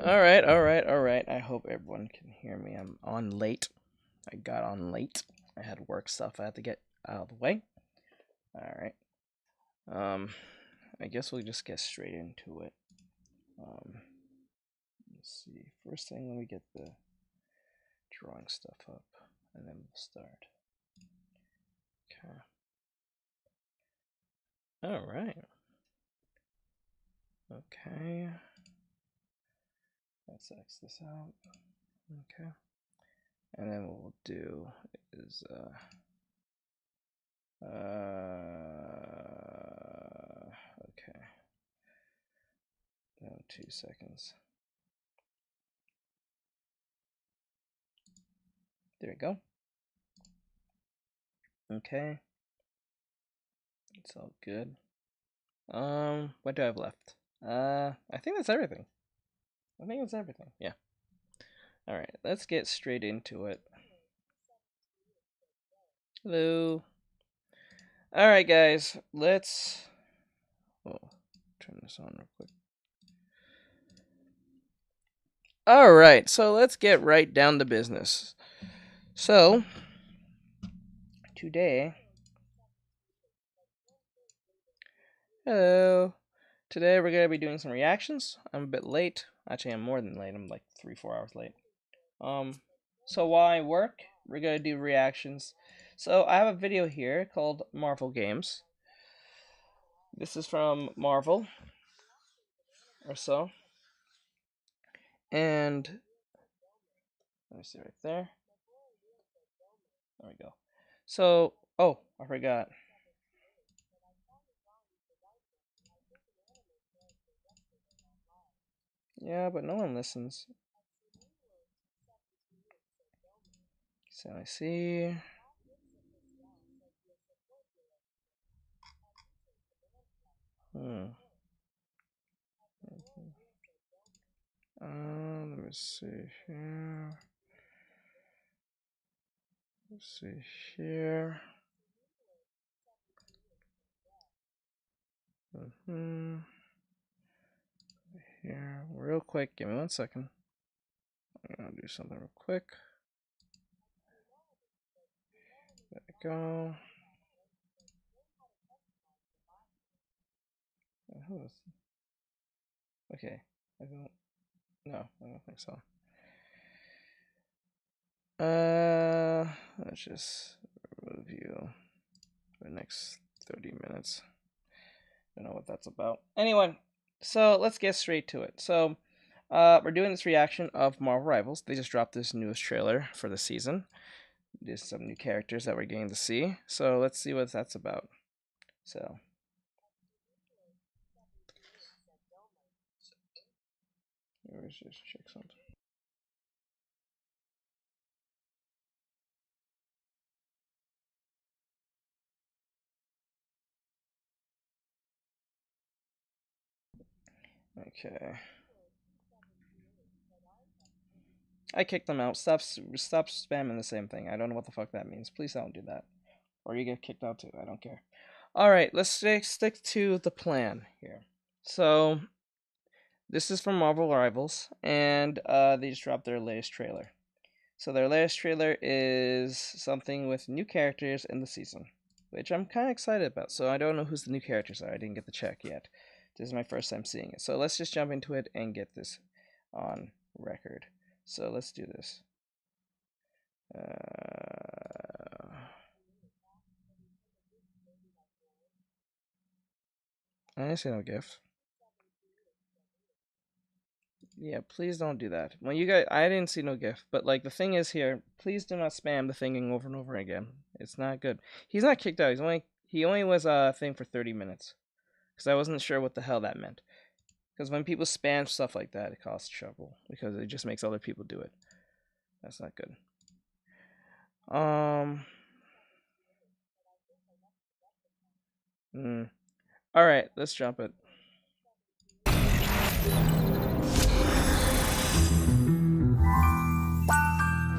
Alright. I hope everyone can hear me. I'm on late. I got on late. I had work stuff I had to get out of the way. Alright. I guess we'll just get straight into it. Let's see. First thing, let me get the drawing stuff up, and then we'll start. Okay. Alright. Okay. Let's X this out. Okay. And then what we'll do is okay. No, 2 seconds. There we go. Okay. It's all good. What do I have left? I think that's everything. Yeah. Alright, let's get straight into it. Hello. Alright, guys, let's turn this on real quick. Alright, so let's get right down to business. So, today, hello. Today we're going to be doing some reactions. I'm a bit late. Actually, I'm more than late. I'm like 3-4 hours late. So while I work, we're going to do reactions. So I have a video here called Marvel Games. This is from Marvel, or so. And, let me see right there. There we go. So, oh, I forgot. Yeah, but no one listens. So I see. Let me see here. Let's see here. Here, real quick. Give me 1 second. I'm gonna do something real quick. There we go. Okay, I don't think so. Let's just review for the next 30 minutes. Don't know what that's about. Anyway, so let's get straight to it. So, we're doing this reaction of Marvel Rivals. They just dropped this newest trailer for the season. There's some new characters that we're getting to see. So let's see what that's about. So. Let's just check something. Okay. I kicked them out. Stop spamming the same thing. I don't know what the fuck that means. Please don't do that. Or you get kicked out too. I don't care. Alright, let's stick to the plan here. So, this is from Marvel Rivals, and they just dropped their latest trailer. So their latest trailer is something with new characters in the season, which I'm kind of excited about. So I don't know who's the new characters are. I didn't get the check yet. This is my first time seeing it. So let's just jump into it and get this on record. So let's do this. I didn't see no gift. Yeah, please don't do that. Well, you guys, I didn't see no gift, but like the thing is here, please do not spam the thing over and over again. It's not good. He's not kicked out. He only was a thing for 30 minutes, because I wasn't sure what the hell that meant. Because when people spam stuff like that, it causes trouble because it just makes other people do it. That's not good. All right, let's jump it.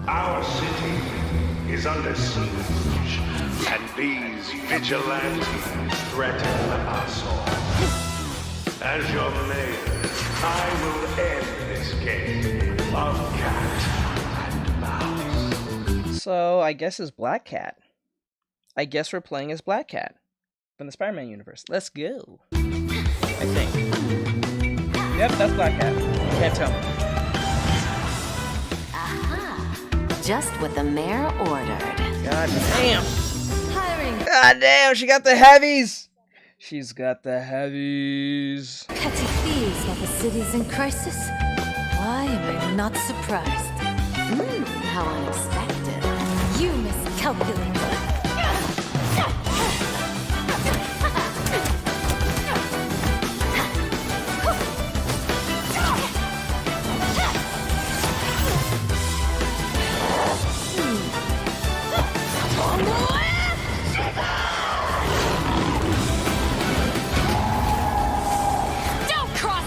Our city is under siege, and these vigilantes threaten us all. As your mayor, I will end this game of cat and mouse. So I guess it's Black Cat. I guess we're playing as Black Cat from the Spider-Man universe. Let's go. I think. Yep, that's Black Cat. Can't tell me. Aha! Just what the mayor ordered. God damn. Hiring God damn, she got the heavies. She's got the heavies. petty thieves while the city's in crisis. Why am I not surprised? How unexpected. You miscalculated.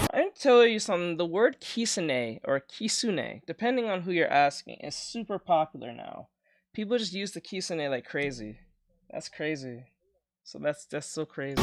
I'm gonna tell you something. The word kisune or kisune, depending on who you're asking, is super popular now. People just use the kisune like crazy. That's crazy. So that's so crazy.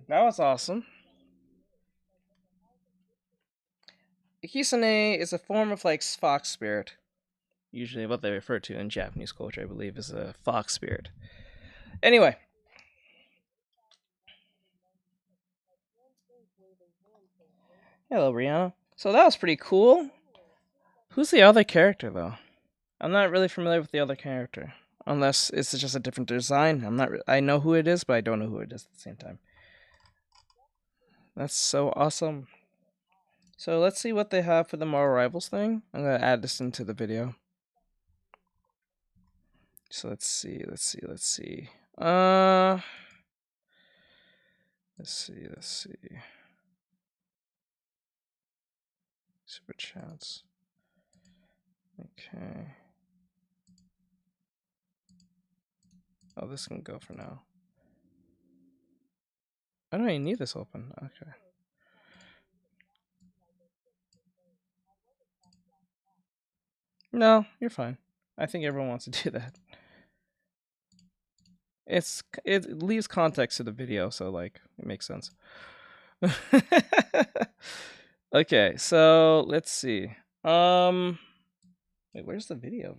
That was awesome. Kisune is a form of like fox spirit. Usually what they refer to in Japanese culture, I believe, is a fox spirit. Anyway. Hello, Rihanna. So that was pretty cool. Who's the other character, though? I'm not really familiar with the other character. Unless it's just a different design. I know who it is, but I don't know who it is at the same time. That's so awesome. So let's see what they have for the Marvel Rivals thing. I'm going to add this into the video. So let's see. Super chats. Okay. Oh, this can go for now. I don't even need this open. Okay. No, you're fine. I think everyone wants to do that. It leaves context to the video, so like it makes sense. Okay, so let's see. Wait, where's the video?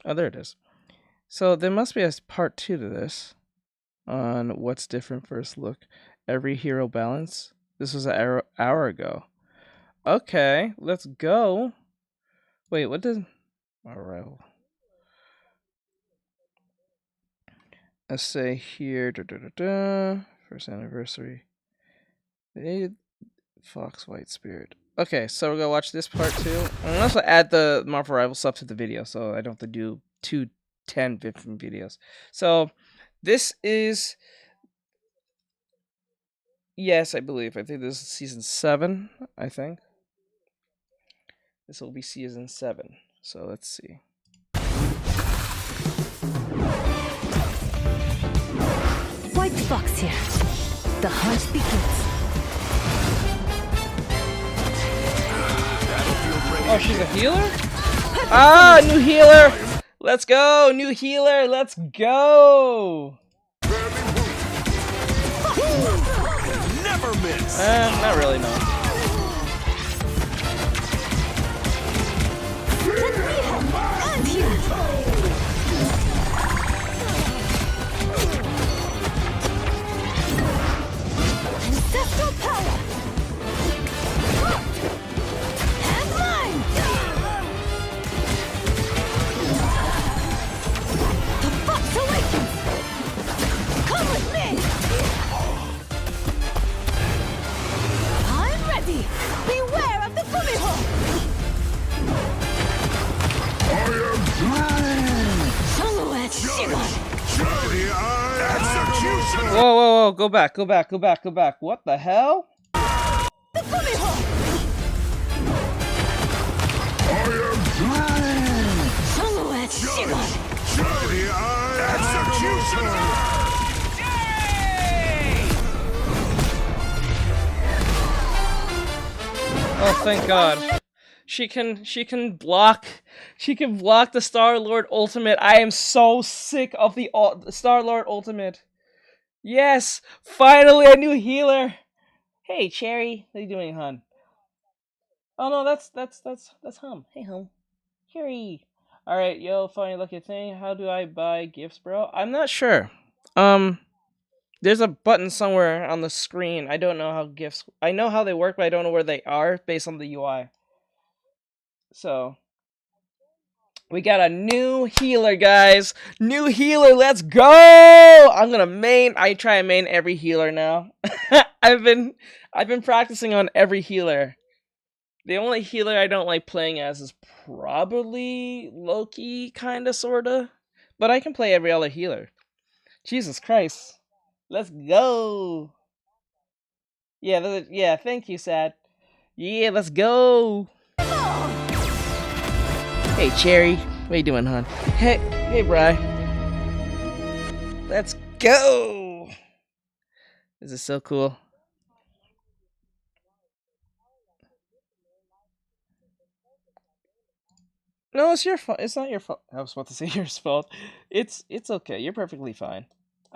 Oh, there it is. So there must be a part 2 to this on what's different first look. Every hero balance. This was an hour ago. Okay, let's go. Wait, what does... Alright. Let's say here, first anniversary. Fox White Spirit. Okay, so we're gonna watch this part too. I'm gonna also add the Marvel Rivals stuff to the video, so I don't have to do 10 different videos. So this is, yes, I believe. I think this is season 7. I think this will be season 7. So let's see. White Fox here. The hunt begins. Oh, she's a healer? Ah, new healer! Let's go! New healer! Let's go! Never miss. Not really, no. And here. Ancestral power. And mine. The fox awakens. Come with me. I'm ready. Beware of the bullet hole. Silhouette Shivan. Execution. Whoa, go back. What the hell? The bullet hole. Oh, thank God. She can block the Star-Lord ultimate. I am so sick of the Star-Lord ultimate. Yes, finally a new healer. Hey, Cherry, what are you doing, hon? Oh no, that's Hum. Hey, Hum. Cherry. All right, yo, funny lucky thing. How do I buy gifts, bro? I'm not sure. There's a button somewhere on the screen. I don't know how gifts. I know how they work, but I don't know where they are based on the UI. So we got a new healer, guys. New healer. Let's go. I'm gonna main. I try and main every healer now. I've been practicing on every healer. The only healer I don't like playing as is probably Loki, kinda, sorta. But I can play every other healer. Jesus Christ. Let's go. Yeah, thank you, Sad. Yeah, let's go. Hey, Cherry. What you doing, hon? Hey, Bri. Let's go. This is so cool. No, it's your fault. It's not your fault. I was about to say your fault. It's okay. You're perfectly fine.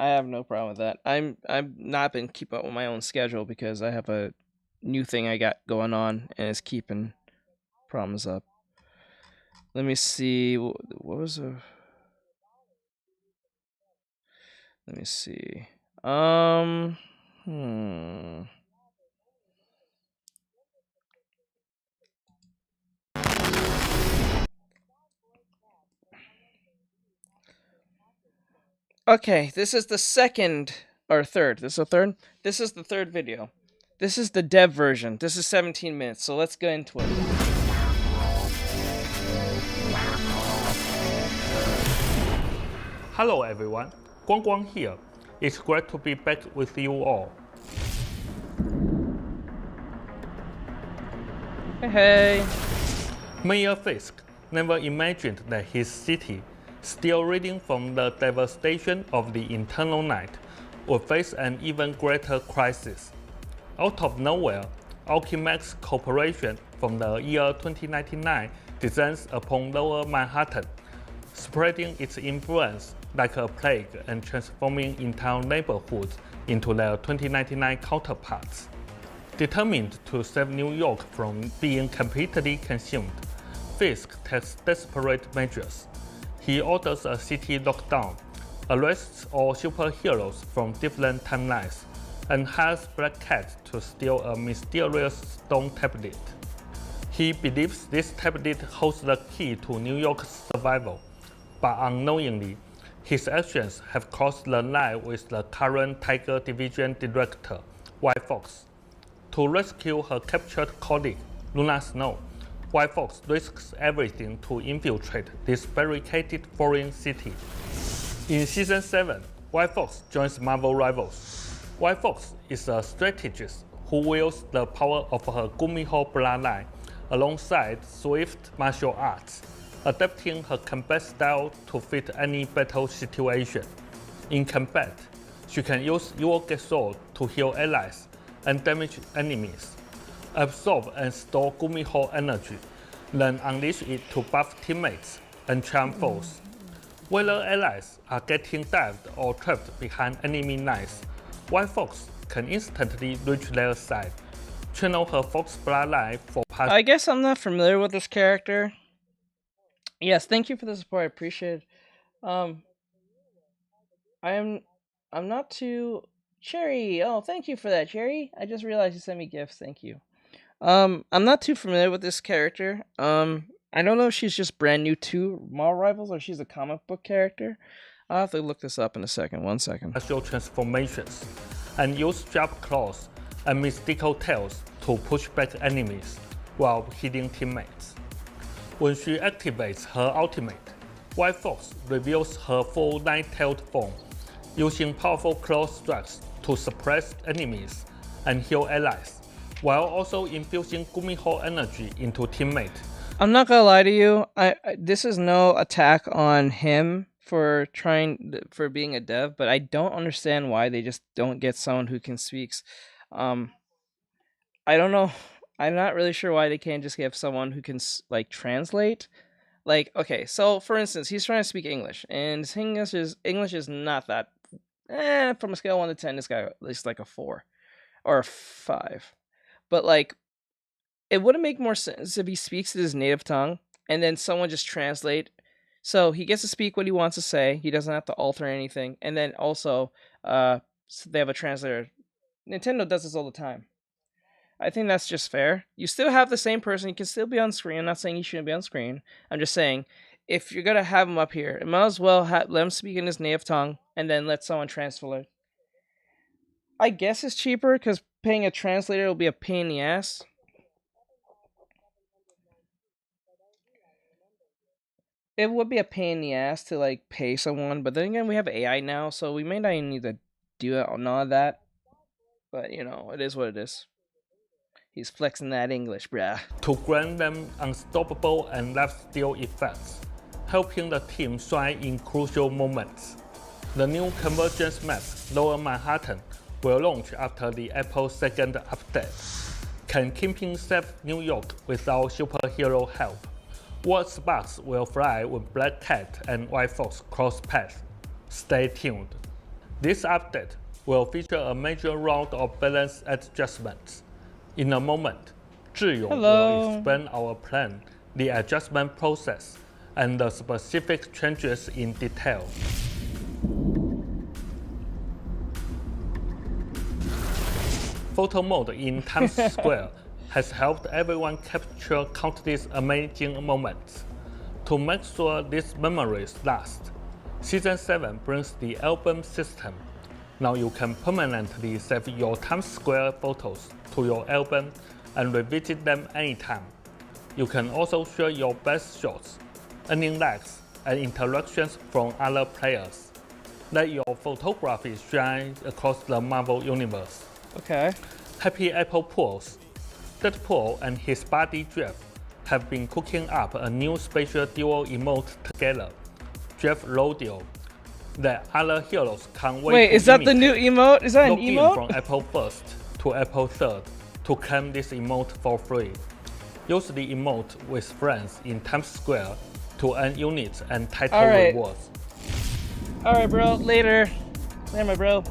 I have no problem with that. I'm not been keep up with my own schedule because I have a new thing I got going on and it's keeping problems up. Let me see. What was a? Let me see. Hmm. Okay, this is the second or third. This is the third. This is the third video. This is the dev version. This is 17 minutes. So let's get into it. Hello everyone, Guang Guang here. It's great to be back with you all. Hey. Mayor Fisk never imagined that his city, still reeling from the devastation of the Eternal Night, would face an even greater crisis. Out of nowhere, Alchemax Corporation from the year 2099 descends upon Lower Manhattan, spreading its influence like a plague and transforming entire neighborhoods into their 2099 counterparts. Determined to save New York from being completely consumed, Fisk takes desperate measures. He orders a city lockdown, arrests all superheroes from different timelines, and hires Black Cat to steal a mysterious stone tablet. He believes this tablet holds the key to New York's survival, but unknowingly, his actions have crossed the line with the current Tiger Division Director, White Fox. To rescue her captured colleague, Luna Snow, White Fox risks everything to infiltrate this barricaded foreign city. In Season 7, White Fox joins Marvel rivals. White Fox is a strategist who wields the power of her Gumiho bloodline alongside swift martial arts, adapting her combat style to fit any battle situation. In combat, she can use Yoga Sword to heal allies and damage enemies, absorb and store Gumiho energy, then unleash it to buff teammates and charm foes. Whether allies are getting dived or trapped behind enemy lines, White Fox can instantly reach their side, channel her Fox bloodline for past. I guess I'm not familiar with this character. Yes, thank you for the support. I appreciate it. I'm not too Cherry. Oh, thank you for that, Cherry. I just realized you sent me gifts. Thank you. I'm not too familiar with this character. I don't know if she's just brand new to Marvel Rivals or she's a comic book character. I'll have to look this up in a second. 1 second. Special transformations, and use sharp claws and mystical tails to push back enemies while hitting teammates. When she activates her ultimate, White Fox reveals her full nine-tailed form, using powerful claw strikes to suppress enemies and heal allies, while also infusing Gumiho energy into teammates. I'm not gonna lie to you. This is no attack on him for being a dev, but I don't understand why they just don't get someone who can speak. I don't know. I'm not really sure why they can't just have someone who can like translate. Like, okay, so for instance, he's trying to speak English, and his English is not that. From a scale of 1 to 10, this guy at least like a 4 or a 5. But like, it wouldn't make more sense if he speaks in his native tongue and then someone just translate. So he gets to speak what he wants to say. He doesn't have to alter anything. And then also, so they have a translator. Nintendo does this all the time. I think that's just fair. You still have the same person. You can still be on screen. I'm not saying he shouldn't be on screen. I'm just saying, if you're gonna have him up here, it might as well let him speak in his native tongue and then let someone translate it. I guess it's cheaper because paying a translator will be a pain in the ass. It would be a pain in the ass to like pay someone, but then again, we have AI now, so we may not even need to do it on all of that. But you know, it is what it is. He's flexing that English, bruh. To grant them unstoppable and lifesteal effects, helping the team shine in crucial moments. The new convergence map, Lower Manhattan, will launch after the Apple's second update. Can Kingpin save New York without superhero help? What sparks will fly when Black Cat and White Fox cross paths? Stay tuned. This update will feature a major round of balance adjustments. In a moment, Zhiyong will explain our plan, the adjustment process, and the specific changes in detail. Photo mode in Times Square has helped everyone capture countless amazing moments. To make sure these memories last, Season 7 brings the album system. Now you can permanently save your Times Square photos to your album and revisit them anytime. You can also share your best shots, earning likes and interactions from other players. Let your photography shine across the Marvel Universe. Okay. Happy April Fools! Deadpool and his buddy Jeff have been cooking up a new special duo emote together, Jeff Rodeo, that other heroes can't wait Wait, to is that the imitate. new emote? Is that an Log in emote? from April 1st to April 3rd to claim this emote for free. Use the emote with friends in Times Square to earn units and title rewards. Alright, bro. Later. Later, my bro.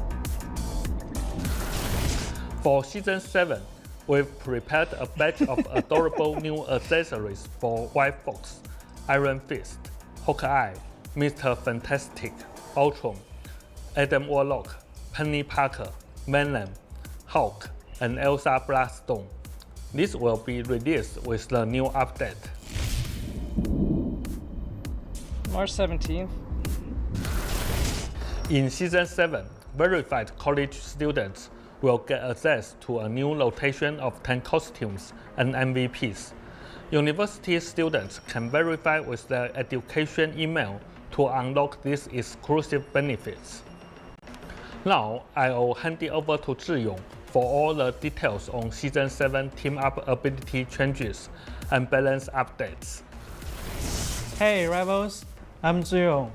For Season 7, we've prepared a batch of adorable new accessories for White Fox, Iron Fist, Hawkeye, Mr. Fantastic, Ultron, Adam Warlock, Penny Parker, Venom, Hulk, and Elsa Bloodstone. This will be released with the new update. March 17th. In Season 7, verified college students will get access to a new rotation of 10 costumes and MVPs. University students can verify with their education email to unlock these exclusive benefits. Now, I'll hand it over to Zhiyong for all the details on Season 7 team-up ability changes and balance updates. Hey Rivals, I'm Zhiyong,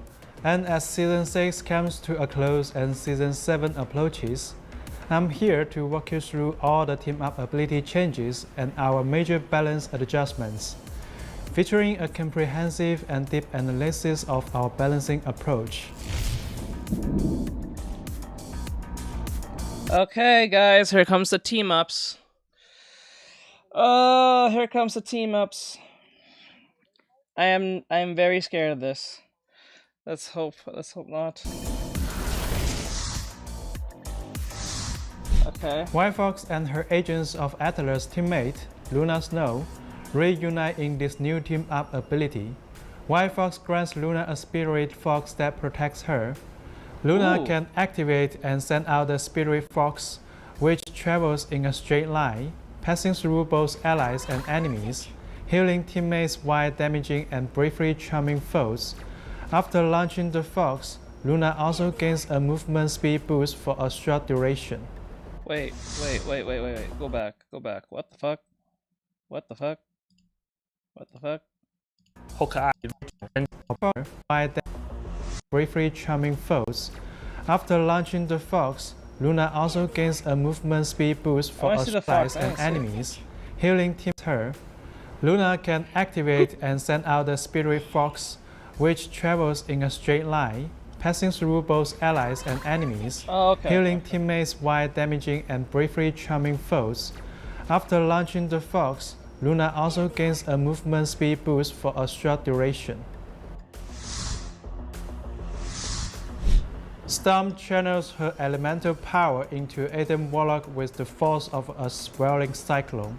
and as Season 6 comes to a close and Season 7 approaches, I'm here to walk you through all the team-up ability changes and our major balance adjustments, featuring a comprehensive and deep analysis of our balancing approach. Okay, guys, here comes the team-ups. Oh, here comes the team-ups. I am very scared of this. Let's hope not. Okay. White Fox and her Agents of Atlas teammate, Luna Snow, reunite in this new team-up ability. White Fox grants Luna a Spirit Fox that protects her. Luna can activate and send out the Spirit Fox, which travels in a straight line, passing through both allies and enemies, healing teammates while damaging and briefly charming foes. After launching the Fox, Luna also gains a movement speed boost for a short duration. Wait. Go back. What the fuck? Hawkeye While briefly charming foes. After launching the Fox, Luna also gains a movement speed boost for a slice and enemies, healing team her. Luna can activate and send out the Spirit Fox, which travels in a straight line, passing through both allies and enemies, healing teammates while damaging and briefly charming foes. After launching the Fox, Luna also gains a movement speed boost for a short duration. Storm channels her elemental power into Adam Warlock with the force of a swirling cyclone.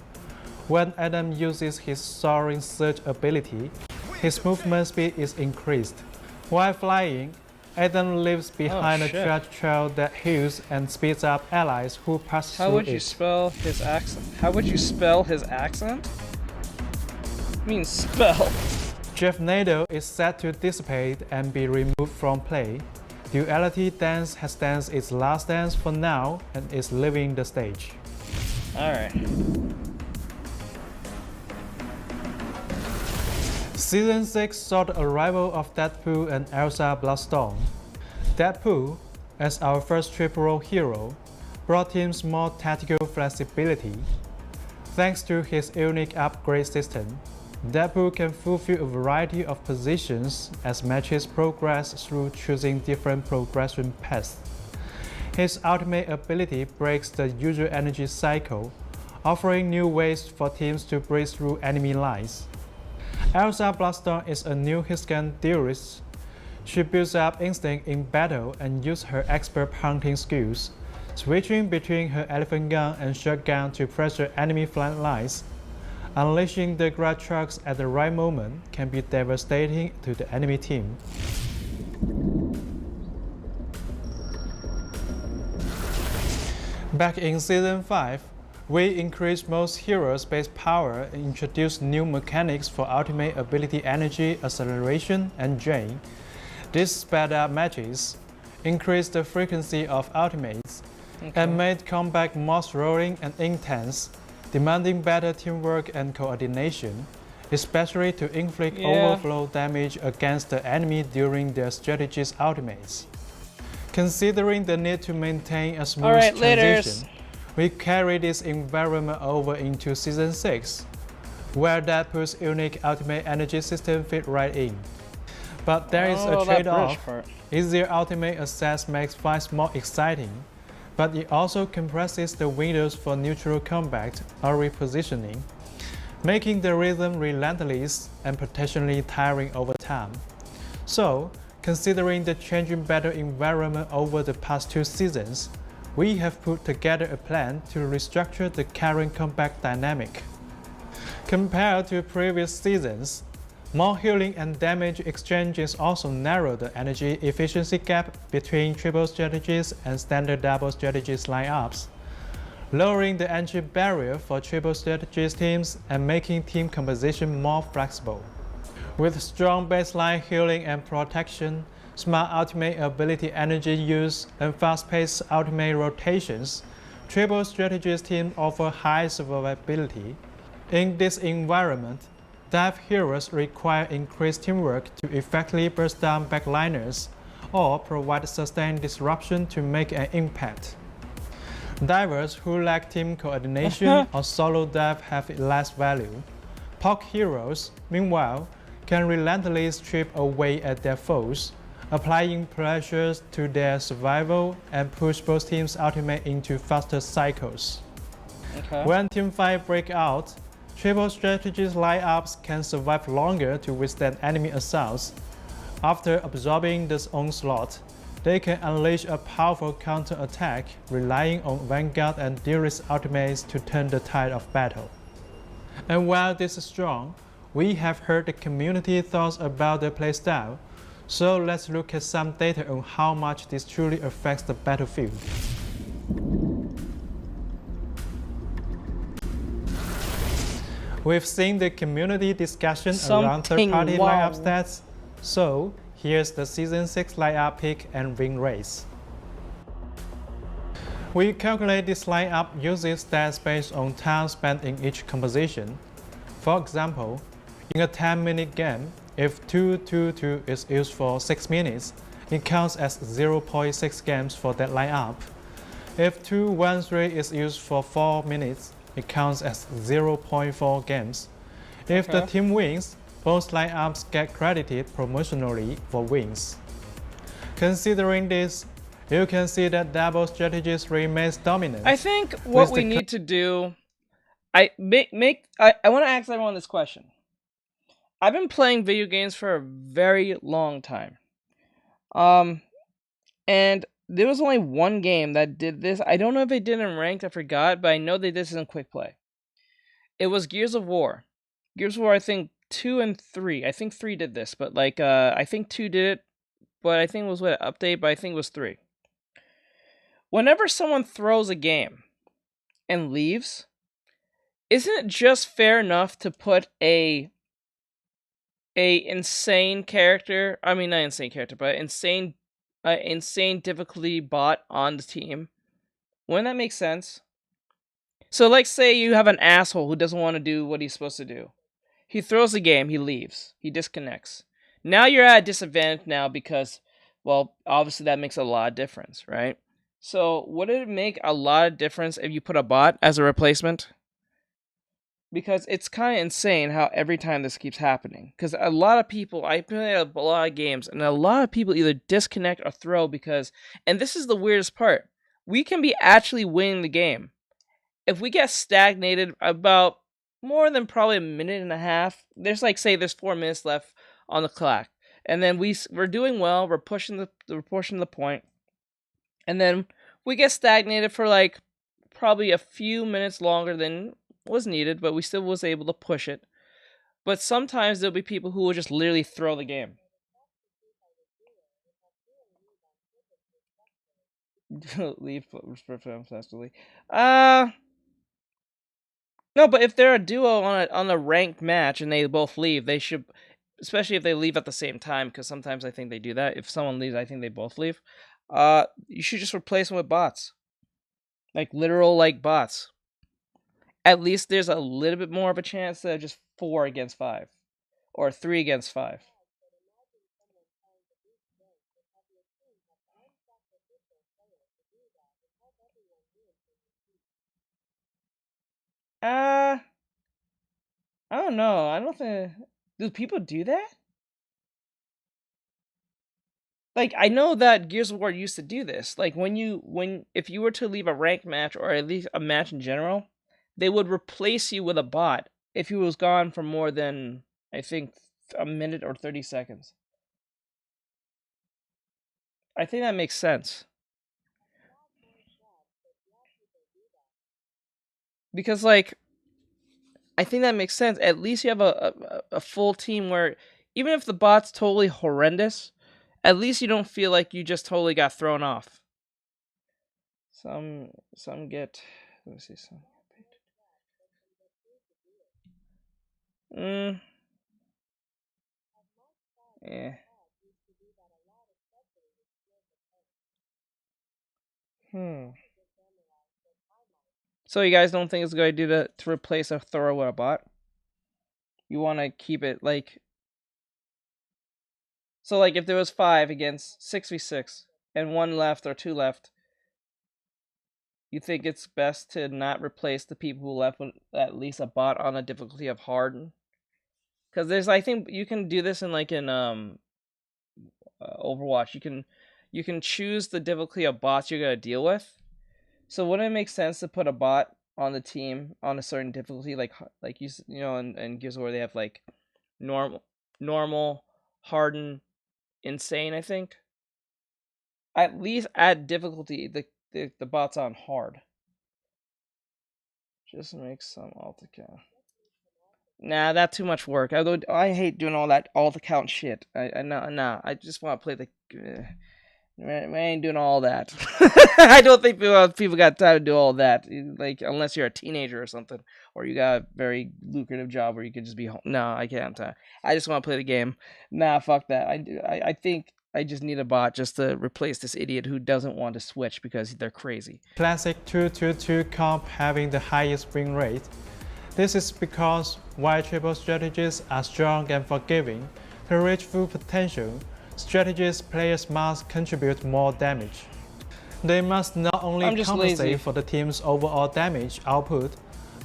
When Adam uses his soaring surge ability, his movement speed is increased. While flying, Adam leaves behind a charge trail that heals and speeds up allies who pass through it. How would you spell his accent? How would you spell his accent? I mean spell. Jeff-Nado is set to dissipate and be removed from play. Duality Dance has danced its last dance for now and is leaving the stage. Alright. Season 6 saw the arrival of Deadpool and Elsa Bloodstorm. Deadpool, as our first triple hero, brought teams more tactical flexibility. Thanks to his unique upgrade system, Deadpool can fulfill a variety of positions as matches progress through choosing different progression paths. His ultimate ability breaks the usual energy cycle, offering new ways for teams to break through enemy lines. Elsa Bloodstorm is a new hitscan duelist. She builds up instinct in battle and uses her expert hunting skills, switching between her elephant gun and shotgun to pressure enemy flank lines. Unleashing the grad trucks at the right moment can be devastating to the enemy team. Back in Season 5, we increased most heroes' base power and introduced new mechanics for ultimate ability energy, acceleration, and drain. This sped up matches, increased the frequency of ultimates, and made combat more thrilling and intense, demanding better teamwork and coordination, especially to inflict overflow damage against the enemy during their strategist ultimates. Considering the need to maintain a smooth transition, we carry this environment over into Season 6, where Deadpool's unique ultimate energy system fit right in. But there is a trade-off. Easier ultimate access makes fights more exciting, but it also compresses the windows for neutral combat or repositioning, making the rhythm relentless and potentially tiring over time. So, considering the changing battle environment over the past 2 seasons, we have put together a plan to restructure the current combat dynamic. Compared to previous seasons, more healing and damage exchanges also narrow the energy efficiency gap between triple strategies and standard double strategies lineups, lowering the entry barrier for triple strategies teams and making team composition more flexible. With strong baseline healing and protection, smart ultimate ability energy use, and fast-paced ultimate rotations, triple strategies teams offer high survivability. In this environment, dive heroes require increased teamwork to effectively burst down backliners or provide sustained disruption to make an impact. Divers who lack team coordination or solo dive have less value. Poke heroes, meanwhile, can relentlessly strip away at their foes, applying pressures to their survival and push both teams' ultimate into faster cycles. When teamfights break out, triple strategies lineups can survive longer to withstand enemy assaults. After absorbing this onslaught, they can unleash a powerful counter-attack, relying on Vanguard and Duelist ultimates to turn the tide of battle. And while this is strong, we have heard the community thoughts about the playstyle, so let's look at some data on how much this truly affects the battlefield. We've seen the community discussion around third-party lineup stats, so here's the Season 6 lineup pick and win race. We calculate this lineup using stats based on time spent in each composition. For example, in a 10-minute game, if 2-2-2 is used for 6 minutes, it counts as 0.6 games for that lineup. If 2-1-3 is used for 4 minutes, it counts as 0.4 games. If the Okay. team wins, both lineups get credited promotionally for wins. Considering this, you can see that double strategies remains dominant. I think what With we the need to do, I want to ask everyone this question. I've been playing video games for a very long time. And there was only one game that did this. I don't know if they did it in ranked, I forgot, but I know they did this in quick play. It was Gears of War. Gears of War, I think 2 and 3. I think 3 did this, but like I think 2 did it, but I think it was what update, but I think it was 3. Whenever someone throws a game and leaves, isn't it just fair enough to put a insane character? I mean, not insane character, but insane difficulty bot on the team. Wouldn't that make sense? So, like, say you have an asshole who doesn't want to do what he's supposed to do. He throws the game, he leaves, he disconnects. Now you're at a disadvantage now because, well, obviously that makes a lot of difference, right? So, would it make a lot of difference if you put a bot as a replacement? Because it's kind of insane how every time this keeps happening. Because a lot of people, I play a lot of games, and a lot of people either disconnect or throw because, and this is the weirdest part, we can be actually winning the game. If we get stagnated about more than probably a minute and a half, there's like, say there's 4 minutes left on the clock, and then we're doing well, we're pushing the point, and then we get stagnated for like probably a few minutes longer than was needed, but we still was able to push it. But sometimes there'll be people who will just literally throw the game. Leave successfully. No, but if they're a duo on a ranked match and they both leave, they should, especially if they leave at the same time, because sometimes I think they do that. If someone leaves, I think they both leave. You should just replace them with bots, like literal like bots. At least there's a little bit more of a chance than just 4 against 5 or 3 against 5. I don't know. I don't think. Do people do that? Like, I know that Gears of War used to do this. Like, if you were to leave a ranked match or at least a match in general, they would replace you with a bot if he was gone for more than, I think, a minute or 30 seconds. I think that makes sense. Because, like, I think that makes sense. At least you have a full team where, even if the bot's totally horrendous, at least you don't feel like you just totally got thrown off. Some get. Let me see some. Yeah. So you guys don't think it's a good idea to replace a thrower with a bot? You want to keep it like. So like if there was 5 against 6v6 and 1 left or 2 left, you think it's best to not replace the people who left with at least a bot on a difficulty of hard? Because there's, I think you can do this in like in Overwatch. You can choose the difficulty of bots you're gonna deal with. So wouldn't it make sense to put a bot on the team on a certain difficulty, like you know, in Gears of War they have like normal, hardened, insane. I think at least add difficulty the bots on hard. Just make some alt account. Nah, that's too much work. I hate doing all that alt account shit. Nah. I just want to play the. We ain't doing all that. I don't think people got time to do all that. Like, unless you're a teenager or something, or you got a very lucrative job where you could just be home. No, I can't. I just want to play the game. Nah, fuck that. I think I just need a bot just to replace this idiot who doesn't want to switch because they're crazy. Classic 2-2-2 comp having the highest win rate. This is because while triple strategies are strong and forgiving, to reach full potential, strategies players must contribute more damage. They must not only compensate for the team's overall damage output,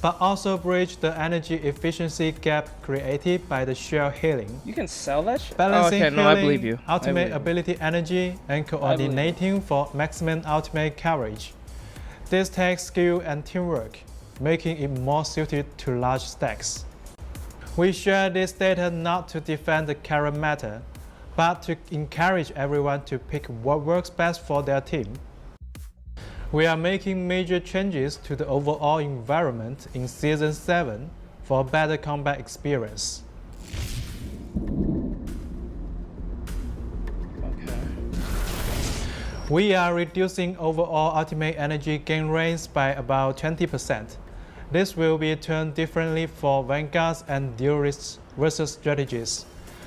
but also bridge the energy efficiency gap created by the shell healing. You can sell that shit? Balancing okay, no, I believe you. ultimate ability energy, and coordinating for maximum ultimate coverage. This takes skill and teamwork, making it more suited to large stacks. We share this data not to defend the current meta, but to encourage everyone to pick what works best for their team. We are making major changes to the overall environment in Season 7 for a better combat experience. We are reducing overall ultimate energy gain rates by about 20%. This will be turned differently for Vanguards and Duelists versus strategies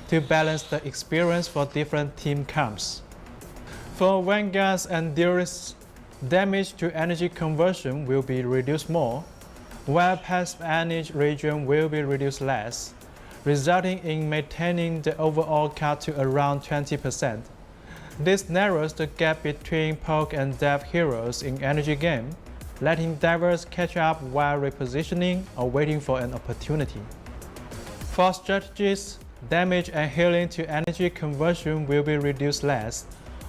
to balance the experience for different team comps. For Vanguards and Duelists, damage to energy conversion will be reduced more, while passive energy region will be reduced less, resulting in maintaining the overall cut to around 20%. This narrows the gap between poke and dev heroes in energy game, letting divers catch up while repositioning or waiting for an opportunity. For strategies, damage and healing to energy conversion will be reduced less,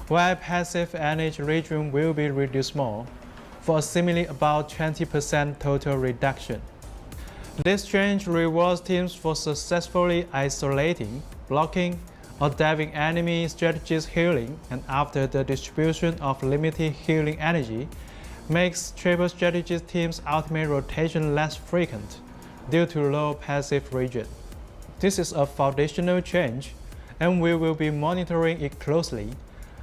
while passive energy region will be reduced more, for a seemingly about 20% total reduction. This change rewards teams for successfully isolating, blocking, or diving enemy strategies healing, and after the distribution of limited healing energy, makes triple strategies teams' ultimate rotation less frequent due to low passive region. This is a foundational change, and we will be monitoring it closely.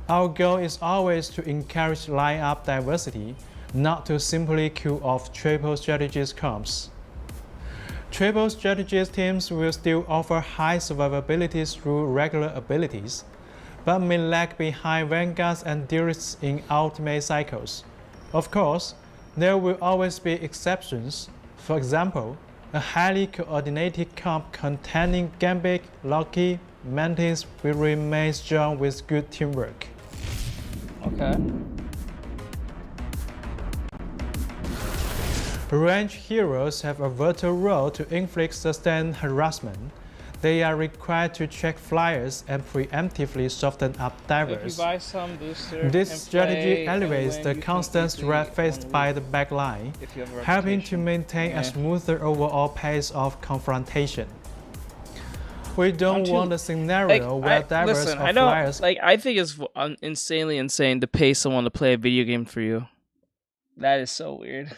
Our goal is always to encourage lineup diversity, not to simply kill off triple strategies comps. Triple strategies teams will still offer high survivability through regular abilities, but may lag behind Vanguards and Duelists in ultimate cycles. Of course, there will always be exceptions. For example, a highly coordinated comp containing Gambit, Loki, Mantis will remain strong with good teamwork. Okay. Range heroes have a vital role to inflict sustained harassment. They are required to check flyers and preemptively soften up divers. If you buy some booster This strategy play elevates and the win, you can constant quickly threat faced win by the backline, if you have a helping to reputation. maintain Yeah. a smoother overall pace of confrontation. We don't want a scenario where divers listen, or I don't flyers like. I think it's insanely insane to pay someone to play a video game for you. That is so weird.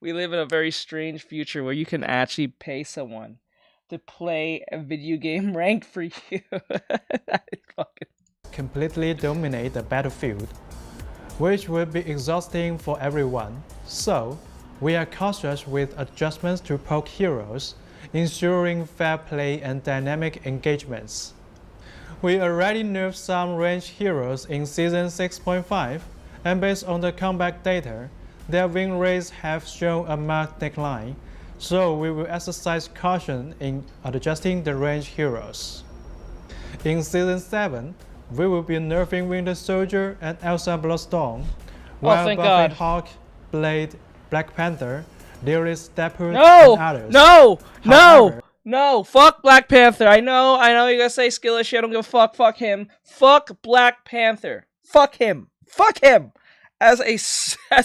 We live in a very strange future where you can actually pay someone to play a video game ranked for you. That is fucking... completely dominate the battlefield, which will be exhausting for everyone. So, we are cautious with adjustments to poke heroes, ensuring fair play and dynamic engagements. We already nerfed some ranged heroes in Season 6.5, and based on the combat data, their win rates have shown a marked decline, so we will exercise caution in adjusting the ranged heroes. In Season 7, we will be nerfing Winter Soldier and Elsa Bloodstorm, while thank buffing God. Hawk, Blade, Black Panther, Duelist, Deadpool, No! and others. No! However, No! Fuck Black Panther. I know you're gonna say skill issue. I don't give a fuck. Fuck him. Fuck Black Panther. Fuck him. Fuck him. As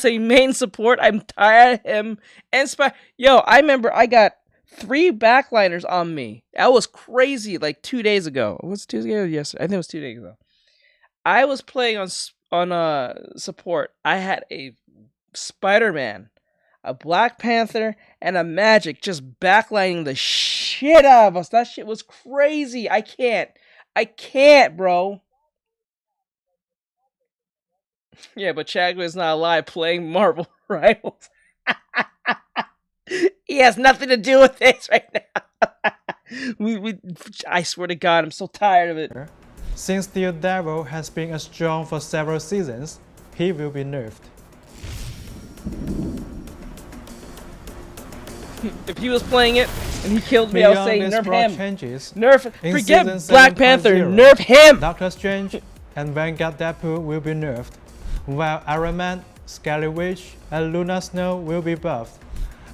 a main support, I'm tired of him. Yo, I remember I got 3 backliners on me. That was crazy. Like 2 days ago. Was it 2 days ago? Yes, I think it was 2 days ago. I was playing on support. I had a Spider-Man, a Black Panther, and a Magic just backlining the shit out of us. That shit was crazy. I can't, bro. Yeah, but Chadwick is not alive playing Marvel Rivals. He has nothing to do with this right now. I swear to God, I'm so tired of it. since Steel Devil has been strong for several seasons, he will be nerfed. If he was playing it and he killed me, I would say Beyond nerf these broad him. changes, Nerf. in Forget Season Black Panther. 7.0, Nerf him. Doctor Strange and Vanguard Deadpool will be nerfed, while Iron Man, Scarlet Witch, and Luna Snow will be buffed.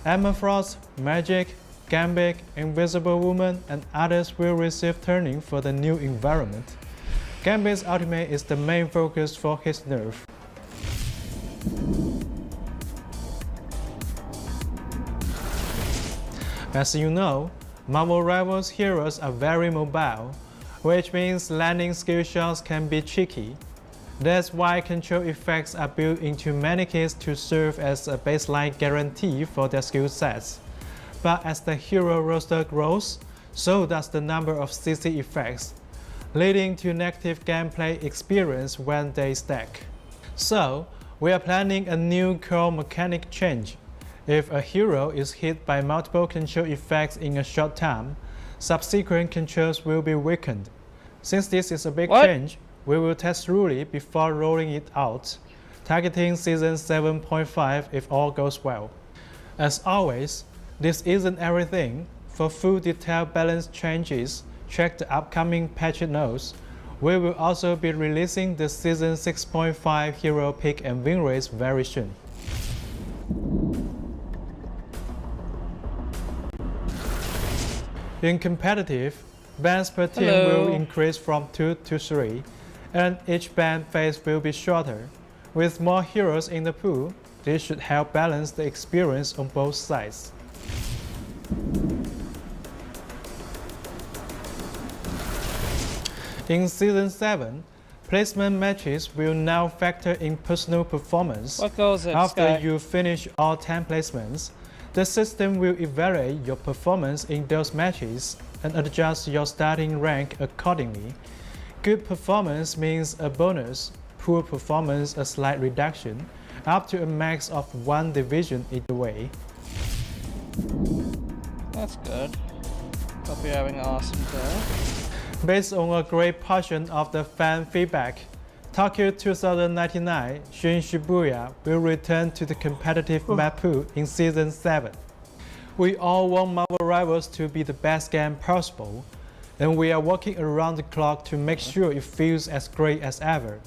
Emma Frost, Magic, Gambit, Invisible Woman, and others will receive training for the new environment. Gambit's ultimate is the main focus for his nerf. As you know, Marvel Rivals heroes are very mobile, which means landing skill shots can be tricky. That's why control effects are built into many kits to serve as a baseline guarantee for their skill sets. But as the hero roster grows, so does the number of CC effects, leading to negative gameplay experience when they stack. So, we are planning a new core mechanic change. If a hero is hit by multiple control effects in a short time, subsequent controls will be weakened. Since this is a big change, we will test thoroughly before rolling it out, targeting Season 7.5 if all goes well. As always, this isn't everything. For full detailed balance changes, check the upcoming patch notes. We will also be releasing the Season 6.5 hero pick and win rates very soon. In competitive, bans per team will increase from 2 to 3, and each ban phase will be shorter. With more heroes in the pool, this should help balance the experience on both sides. In Season 7, placement matches will now factor in personal performance. What goes it, After Sky? you finish all 10 placements, the system will evaluate your performance in those matches and adjust your starting rank accordingly. Good performance means a bonus, poor performance a slight reduction, up to a max of 1 division either way. That's good. Hope you're having an awesome day. Based on a great portion of the fan feedback, Tokyo 2099 Shin Shibuya will return to the competitive map pool in Season 7. We all want Marvel Rivals to be the best game possible, and we are working around the clock to make sure it feels as great as ever.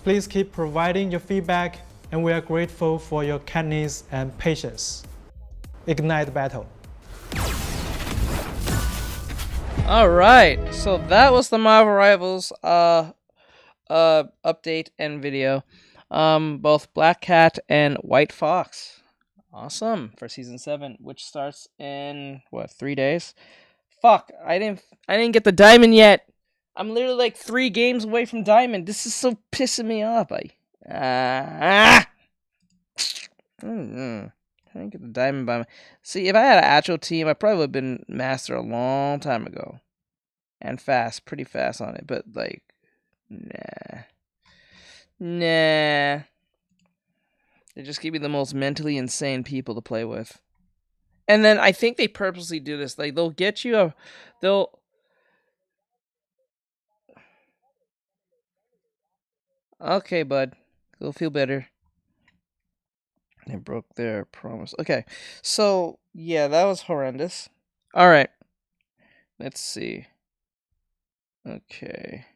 Please keep providing your feedback, and we are grateful for your kindness and patience. Ignite the battle. Alright, so that was the Marvel Rivals update and video. Both Black Cat and White Fox. Awesome for Season 7, which starts in what, 3 days? Fuck, I didn't get the diamond yet. I'm literally like 3 games away from diamond. This is so pissing me off. I didn't get the diamond by my... See, if I had an actual team, I probably would have been master a long time ago. And fast, pretty fast on it, but like, nah. They just give me the most mentally insane people to play with. And then I think they purposely do this. Like, they'll get you Okay, bud. You'll feel better. They broke their promise. Okay, so, yeah, that was horrendous. Alright. Let's see. Okay.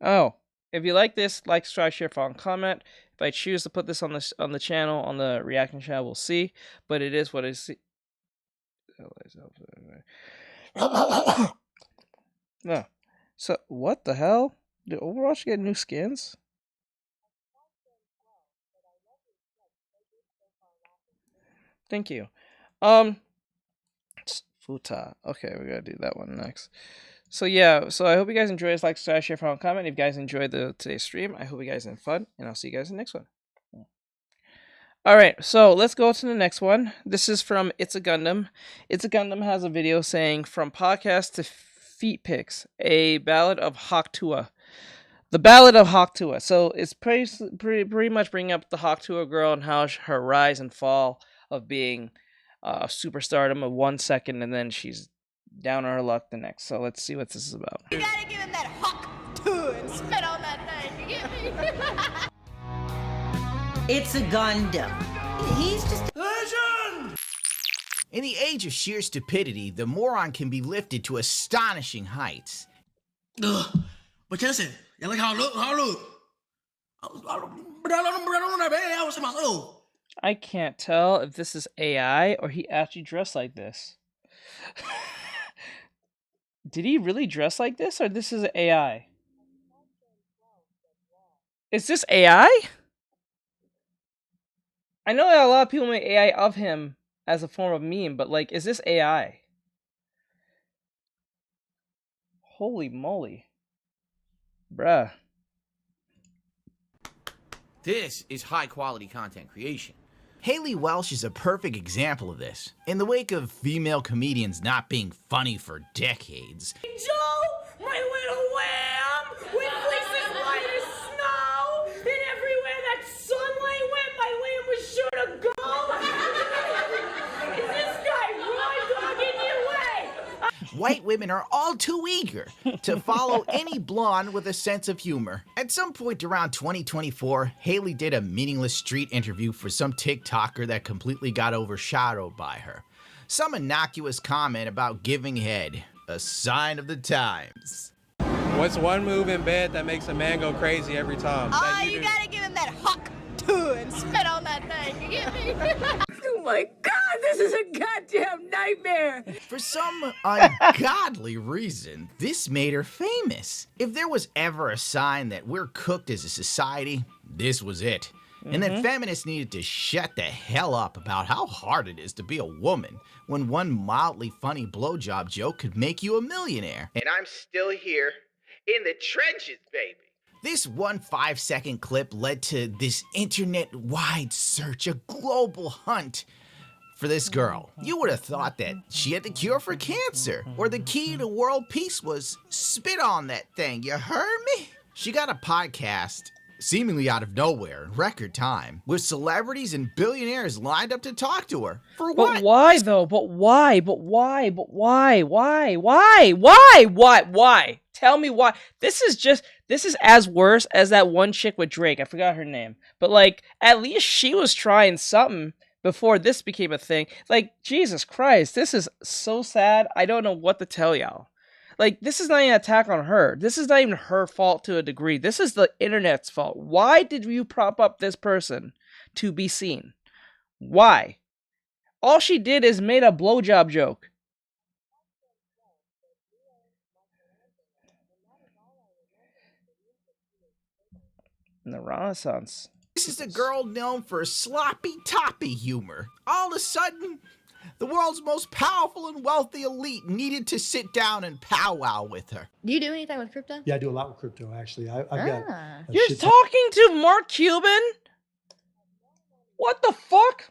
Oh, if you like this, like, subscribe, share, follow, and comment. If I choose to put this on the channel, on the reaction channel, we'll see. But it is what it is. No. So, what the hell? Did Overwatch get new skins? Thank you. Futa. Okay, we gotta do that one next. So yeah, so I hope you guys enjoyed this. Like, subscribe, share, follow, and comment. If you guys enjoyed today's stream, I hope you guys had fun, and I'll see you guys in the next one. Alright, so let's go to the next one. This is from It's a Gundam. It's a Gundam has a video saying, from podcast to feet pics, a ballad of Hawktua. The Ballad of Hawktua. So it's pretty much bringing up the Hawktua girl and how her rise and fall of being superstardom of 1 second, and then she's down on her luck the next. So let's see what this is about. You gotta give him that hawk to and spit on that name, you get me? It's a Gundam. He's just Legend! In the age of sheer stupidity, the moron can be lifted to astonishing heights. Ugh. But listen, you like how I look? I was in my soul. I can't tell if this is AI or he actually dressed like this. Did he really dress like this, or this is AI? Is this AI? I know that a lot of people make AI of him as a form of meme, but like, is this AI? Holy moly. Bruh. This is high-quality content creation. Haley Welsh is a perfect example of this. In the wake of female comedians not being funny for decades, Joe, my little lamb, with fleeces white as snow, and everywhere that sunlight went, my lamb was sure to go. Is this guy raw dogging your way? white women are all too eager to follow any blonde with a sense of humor. At some point around 2024, Haley did a meaningless street interview for some TikToker that completely got overshadowed by her. Some innocuous comment about giving head, a sign of the times. What's one move in bed that makes a man go crazy every time? Oh, you gotta give him that hawk too and spit on that thing, you get me? Oh my God, this is a goddamn nightmare. For some ungodly reason, this made her famous. If there was ever a sign that we're cooked as a society, this was it. And that feminists needed to shut the hell up about how hard it is to be a woman when one mildly funny blowjob joke could make you a millionaire. And I'm still here in the trenches, baby. This one 5-second clip led to this internet-wide search, a global hunt for this girl. You would have thought that she had the cure for cancer, or the key to world peace was spit on that thing, you heard me? She got a podcast seemingly out of nowhere in record time, with celebrities and billionaires lined up to talk to her. For what? But why though? But why? But why? But why? Why? Why? Why? Why? Tell me why. This is as worse as that one chick with Drake. I forgot her name. But like, at least she was trying something before this became a thing. Like, Jesus Christ, this is so sad. I don't know what to tell y'all. Like, this is not even an attack on her. This is not even her fault to a degree. This is the internet's fault. Why did you prop up this person to be seen? Why? All she did is made a blowjob joke. In the Renaissance. This is a girl known for sloppy toppy humor. All of a sudden, the world's most powerful and wealthy elite needed to sit down and powwow with her. Do you do anything with crypto? Yeah, I do a lot with crypto, actually. I've got... You're talking to Mark Cuban? What the fuck?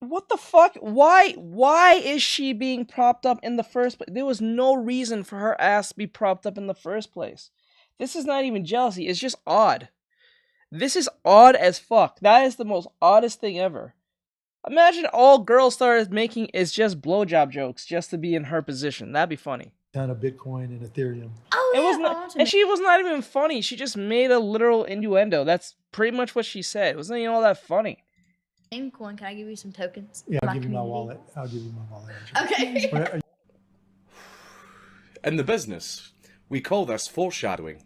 What the fuck? Why is she being propped up in the first place? There was no reason for her ass to be propped up in the first place. This is not even jealousy. It's just odd. This is odd as fuck. That is the most oddest thing ever. Imagine all girls started making is just blowjob jokes just to be in her position. That'd be funny. Kind of Bitcoin and Ethereum. Oh, it was not, and she was not even funny. She just made a literal innuendo. That's pretty much what she said. It wasn't even all that funny. Coin, can I give you some tokens? Yeah, I'll give you my wallet. I'll give you my wallet. Okay. In the business, we call this foreshadowing.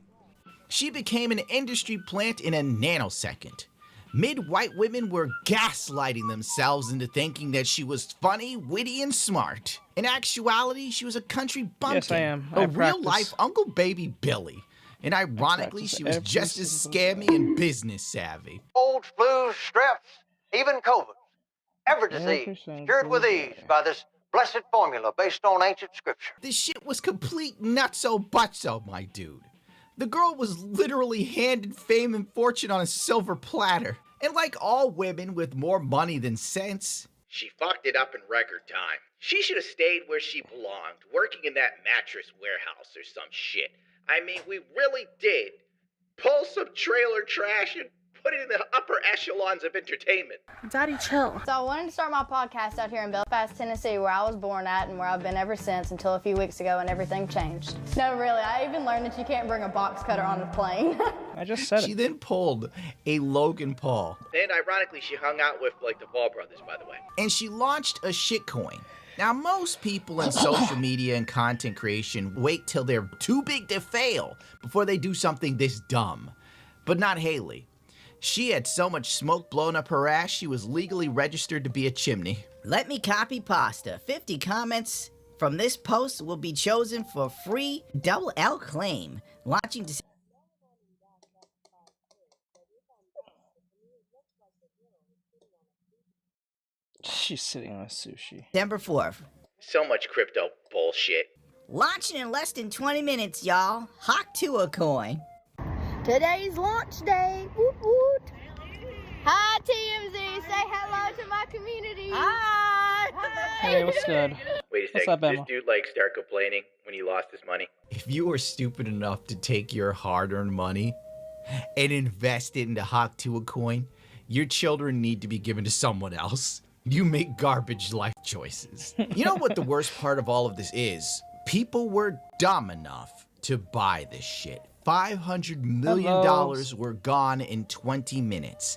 She became an industry plant in a nanosecond. Mid-white women were gaslighting themselves into thinking that she was funny, witty, and smart. In actuality, she was a country bumpkin. Yes, I am. A real-life Uncle Baby Billy. And ironically, she was just as scammy and business savvy. Colds, flus, streps, even COVID. Every disease cured with ease by this blessed formula based on ancient scripture. This shit was complete nutso-butso, my dude. The girl was literally handed fame and fortune on a silver platter. And like all women with more money than sense, she fucked it up in record time. She should have stayed where she belonged, working in that mattress warehouse or some shit. I mean, we really did pull some trailer trash and put it in the upper echelons of entertainment. Daddy, chill. So I wanted to start my podcast out here in Belfast, Tennessee, where I was born at and where I've been ever since until a few weeks ago and everything changed. No, really, I even learned that you can't bring a box cutter on a plane. I just said She then pulled a Logan Paul. And ironically, she hung out with, like, the Paul brothers, by the way. And she launched a shitcoin. Now, most people in social media and content creation wait till they're too big to fail before they do something this dumb. But not Haley. She had so much smoke blowing up her ass, she was legally registered to be a chimney. Let me copy pasta. 50 comments from this post will be chosen for free double L claim. Launching She's sitting on sushi. December 4th. So much crypto bullshit. Launching in less than 20 minutes, y'all. Hawk to a coin. Today's launch day. Woot woot. Hi, TMZ. Say hello to my community. Hi. Hey, what's good? Wait a What's second. up, This Emma? dude like start complaining when he lost his money. If you were stupid enough to take your hard-earned money and invest it into Hawk to a coin, your children need to be given to someone else. You make garbage life choices. You know what the worst part of all of this is? People were dumb enough to buy this shit. $500 million were gone in 20 minutes.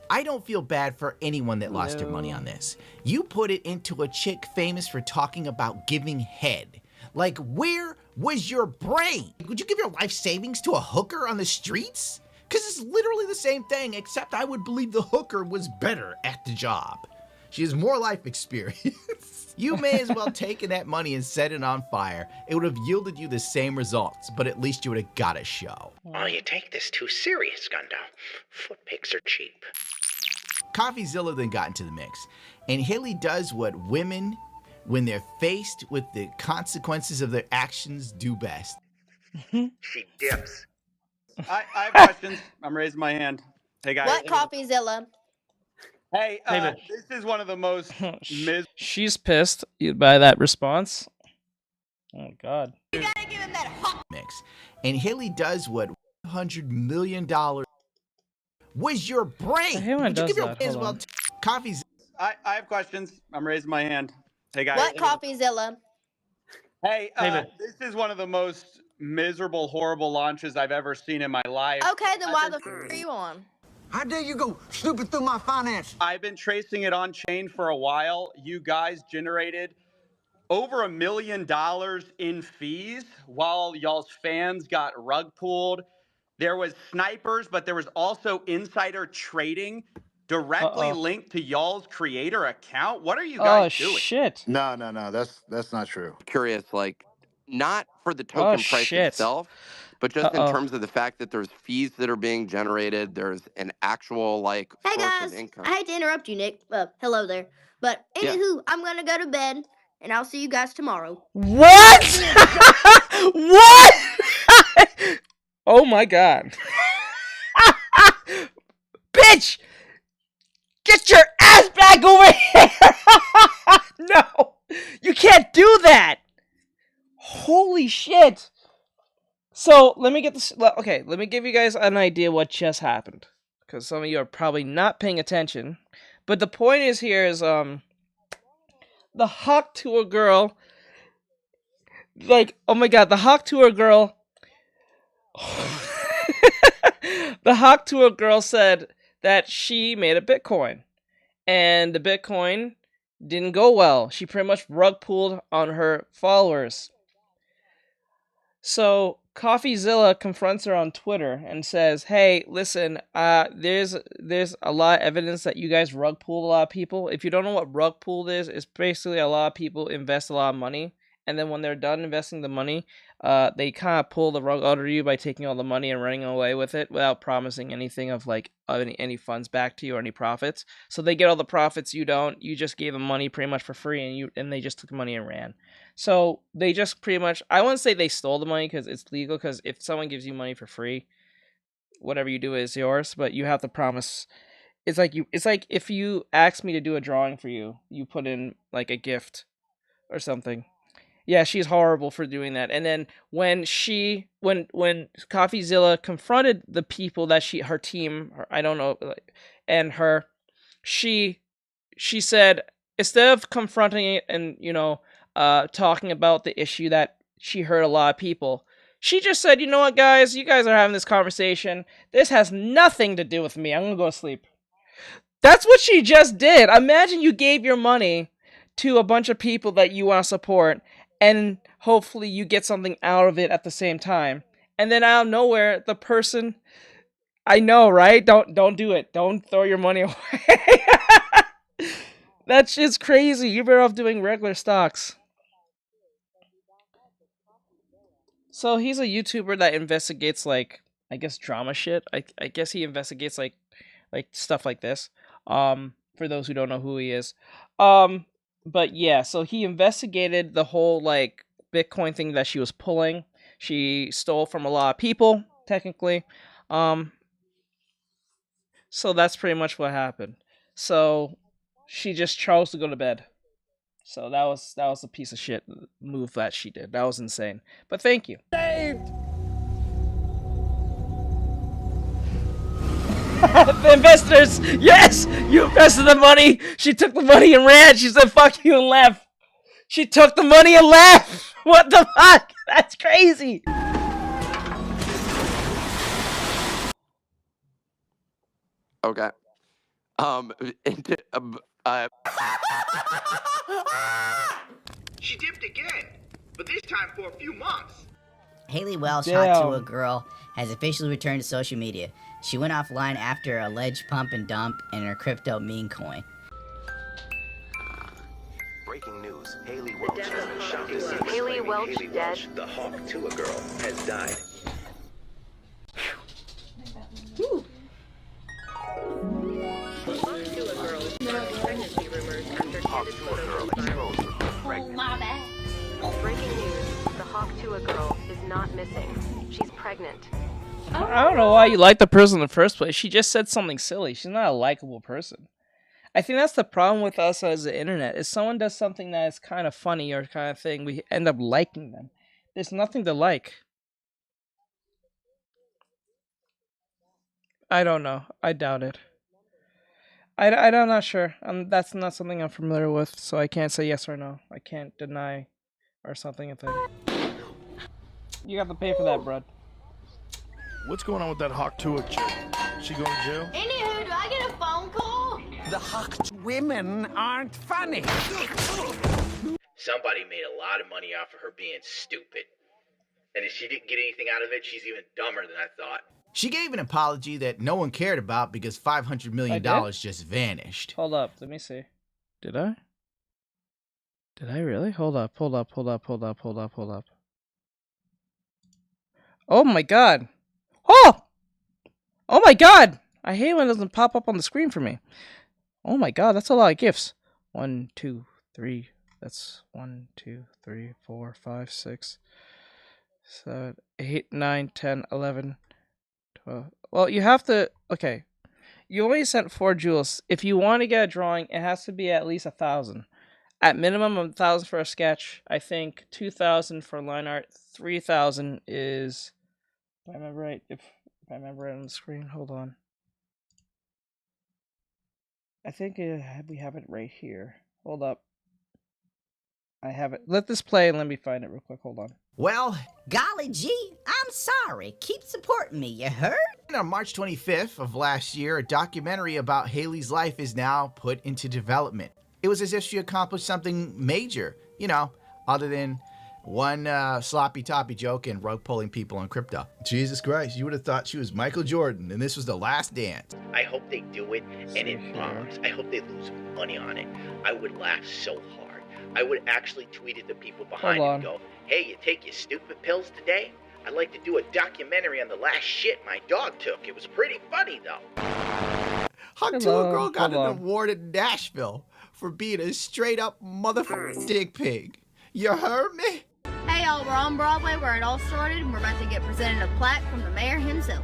I don't feel bad for anyone that lost their money on this. You put it into a chick famous for talking about giving head. Like, where was your brain? Would you give your life savings to a hooker on the streets? Because it's literally the same thing, except I would believe the hooker was better at the job. She has more life experience. You may as well taken that money and set it on fire. It would have yielded you the same results, but at least you would have got a show. Oh, you take this too serious, Gundo. Foot pics are cheap. CoffeeZilla then got into the mix, and Haley does what women, when they're faced with the consequences of their actions, do best. She dips. I have questions. I'm raising my hand. Hey, guys. What CoffeeZilla? Hey, this is one of the most She's pissed by that response. Oh, God. You gotta give him that hot mix. And Haley does what $100 million was your brain. Would you give your as well coffee's? I have questions. I'm raising my hand. Hey, guys. What CoffeeZilla? Hey, this is one of the most miserable, horrible launches I've ever seen in my life. Okay, then why the f are you on? How dare you go snooping through my finances? I've been tracing it on chain for a while. You guys generated over $1 million in fees while y'all's fans got rug pulled. There was snipers, but there was also insider trading directly linked to y'all's creator account. What are you guys doing? Shit. No, that's not true. Curious, like, not for the Oh, token price shit. itself, but just in terms of the fact that there's fees that are being generated, there's an actual, like, Hey source guys, of income. I hate to interrupt you, Nick. Hello there. But Yeah. anywho, I'm gonna go to bed, and I'll see you guys tomorrow. What? What? Oh my God. Bitch! Get your ass back over here! No! You can't do that! Holy shit! So, let me get this... Okay, let me give you guys an idea what just happened. Because some of you are probably not paying attention. But the point is here is, the Hawk Tour girl... Like, oh my God, the Hawk Tour girl... The Hawk Tour girl said that she made a Bitcoin. And the Bitcoin didn't go well. She pretty much rug pulled on her followers. So CoffeeZilla confronts her on Twitter and says, "Hey, listen, there's a lot of evidence that you guys rug pulled a lot of people. If you don't know what rug pulled is, it's basically a lot of people invest a lot of money, and then when they're done investing the money, they kind of pull the rug out of you by taking all the money and running away with it without promising anything of like any funds back to you or any profits. So they get all the profits, you don't. You just gave them money pretty much for free, and they just took the money and ran. So they just pretty much, I wouldn't say they stole the money because it's legal, because if someone gives you money for free, whatever you do is yours, but you have to promise. It's like if you ask me to do a drawing for you, you put in like a gift or something. Yeah, she's horrible for doing that. And then when CoffeeZilla confronted the people that her team, I don't know, and her, she said, instead of confronting it and, talking about the issue that she hurt a lot of people, she just said, "You know what, guys? You guys are having this conversation. This has nothing to do with me. I'm going to go to sleep." That's what she just did. Imagine you gave your money to a bunch of people that you want to support, and hopefully you get something out of it at the same time. And then out of nowhere, the person, I know, right? Don't do it. Don't throw your money away. That shit's crazy. You're better off doing regular stocks. So he's a YouTuber that investigates, like, I guess drama shit. I guess he investigates like stuff like this. For those who don't know who he is. But yeah, so he investigated the whole like Bitcoin thing that she was pulling. She stole from a lot of people, technically. So that's pretty much what happened. So she just chose to go to bed. So that was a piece of shit move that she did. That was insane. But thank you. Saved! The investors! Yes! You invested the money! She took the money and ran! She said fuck you and left! She took the money and left! What the fuck? That's crazy! Okay. She dipped again, but this time for a few months. Haley Welch, hot to a girl, has officially returned to social media. She went offline after a alleged pump and dump in her crypto meme coin. Breaking news: Haley Welch has been shot. Haley Welch dead. The hawk to a girl has died. Whew. Oh, my bad. Breaking news: the hawk to a girl is not missing. She's pregnant. I don't know why you like the person in the first place. She just said something silly. She's not a likable person. I think that's the problem with us as the internet. If someone does something that is kind of funny or kind of thing, we end up liking them. There's nothing to like. I don't know. I doubt it. I'm not sure. That's not something I'm familiar with, so I can't say yes or no. I can't deny or something. You got to pay for that, bro. What's going on with that Hawk Tua chick? She going to jail? Anywho, do I get a phone call? The Hawk women aren't funny. Somebody made a lot of money off of her being stupid. And if she didn't get anything out of it, she's even dumber than I thought. She gave an apology that no one cared about because $500 million just vanished. Hold up, let me see. Did I? Did I really? Hold up. Oh my god. Oh! Oh my god! I hate when it doesn't pop up on the screen for me. Oh my god, that's a lot of gifts. 1, 2, 3. That's 1, 2, 3, 4, 5, 6, 7, 8, 9, 10, 11, 12. Well, you have to... Okay. You only sent 4 jewels. If you want to get a drawing, it has to be at least 1,000. At minimum, 1,000 for a sketch. I think 2,000 for line art. 3,000 is... If I remember right, if I remember it on the screen, hold on. I think we have it right here. Hold up. I have it. Let this play and let me find it real quick. Hold on. Well, golly gee, I'm sorry. Keep supporting me, you heard? And on March 25th of last year, a documentary about Haley's life is now put into development. It was as if she accomplished something major, you know, other than one sloppy toppy joke and rug pulling people on crypto. Jesus Christ, you would have thought she was Michael Jordan and this was the last dance. I hope they do it and it bombs. I hope they lose money on it. I would laugh so hard. I would actually tweet at the people behind and go, hey, you take your stupid pills today? I'd like to do a documentary on the last shit my dog took. It was pretty funny though. Hawk Tua Girl got an award in Nashville for being a straight up motherfucking dick pig. You heard me? Hey y'all, we're on Broadway where it all started, and we're about to get presented a plaque from the mayor himself.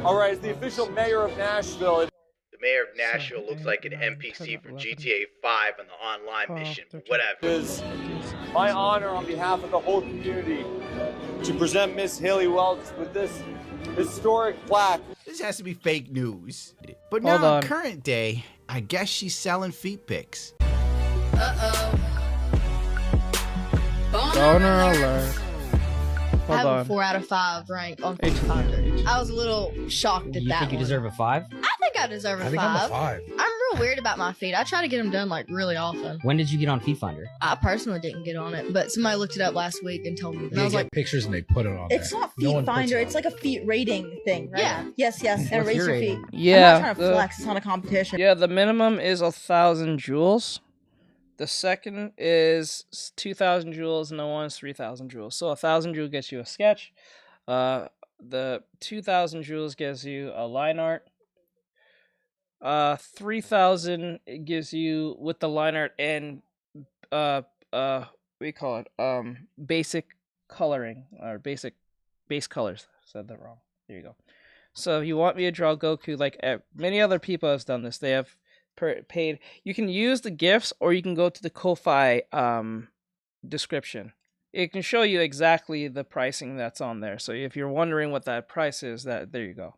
All right, as the official mayor of Nashville. The mayor of Nashville looks like an NPC for GTA 5 on the online mission, but whatever. It is my honor on behalf of the whole community to present Miss Haley Welch with this historic plaque. This has to be fake news. But now in current day, I guess she's selling feet pics. Donor alert. I have a 4 out of 5 rank on 500. I was a little shocked at that. You think you deserve a 5? I think I deserve a 5. I think I'm a 5. I'm real weird about my feet. I try to get them done like really often. When did you get on Feet Finder? I personally didn't get on it, but somebody looked it up last week and told me. And I was like, pictures and they put it on. It's not Feet Finder. It's like a feet rating thing, right? Yeah. Yes, and it rates your feet. Yeah. I'm not trying to flex. It's not a competition. Yeah, the minimum is 1,000 joules. The second is 2,000 joules, and the one is 3,000 joules. So 1,000 joules gets you a sketch. The 2,000 joules gives you a line art. 3,000 gives you with the line art and what do you call it? Basic coloring or base colors. Said that wrong. There you go. So if you want me to draw Goku, like many other people have done this, they have paid. You can use the GIFs, or you can go to the Ko-Fi description. It can show you exactly the pricing that's on there. So if you're wondering what that price is, there you go.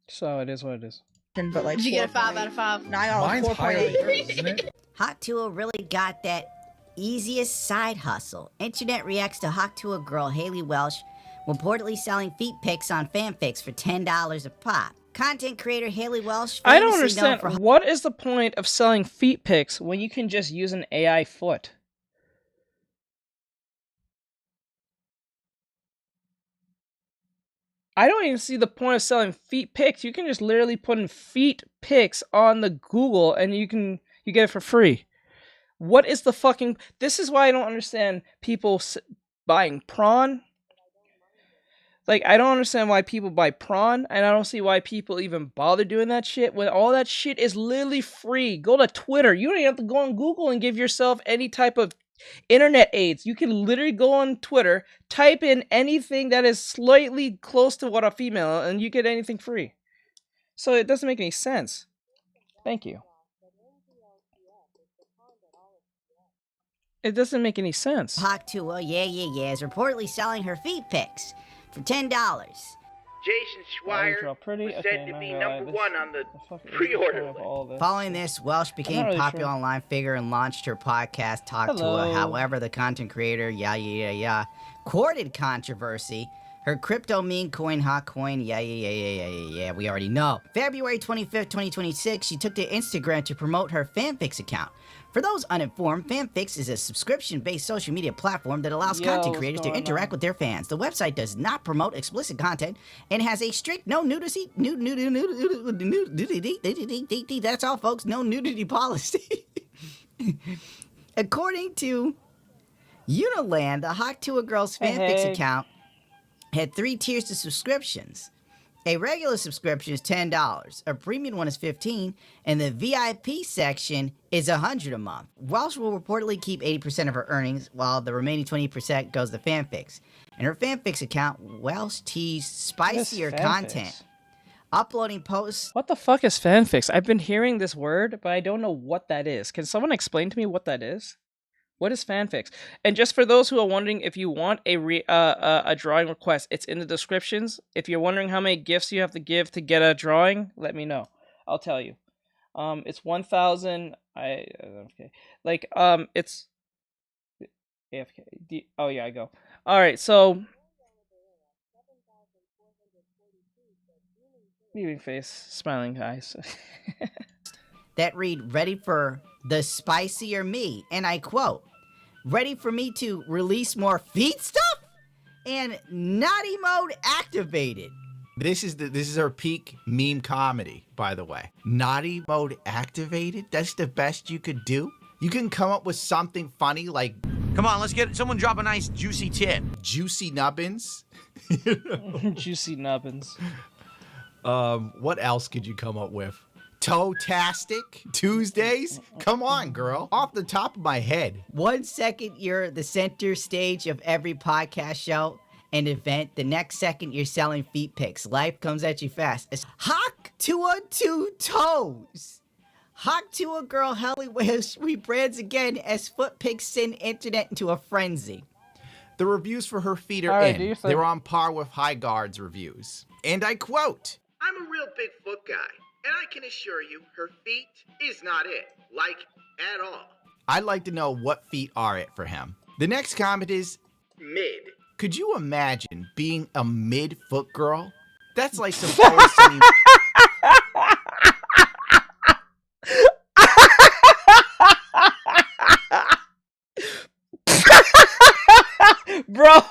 So it is what it is. But like, did you get a 5 out of 5? No, I got Mine's 4.8. isn't it? Hawk Tuah really got that easiest side hustle. Internet reacts to Hawk Tuah girl Haley Welsh reportedly selling feet pics on fanfics for $10 a pop. Content creator Haley Welsh. I don't understand. What is the point of selling feet pics when you can just use an AI foot? I don't even see the point of selling feet pics. You can just literally put in feet pics on the Google and you get it for free. What is the fucking... This is why I don't understand people buying prawn. Like, I don't understand why people buy prawn, and I don't see why people even bother doing that shit when all that shit is literally free. Go to Twitter. You don't even have to go on Google and give yourself any type of internet aids. You can literally go on Twitter, type in anything that is slightly close to what a female, and you get anything free. So it doesn't make any sense. Thank you. It doesn't make any sense. Hawk Tuah, yeah, is reportedly selling her feet pics for $10. Jason Schreier was said to be number one on the pre-order list. Following this, Welsh became a popular online figure and launched her podcast, Talk Tuah. However, the content creator, courted controversy. Her crypto meme coin, Hawk Coin, we already know. February 25th, 2026, she took to Instagram to promote her fanfics account. For those uninformed, fanfics is a subscription-based social media platform that allows content creators to interact with their fans. The website does not promote explicit content and has a strict no nudity, that's all folks, no nudity policy. According to Uniland, the Hawk Tuah Girls fanfics account had 3 tiers to subscriptions. A regular subscription is $10, a premium one is $15, and the VIP section is $100 a month. Welsh will reportedly keep 80% of her earnings, while the remaining 20% goes to fanfics. In her fanfics account, Welsh teased spicier content, uploading posts. What the fuck is fanfics? I've been hearing this word, but I don't know what that is. Can someone explain to me what that is? What is fanfics? And just for those who are wondering, if you want a drawing request, it's in the descriptions. If you're wondering how many gifts you have to give to get a drawing, let me know. I'll tell you. It's 1,000. Okay. Like it's AFK. Oh yeah, I go. All right, so moving face, smiling eyes. That read, ready for the spicier me, and I quote, ready for me to release more feet stuff? And naughty mode activated. This is her peak meme comedy, by the way. Naughty mode activated? That's the best you could do? You can come up with something funny like, come on, let's get someone drop a nice juicy tip. Juicy nubbins? Juicy nubbins. What else could you come up with? Toe-tastic Tuesdays? Come on, girl. Off the top of my head. 1 second, you're the center stage of every podcast show and event. The next second, you're selling feet pics. Life comes at you fast. It's Hawk Tuah 2 toes. Hawk Tuah girl Haley Welsh rebrands again as foot pics send internet into a frenzy. The reviews for her feet are in. They're on par with High Guard's reviews. And I quote, I'm a real big foot guy. And I can assure you, her feet is not it. Like, at all. I'd like to know what feet are it for him. The next comment is... mid. Could you imagine being a mid-foot girl? That's like some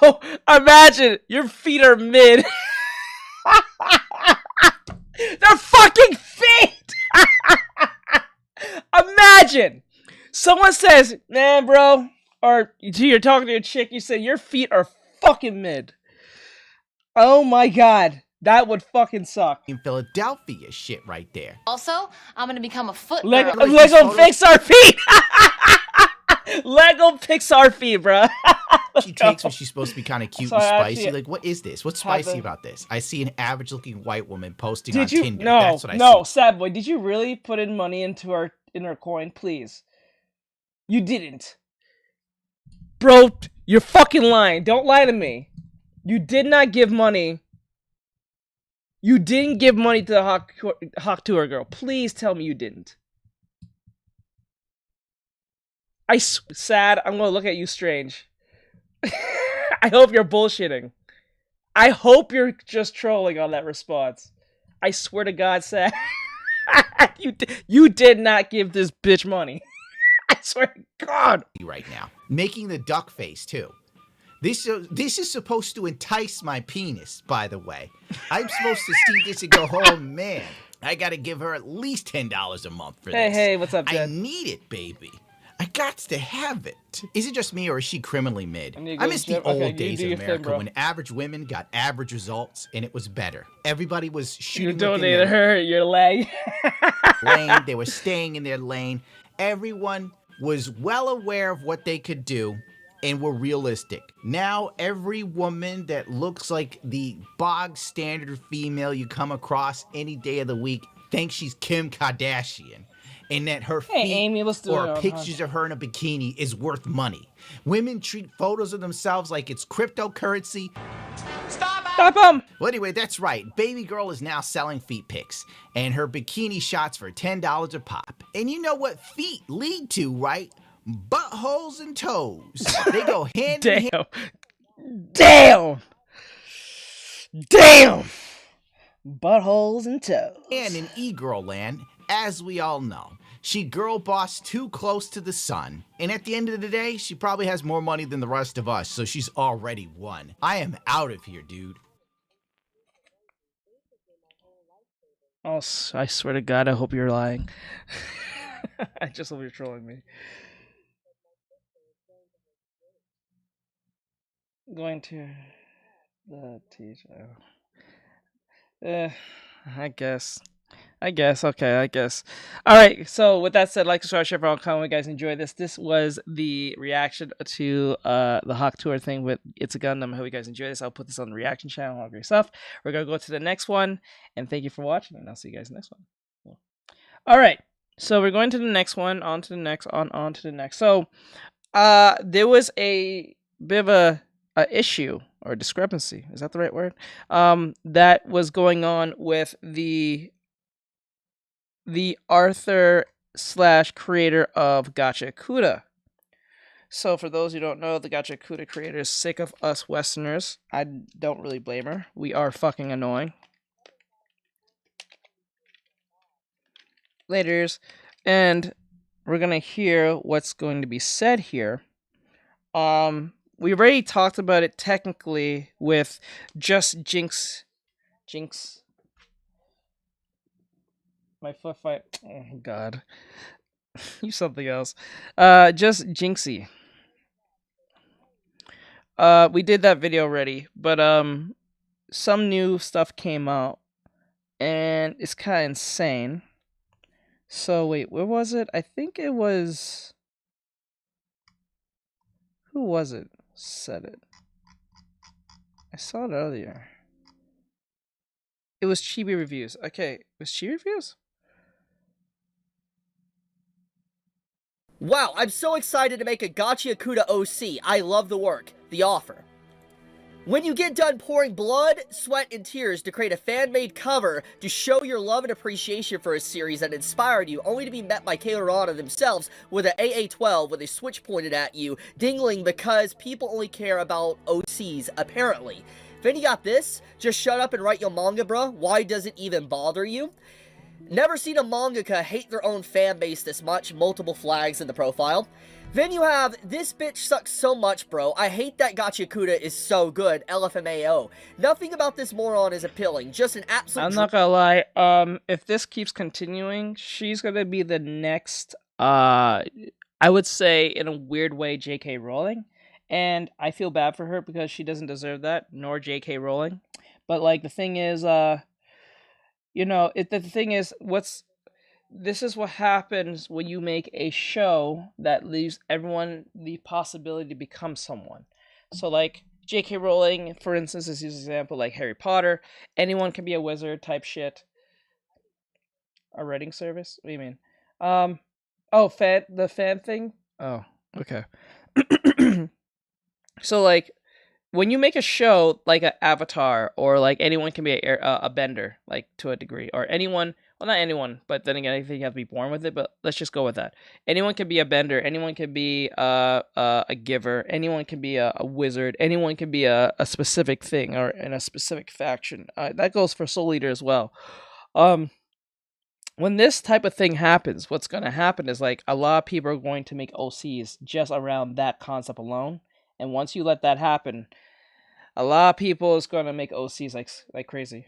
Bro, imagine your feet are mid. They're fucking feet! Imagine! Someone says, man, bro, or you're talking to a chick, you say, your feet are fucking mid. Oh my god. That would fucking suck. In Philadelphia shit right there. Also, I'm gonna become a foot Lego girl. Pixar feet! Lego Pixar feet, bro. She takes when she's supposed to be kind of cute and spicy. actually, Like, what is this? What's spicy about this? I see an average-looking white woman posting Did on you? Tinder. No, That's what I no, see. sad boy. Did you really put in money into her coin, please? You didn't, bro. You're fucking lying. Don't lie to me. You did not give money. You didn't give money to the Hawk Tour girl. Please tell me you didn't. Sad. I'm gonna look at you strange. I hope you're bullshitting. I hope you're just trolling on that response. I swear to God, Sad. You did not give this bitch money. I swear to God. Right now, making the duck face too. This is supposed to entice my penis, by the way. I'm supposed to see this and go, oh man, I gotta give her at least $10 a month for this. Hey, what's up, Jed? I need it, baby. I got to have it. Is it just me or is she criminally mid? I miss the old days of America when average women got average results and it was better. Everybody was shooting. You donated her your leg. Lane. They were staying in their lane. Everyone was well aware of what they could do and were realistic. Now every woman that looks like the bog standard female you come across any day of the week thinks she's Kim Kardashian. And that her feet Amy, or pictures of her in a bikini is worth money. Women treat photos of themselves like it's cryptocurrency. Stop them! Well, anyway, that's right. Baby girl is now selling feet pics and her bikini shots for $10 a pop. And you know what feet lead to, right? Buttholes and toes. They go hand in hand. Damn! Damn! Buttholes and toes. And in e-girl land, as we all know, she girl bossed too close to the sun. And at the end of the day, she probably has more money than the rest of us, so she's already won. I am out of here, dude. Oh, I swear to God, I hope you're lying. I just hope you're trolling me. Going to the teacher. I guess. Okay, I guess. Alright, so with that said, like, subscribe, share, comment, if you guys enjoyed this. This was the reaction to the Hawk Tour thing with It's a Gundam. I hope you guys enjoyed this. I'll put this on the reaction channel, all great stuff. We're going to go to the next one, and thank you for watching, and I'll see you guys in the next one. Cool. Alright, so we're going to the next one, on to the next, on to the next. So, there was a bit of a issue, or discrepancy, is that the right word? That was going on with the author / creator of Gacha Kuda. So for those who don't know, the Gacha Kuda creator is sick of us Westerners. I don't really blame her. We are fucking annoying. Laters. And we're gonna hear what's going to be said here. We already talked about it technically with Just Jinx. My foot fight. Oh God. You something else. Just Jinxie. We did that video already, but some new stuff came out and it's kind of insane. So wait, where was it? I think it was, who was it? Said it. I saw it earlier. It was Chibi Reviews. Okay, it was Chibi Reviews? Wow, I'm so excited to make a Gacha Kuda OC. I love the work, the offer. When you get done pouring blood, sweat, and tears to create a fan-made cover to show your love and appreciation for a series that inspired you, only to be met by Kalerana themselves with an AA-12 with a switch pointed at you, dingling because people only care about OCs, apparently. Then you got this, just shut up and write your manga, bruh. Why does it even bother you? Never seen a mangaka hate their own fan base this much, multiple flags in the profile. Then you have, this bitch sucks so much, bro. I hate that Gachiakuda is so good. LFMAO. Nothing about this moron is appealing. Just an absolute... I'm not gonna lie. If this keeps continuing, she's gonna be the next, I would say, in a weird way, J.K. Rowling. And I feel bad for her because she doesn't deserve that, nor J.K. Rowling. But, like, the thing is, you know, the thing is, this is what happens when you make a show that leaves everyone the possibility to become someone. So, like, J.K. Rowling, for instance, is an example, like Harry Potter. Anyone can be a wizard type shit. A writing service? What do you mean? The fan thing? Oh, okay. So, like, when you make a show like an Avatar, or like anyone can be a bender, like to a degree, or anyone, well, not anyone, but then again, I think you have to be born with it. But let's just go with that. Anyone can be a bender. Anyone can be a giver. Anyone can be a wizard. Anyone can be a specific thing or in a specific faction. That goes for Soul Eater as well. When this type of thing happens, what's going to happen is, like, a lot of people are going to make OCs just around that concept alone. And once you let that happen, a lot of people is going to make OCs like crazy.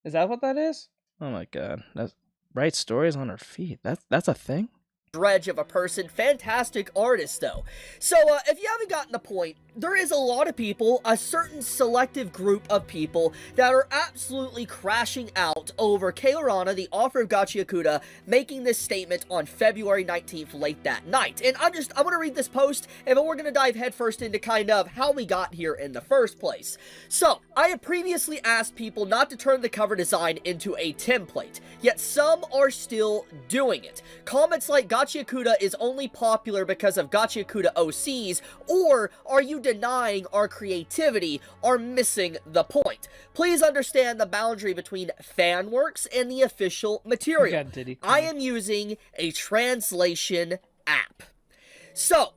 Is that what that is? Oh my god. That's write stories on her feet. That's a thing? Dredge of a person. Fantastic artist, though. So, if you haven't gotten the point, there is a lot of people, a certain selective group of people, that are absolutely crashing out over Keirana, the author of Gachiakuda, making this statement on February 19th late that night. And I'm going to read this post, and then we're going to dive headfirst into kind of how we got here in the first place. So, I have previously asked people not to turn the cover design into a template, yet some are still doing it. Comments like Gachiakuda is only popular because of Gachiakuda OCs, or are you denying our creativity, are missing the point. Please understand the boundary between fan works and the official material. I am using a translation app. So,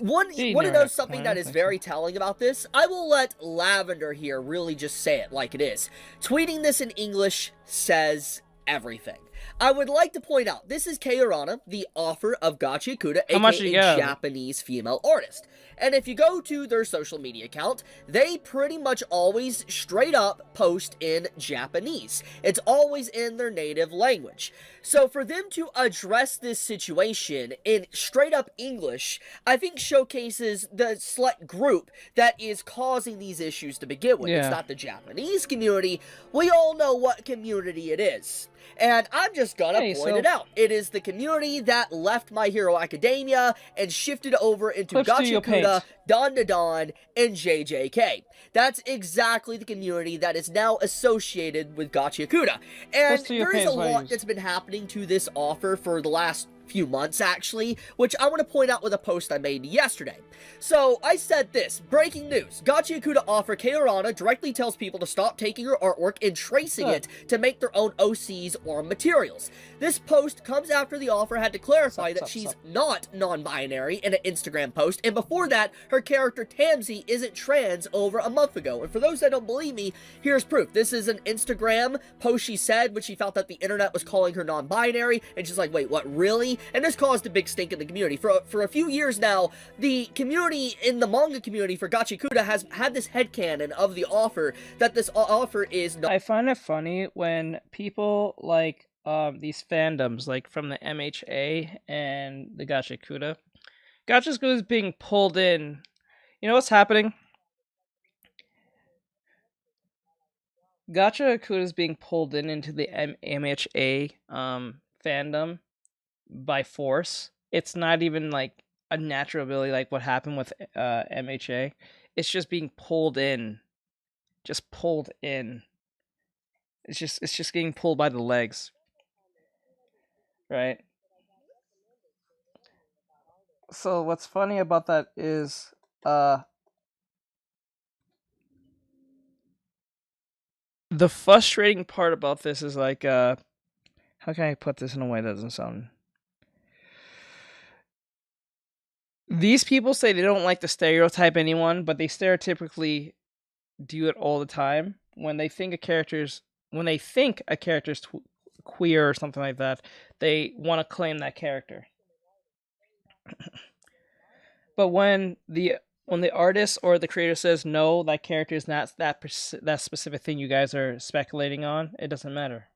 want to know something that is very telling about this? I will let Lavender here really just say it like it is. Tweeting this in English says everything. I would like to point out, this is Keirana, the author of Gachiakuda, aka Japanese female artist. And if you go to their social media account, they pretty much always straight up post in Japanese. It's always in their native language. So for them to address this situation in straight up English, I think showcases the select group that is causing these issues to begin with. It's not the Japanese community. We all know what community it is. And I'm just gonna point it out. It is the community that left My Hero Academia and shifted over into Gachiakuda, Don to Don, and JJK. That's exactly the community that is now associated with Gachiakuda. And there is a lot that's been happening to this offer for the last few months, actually, which I want to point out with a post I made yesterday. So, I said this, breaking news, Gachiakuda offer Keirana directly tells people to stop taking her artwork and tracing it to make their own OCs or materials. This post comes after the offer had to clarify that she's not non-binary in an Instagram post, and before that, her character Tamsi isn't trans over a month ago. And for those that don't believe me, here's proof. This is an Instagram post she said when she felt that the internet was calling her non-binary, and she's like, wait, what, really? And this caused a big stink in the community. For a few years now, the community in the manga community for Gachiakuda has had this headcanon of the offer, that this offer is not. I find it funny when people like these fandoms, like from the MHA and the Gachiakuda. Gachiakuda is being pulled in. You know what's happening? Gachiakuda is being pulled into the MHA fandom by force. It's not even like a natural ability like what happened with MHA. It's just being pulled in. Just pulled in. It's just getting pulled by the legs. Right? So what's funny about that is the frustrating part about this is like how can I put this in a way that doesn't sound... These people say they don't like to stereotype anyone, but they stereotypically do it all the time when they think a character's queer or something like that, they want to claim that character. But when the artist or the creator says no, that character is not that specific thing you guys are speculating on, it doesn't matter.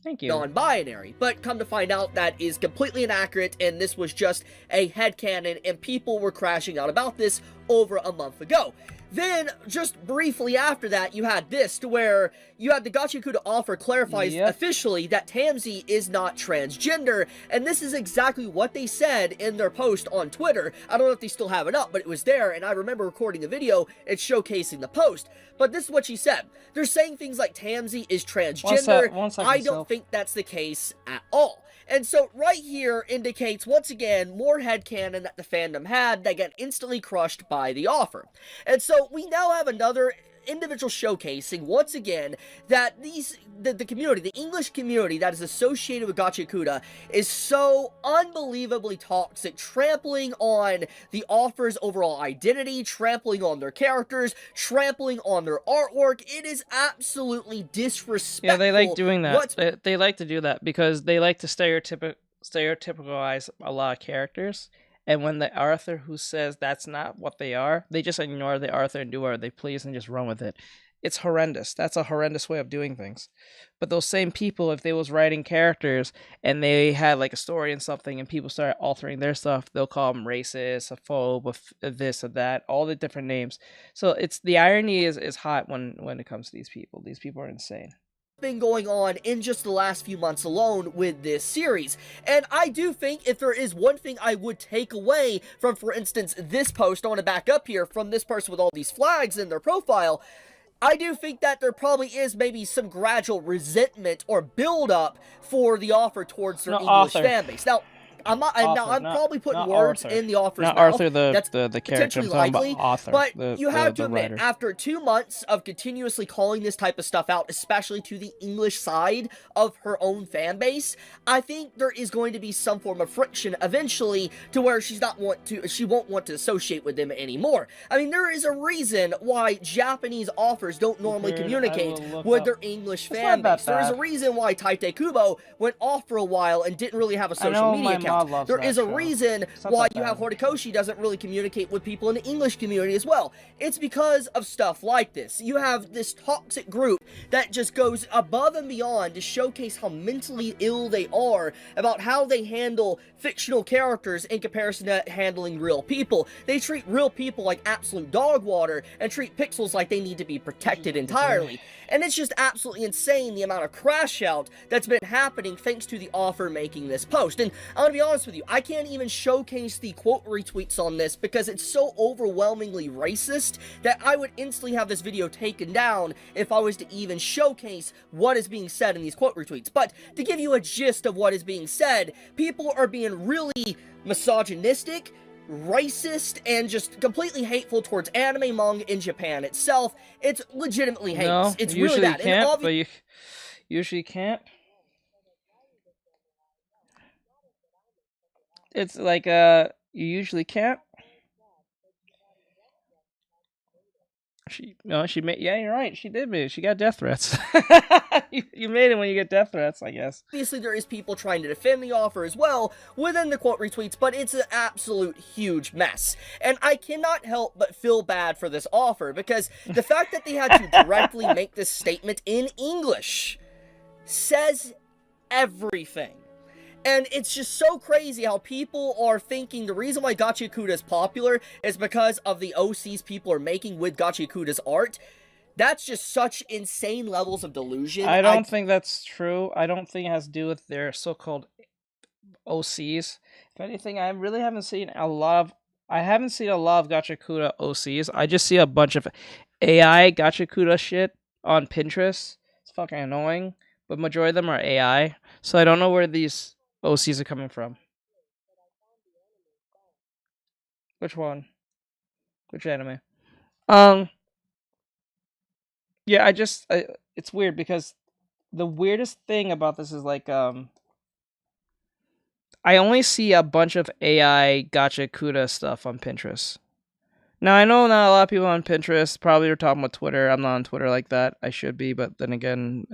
Thank you. Non-binary, but come to find out that is completely inaccurate, and this was just a headcanon, and people were crashing out about this over a month ago. Then, just briefly after that, you had this, to where you had the Gachiakuda offer clarifies officially that Tamsi is not transgender, and this is exactly what they said in their post on Twitter. I don't know if they still have it up, but it was there, and I remember recording a video and showcasing the post. But this is what she said. They're saying things like Tamsi is transgender. One second, I don't think that's the case at all. And so right here indicates, once again, more headcanon that the fandom had that got instantly crushed by the offer. And so we now have another individual showcasing, once again, that the community, the English community that is associated with Gachiakuda is so unbelievably toxic, trampling on the offer's overall identity, trampling on their characters, trampling on their artwork. It is absolutely disrespectful. Yeah, they like doing that. They like to do that because they like to stereotypicalize a lot of characters. And when the author who says that's not what they are, they just ignore the author and do whatever they please and just run with it. It's horrendous. That's a horrendous way of doing things. But those same people, if they was writing characters and they had like a story and something and people started altering their stuff, they'll call them racist, a phobe, this or that, all the different names. So it's the irony is hot when it comes to these people. These people are insane. Been going on in just the last few months alone with this series. And I do think if there is one thing I would take away from, for instance, this post, I want to back up here from this person with all these flags in their profile, I do think that there probably is maybe some gradual resentment or build-up for the offer towards their English fan base. Now, I'm probably putting words in the author's mouth. Arthur, that's the character. potentially likely, Author, but you have to admit, writer. after 2 months of continuously calling this type of stuff out, especially to the English side of her own fan base, I think there is going to be some form of friction eventually to where she won't want to associate with them anymore. I mean, there is a reason why Japanese authors don't normally communicate with their English fan base. There is a reason why Taite Kubo went off for a while and didn't really have a social media account. There is a reason why you have Horikoshi doesn't really communicate with people in the English community as well. It's because of stuff like this. You have this toxic group that just goes above and beyond to showcase how mentally ill they are about how they handle fictional characters in comparison to handling real people. They treat real people like absolute dog water and treat pixels like they need to be protected entirely. And it's just absolutely insane the amount of crash out that's been happening thanks to the offer making this post. And I'm gonna be honest with you, I can't even showcase the quote retweets on this because it's so overwhelmingly racist that I would instantly have this video taken down if I was to even showcase what is being said in these quote retweets. But to give you a gist of what is being said, people are being really misogynistic, racist, and just completely hateful towards anime manga in Japan itself. It's legitimately hate. No, it's usually really bad. You can't, but you usually can't. It's like you usually can't. She made. Yeah, you're right. She did made. She got death threats. You made it when you get death threats, I guess. Obviously, there is people trying to defend the offer as well within the quote retweets, but it's an absolute huge mess. And I cannot help but feel bad for this offer because the fact that they had to directly make this statement in English says everything. And it's just so crazy how people are thinking the reason why Gachiakuda is popular is because of the OCs people are making with Gachiakuda's art. That's just such insane levels of delusion. I don't think that's true. I don't think it has to do with their so-called OCs. If anything, I really haven't seen a lot of Gachiakuda OCs. I just see a bunch of AI Gachiakuda shit on Pinterest. It's fucking annoying. But majority of them are AI. So I don't know where these OCs are coming from. Which one? Which anime? Yeah, it's weird because the weirdest thing about this is like, I only see a bunch of AI Gachiakuda stuff on Pinterest. Now, I know not a lot of people on Pinterest probably are talking about Twitter. I'm not on Twitter like that. I should be, but then again,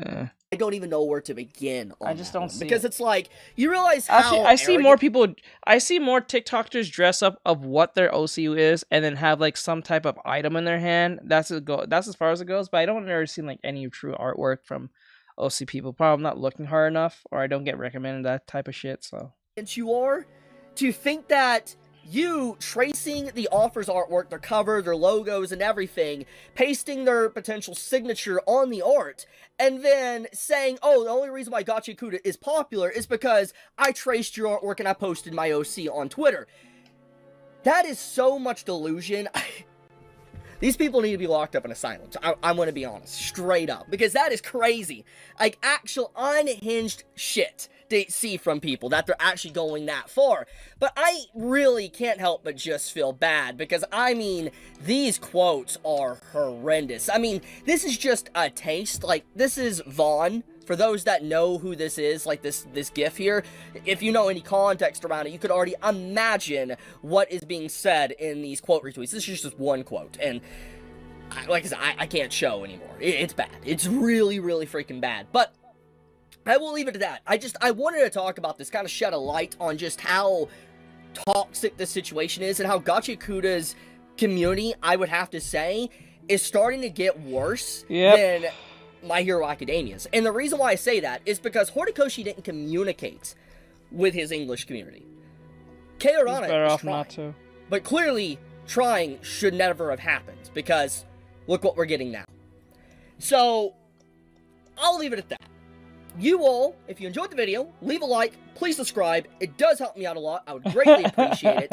I don't even know where to begin on I just don't see because it. it's like, you realize how Actually, I see more people, I see more TikTokers dress up of what their OCU is and then have like some type of item in their hand. That's as far as it goes, but I don't ever see like any true artwork from OC people. Probably I'm not looking hard enough, or I don't get recommended that type of shit, so. And you are to think that you tracing the offer's artwork, their cover, their logos, and everything, pasting their potential signature on the art, and then saying, oh, the only reason why Gacha Kuda is popular is because I traced your artwork and I posted my OC on Twitter. That is so much delusion. These people need to be locked up in asylums. I'm going to be honest, straight up, because that is crazy. Like, actual unhinged shit to see from people that they're actually going that far. But I really can't help but just feel bad, because, I mean, these quotes are horrendous. I mean, this is just a taste. Like, this is Vaughn. For those that know who this is, like this gif here, if you know any context around it, you could already imagine what is being said in these quote retweets. This is just one quote, and like I said, I can't show anymore. It's bad. It's really, really freaking bad. But I will leave it at that. I wanted to talk about this, kind of shed a light on just how toxic this situation is, and how Gacha Kuda's community, I would have to say, is starting to get worse than My Hero Academia's. And the reason why I say that is because Horikoshi didn't communicate with his English community. Keirana is trying, but clearly trying should never have happened, because look what we're getting now. So, I'll leave it at that. You all, if you enjoyed the video, leave a like, please subscribe. It does help me out a lot. I would greatly appreciate it.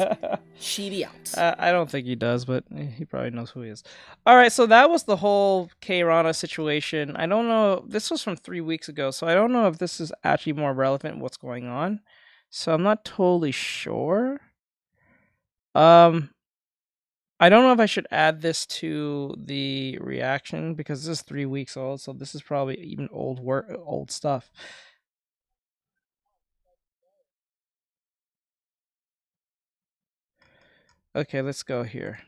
Chibi out. I don't think he does, but he probably knows who he is. Alright, so that was the whole Keirana situation. I don't know, this was from 3 weeks ago, so I don't know if this is actually more relevant what's going on. So I'm not totally sure. I don't know if I should add this to the reaction, because this is 3 weeks old, so this is probably even old stuff. Okay, let's go here.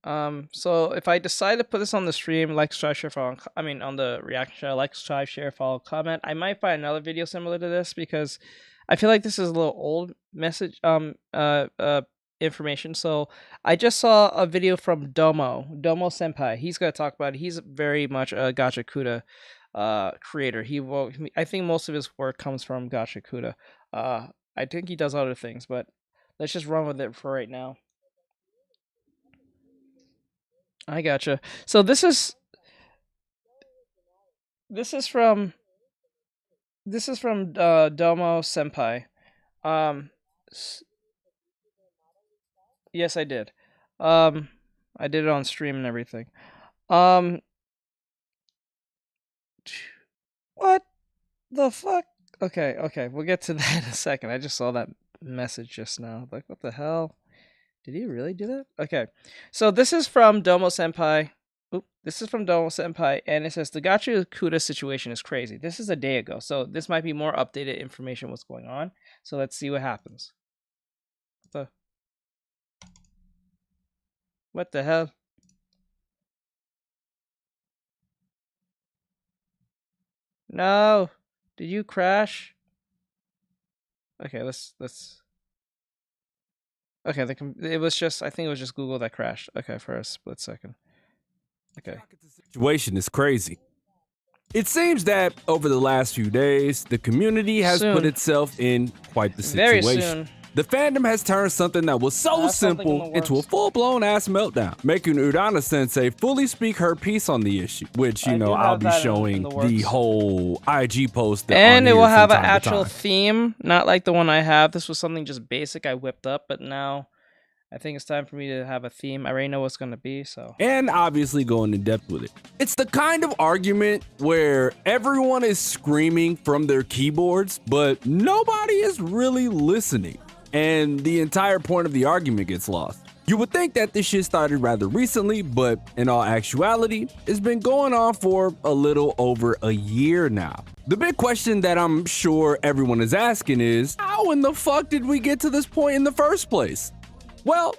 So if I decide to put this on the stream, like, subscribe, share, follow, on the reaction show, like, subscribe, share, follow, comment, I might find another video similar to this, because I feel like this is a little old message, information. So I just saw a video from Domo Senpai. He's gonna talk about it. He's very much a Gacha Kuda creator. I think most of his work comes from Gacha Kuda. I think he does other things, but let's just run with it for right now. I gotcha. So this is from Domo Senpai. Yes, I did. I did it on stream and everything. What the fuck? Okay, we'll get to that in a second. I just saw that message just now. Like, what the hell? Did he really do that? Okay, so this is from Domo Senpai. This is from Domo Senpai, and it says, the Gacha Kuda situation is crazy. This is a day ago, so this might be more updated information what's going on. So let's see what happens. What the hell? No! Did you crash? Okay, let's... Okay, it was just... I think it was just Google that crashed. Okay, for a split second. Okay. Situation is crazy. It seems that over the last few days, the community has put itself in quite the situation. Very soon. The fandom has turned something that was so simple into a full-blown ass meltdown, making Urana Sensei fully speak her piece on the issue, which, you know, I'll be showing the whole IG post. And it will have an actual theme, not like the one I have. This was something just basic I whipped up, but now I think it's time for me to have a theme. I already know what's going to be, so. And obviously going in depth with it. It's the kind of argument where everyone is screaming from their keyboards, but nobody is really listening. And the entire point of the argument gets lost. You would think that this shit started rather recently, but in all actuality, it's been going on for a little over a year now. The big question that I'm sure everyone is asking is, how in the fuck did we get to this point in the first place? Well,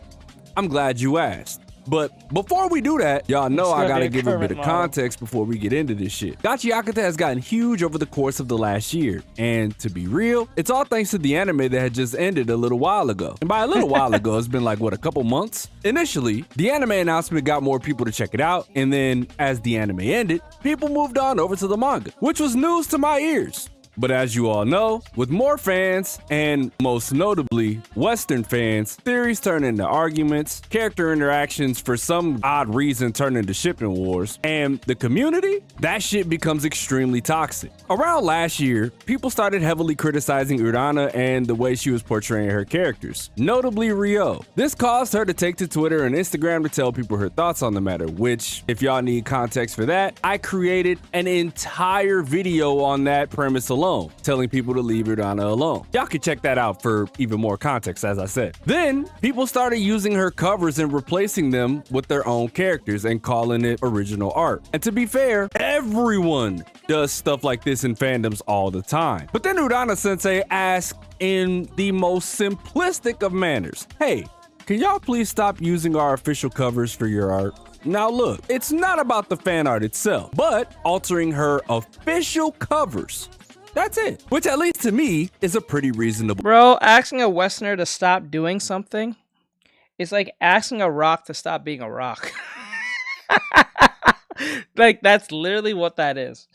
I'm glad you asked. But before we do that, y'all know I gotta give a bit of context before we get into this shit. Gachiakata has gotten huge over the course of the last year, and to be real, it's all thanks to the anime that had just ended a little while ago. And by a little while ago, it's been like, what, a couple months? Initially, the anime announcement got more people to check it out, and then as the anime ended, people moved on over to the manga, which was news to my ears. But as you all know, with more fans, and most notably Western fans, theories turn into arguments, character interactions for some odd reason turn into shipping wars, and the community, that shit becomes extremely toxic. Around last year, people started heavily criticizing Urana and the way she was portraying her characters, notably Ryo. This caused her to take to Twitter and Instagram to tell people her thoughts on the matter, which, if y'all need context for that, I created an entire video on that premise alone, telling people to leave Urana alone. Y'all can check that out for even more context, as I said. Then, people started using her covers and replacing them with their own characters and calling it original art. And to be fair, everyone does stuff like this in fandoms all the time. But then Urana Sensei asked in the most simplistic of manners, hey, can y'all please stop using our official covers for your art? Now look, it's not about the fan art itself, but altering her official covers. That's it. Which, at least to me, is a pretty reasonable. Bro, asking a Westerner to stop doing something is like asking a rock to stop being a rock. Like, that's literally what that is.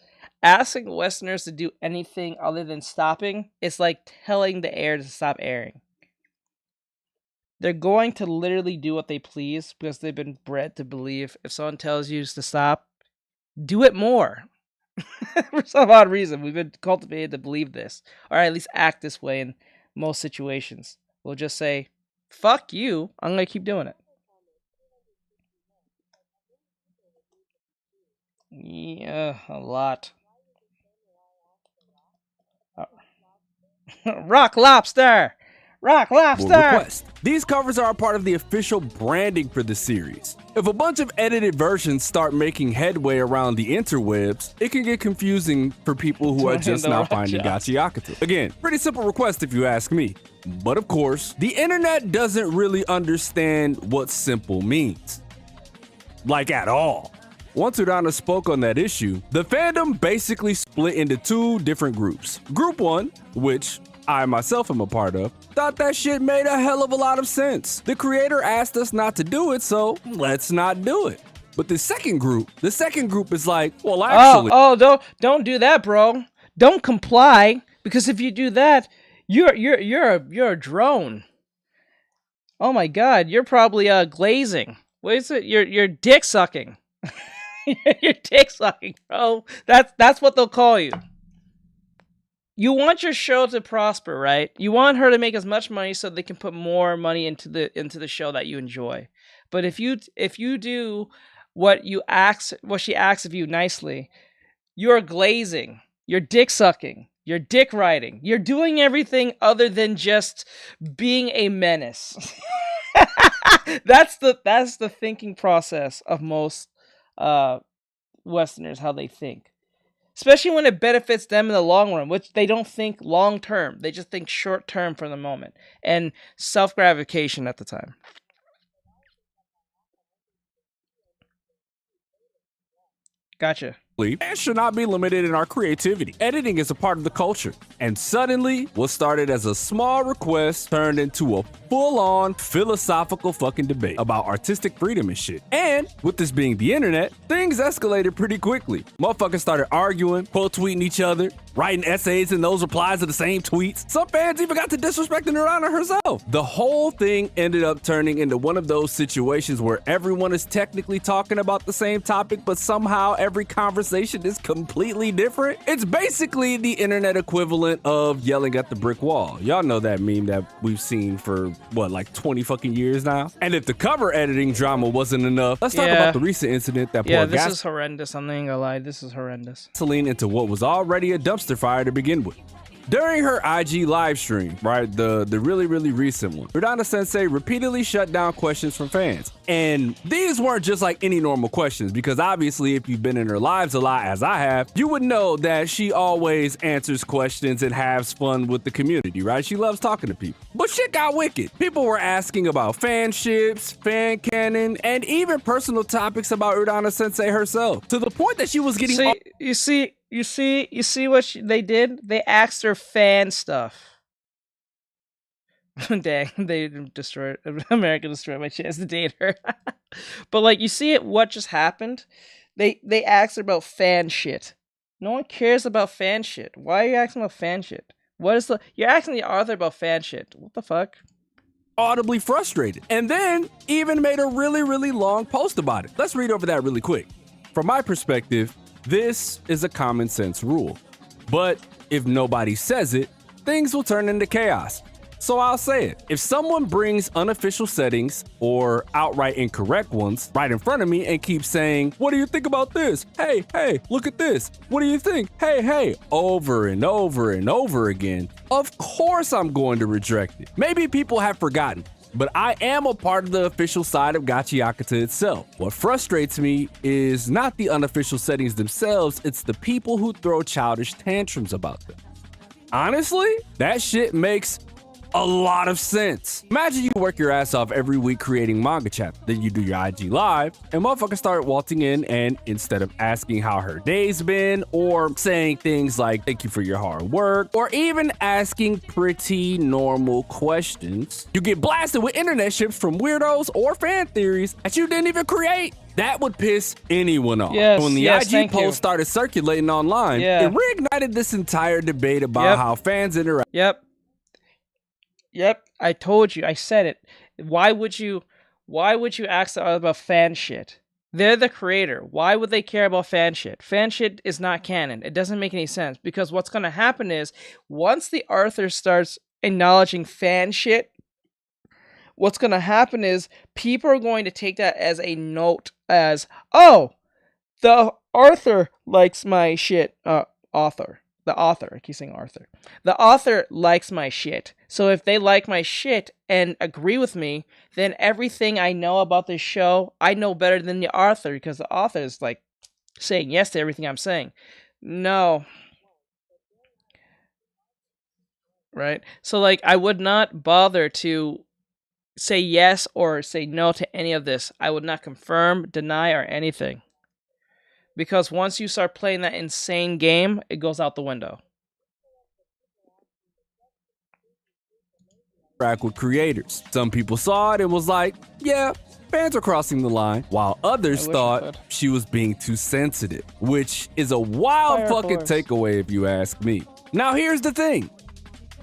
Asking Westerners to do anything other than stopping is like telling the air to stop airing. They're going to literally do what they please because they've been bred to believe if someone tells you to stop, do it more. For some odd reason, we've been cultivated to believe this, or at least act this way in most situations. We'll just say, fuck you, I'm gonna keep doing it. Yeah, a lot. Rock Lobster! Rock Lobster! Request. These covers are a part of the official branding for the series. If a bunch of edited versions start making headway around the interwebs, it can get confusing for people who are just now finding Gachiakata. Again, pretty simple request if you ask me. But of course, the internet doesn't really understand what simple means. Like at all. Once Urana spoke on that issue, the fandom basically split into two different groups. Group 1, which I myself am a part of, thought that shit made a hell of a lot of sense. The creator asked us not to do it, so let's not do it. But the second group is like, well, actually, don't do that, bro. Don't comply, because if you do that, you're a drone. Oh my god, you're probably glazing. What is it? You're dick sucking. You're dick sucking, bro. That's what they'll call you. You want your show to prosper, right? You want her to make as much money so they can put more money into the show that you enjoy. But if you do what she asks of you nicely, you're glazing, you're dick sucking, you're dick riding, you're doing everything other than just being a menace. That's the thinking process of most Westerners, how they think. Especially when it benefits them in the long run, which they don't think long term. They just think short term for the moment. And self-gratification at the time. Gotcha. And should not be limited in our creativity. Editing is a part of the culture. And suddenly, what started as a small request turned into a full-on philosophical fucking debate about artistic freedom and shit. And with this being the internet, things escalated pretty quickly. Motherfuckers started arguing, quote tweeting each other, writing essays in those replies to the same tweets. Some fans even got to disrespecting Urana herself. The whole thing ended up turning into one of those situations where everyone is technically talking about the same topic, but somehow every conversation is completely different. It's basically the internet equivalent of yelling at the brick wall. Y'all know that meme that we've seen for, what, like 20 fucking years now? And if the cover editing drama wasn't enough, let's talk about the recent incident that poured this is horrendous. I'm not gonna lie, this is horrendous. Gasoline into what was already a dumpster fire to begin with. During her IG live stream, right, the really recent one, Urana Sensei repeatedly shut down questions from fans. And these weren't just like any normal questions, because obviously if you've been in her lives a lot, as I have, you would know that she always answers questions and has fun with the community, right? She loves talking to people. But shit got wicked. People were asking about fanships, fan canon, and even personal topics about Urana Sensei herself, to the point that she was getting... You see what they did? They asked her fan stuff. Dang, they destroyed America destroyed my chance to date her. But like, you see what just happened? They asked her about fan shit. No one cares about fan shit. Why are you asking about fan shit? You're asking the author about fan shit. What the fuck? Audibly frustrated, and then even made a really long post about it. Let's read over that really quick. From my perspective, this is a common sense rule, but if nobody says it, things will turn into chaos. So I'll say it. If someone brings unofficial settings or outright incorrect ones right in front of me and keeps saying, "What do you think about this? Hey, look at this. What do you think? Hey," over and over again, of course I'm going to reject it. Maybe people have forgotten, but I am a part of the official side of Gachiakuta itself. What frustrates me is not the unofficial settings themselves, it's the people who throw childish tantrums about them. Honestly, that shit makes a lot of sense. Imagine you work your ass off every week creating manga chapters, then you do your IG live, and motherfuckers start waltzing in, and instead of asking how her day's been, or saying things like "thank you for your hard work," or even asking pretty normal questions, you get blasted with internet ships from weirdos or fan theories that you didn't even create. That would piss anyone off. When the IG post started circulating online, it reignited this entire debate about how fans interact. Yep, I told you. I said it. Why would you ask about fan shit? They're the creator. Why would they care about fan shit? Fan shit is not canon. It doesn't make any sense, because what's going to happen is once the author starts acknowledging fan shit, what's going to happen is people are going to take that as a note as, "Oh, the author likes my shit." The author, I keep saying Arthur. The author likes my shit. So if they like my shit and agree with me, then everything I know about this show, I know better than the author, because the author is like saying yes to everything I'm saying. No. Right? So like, I would not bother to say yes or say no to any of this. I would not confirm, deny, or anything. Because once you start playing that insane game, it goes out the window. With creators. Some people saw it and was like, yeah, fans are crossing the line, while others thought she was being too sensitive, which is a wild fucking takeaway if you ask me. Now here's the thing.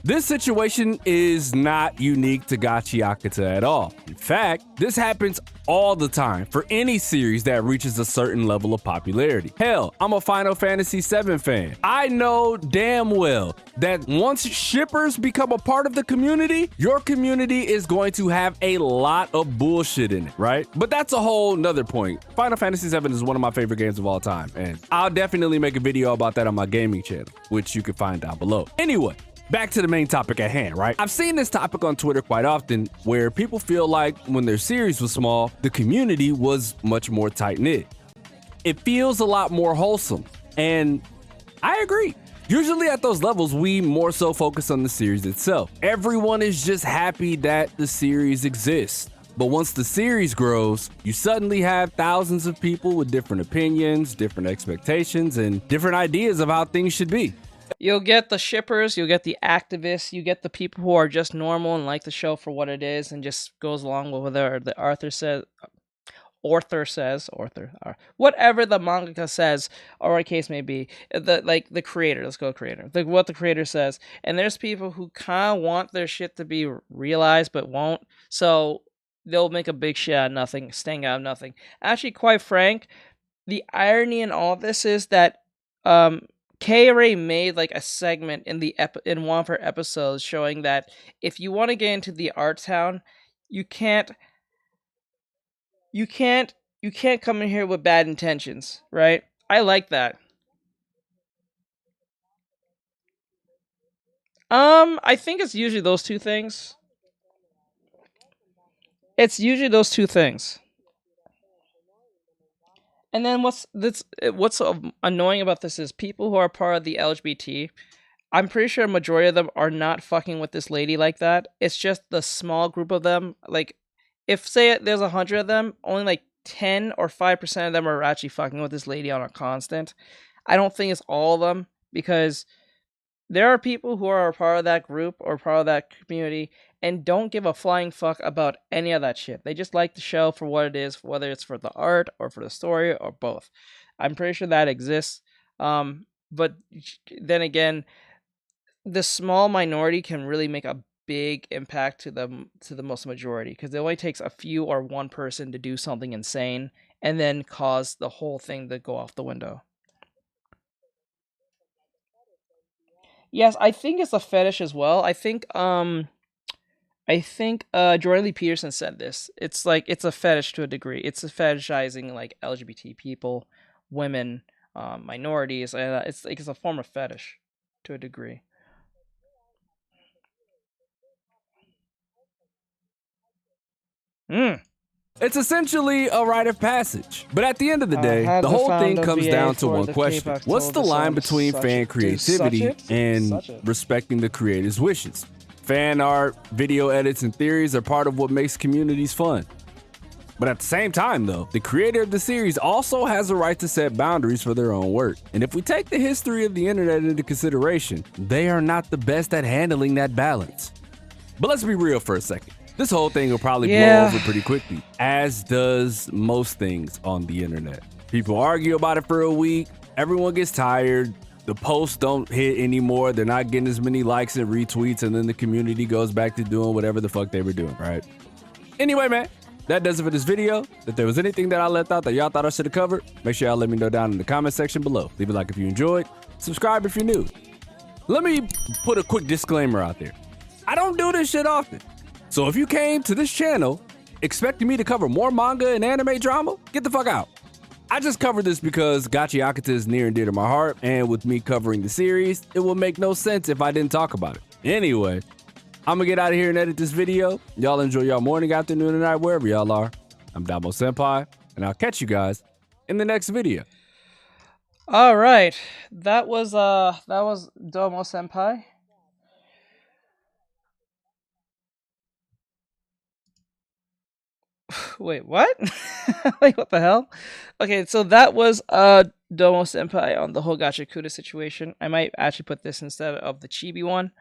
This situation is not unique to Gachiakuta at all. In fact, this happens all the time for any series that reaches a certain level of popularity. Hell, I'm a Final Fantasy VII fan. I know damn well that once shippers become a part of the community, your community is going to have a lot of bullshit in it, right? But that's a whole nother point. Final Fantasy VII is one of my favorite games of all time, and I'll definitely make a video about that on my gaming channel, which you can find down below. Anyway, back to the main topic at hand, right? I've seen this topic on Twitter quite often, where people feel like when their series was small, the community was much more tight-knit. It feels a lot more wholesome, and I agree. Usually at those levels, we more so focus on the series itself. Everyone is just happy that the series exists. But once the series grows, you suddenly have thousands of people with different opinions, different expectations, and different ideas of how things should be. You'll get the shippers, you'll get the activists, you get the people who are just normal and like the show for what it is and just goes along with whatever the author says, whatever the mangaka says, or a case may be, the creator, let's go creator, what the creator says. And there's people who kind of want their shit to be realized but won't, so they'll make a big shit out of nothing, staying out of nothing. Actually, quite frank, the irony in all this is that K-Ray made like a segment in one of her episodes showing that if you want to get into the art town, you can't come in here with bad intentions, right? I like that. I think it's usually those two things. It's usually those two things. And then what's annoying about this is people who are part of the LGBT, I'm pretty sure a majority of them are not fucking with this lady like that. It's just the small group of them. Like, if say there's 100 of them, only like 10 or 5% of them are actually fucking with this lady on a constant. I don't think it's all of them, because there are people who are a part of that group or part of that community and don't give a flying fuck about any of that shit. They just like the show for what it is, whether it's for the art or for the story or both. I'm pretty sure that exists. But then again, the small minority can really make a big impact to the most majority, because it only takes a few or one person to do something insane and then cause the whole thing to go off the window. Yes, I think it's a fetish as well. I think Jordan Lee Peterson said this. It's like, it's a fetish to a degree. It's a fetishizing like LGBT people, women, minorities. It's like, it's a form of fetish to a degree. It's essentially a rite of passage. But at the end of the day, the whole thing comes down to one question. What's the line between fan creativity and respecting the creator's wishes? Fan art, video edits, and theories are part of what makes communities fun. But at the same time, though, the creator of the series also has a right to set boundaries for their own work. And if we take the history of the internet into consideration, they are not the best at handling that balance. But let's be real for a second. This whole thing will probably blow over pretty quickly, as does most things on the internet. People argue about it for a week, everyone gets tired, the posts don't hit anymore, they're not getting as many likes and retweets, and then the community goes back to doing whatever the fuck they were doing, right? Anyway, man, that does it for this video. If there was anything that I left out that y'all thought I should have covered, make sure y'all let me know down in the comment section below. Leave a like if you enjoyed, subscribe if you're new. Let me put a quick disclaimer out there. I don't do this shit often. So if you came to this channel expecting me to cover more manga and anime drama, get the fuck out. I just covered this because Gachi Akata is near and dear to my heart, and with me covering the series, it will make no sense if I didn't talk about it. Anyway, I'm gonna get out of here and edit this video. Y'all enjoy y'all morning, afternoon, and night, wherever y'all are. I'm Damo Senpai, and I'll catch you guys in the next video. All right, that was Domo Senpai. Wait, what? Like, what the hell? Okay, so that was Domo Senpai on the whole Gachakuda situation. I might actually put this instead of the Chibi one,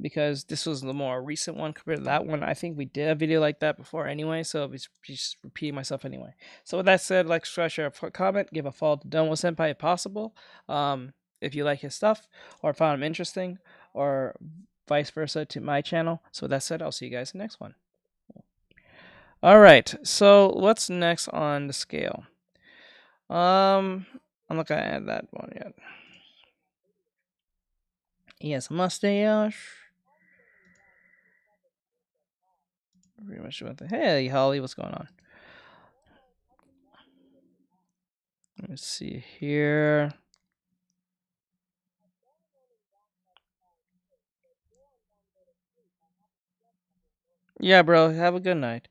because this was the more recent one compared to that one. I think we did a video like that before anyway, so I'll be just repeating myself anyway. So with that said, like, subscribe, share, comment, give a follow to Domo Senpai if possible, if you like his stuff or found him interesting, or vice versa to my channel. So with that said, I'll see you guys in the next one. All right, so what's next on the scale? I'm not gonna add that one yet. He has a mustache. Pretty much what the hey, Holly, what's going on? Let me see here. Yeah, bro. Have a good night.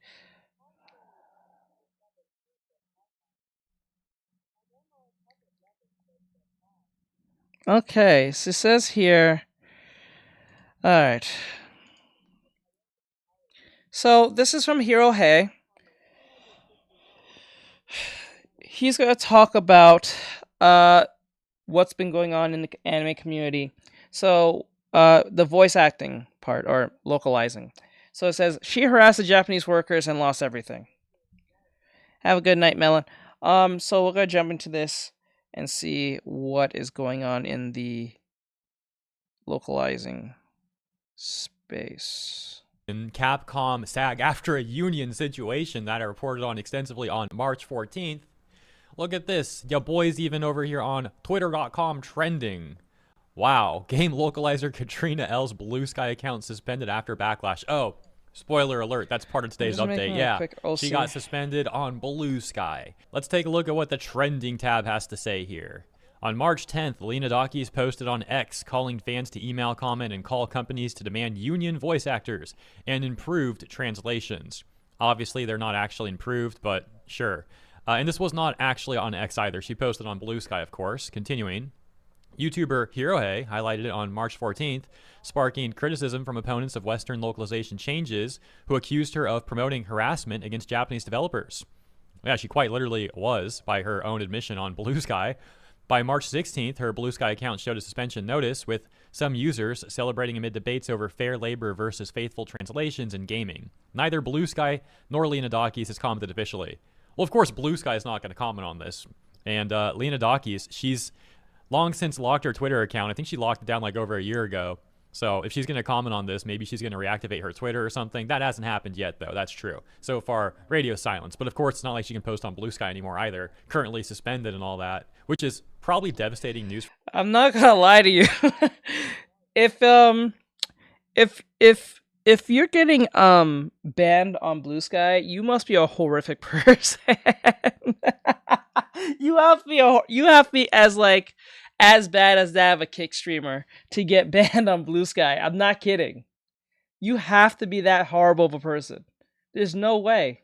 Okay, so it says here. Alright. So this is from Hiro Hey. He's going to talk about what's been going on in the anime community. So the voice acting part, or localizing. So it says, she harassed the Japanese workers and lost everything. Have a good night, Melon. So we're going to jump into this and see what is going on in the localizing space. In Capcom SAG after a union situation that I reported on extensively on March 14th. Look at this. Ya boys even over here on Twitter.com trending. Wow. Game localizer Katrina L's Blue Sky account suspended after backlash. Oh, spoiler alert. That's part of today's update. Yeah, she got suspended on Blue Sky. Let's take a look at what the trending tab has to say here. On March 10th, Lena Dakis posted on X calling fans to email, comment, and call companies to demand union voice actors and improved translations. Obviously, they're not actually improved, but sure. And this was not actually on X either. She posted on Blue Sky, of course. Continuing, YouTuber Hirohe highlighted it on March 14th, sparking criticism from opponents of Western localization changes who accused her of promoting harassment against Japanese developers. Yeah, she quite literally was, by her own admission on Blue Sky. By March 16th, her Blue Sky account showed a suspension notice, with some users celebrating amid debates over fair labor versus faithful translations in gaming. Neither Blue Sky nor Lena Dakis has commented officially. Well, of course, Blue Sky is not going to comment on this. And Lena Dakis, she's long since locked her Twitter account. I think she locked it down like over a year ago. So if she's going to comment on this, maybe she's going to reactivate her Twitter or something. That hasn't happened yet, though. That's true. So far, radio silence. But of course, it's not like she can post on Blue Sky anymore either. Currently suspended and all that, which is probably devastating news. I'm not gonna lie to you. if you're getting banned on Blue Sky, you must be a horrific person. you have to be as bad as that of a kick streamer to get banned on Blue Sky. I'm not kidding. You have to be that horrible of a person. There's no way.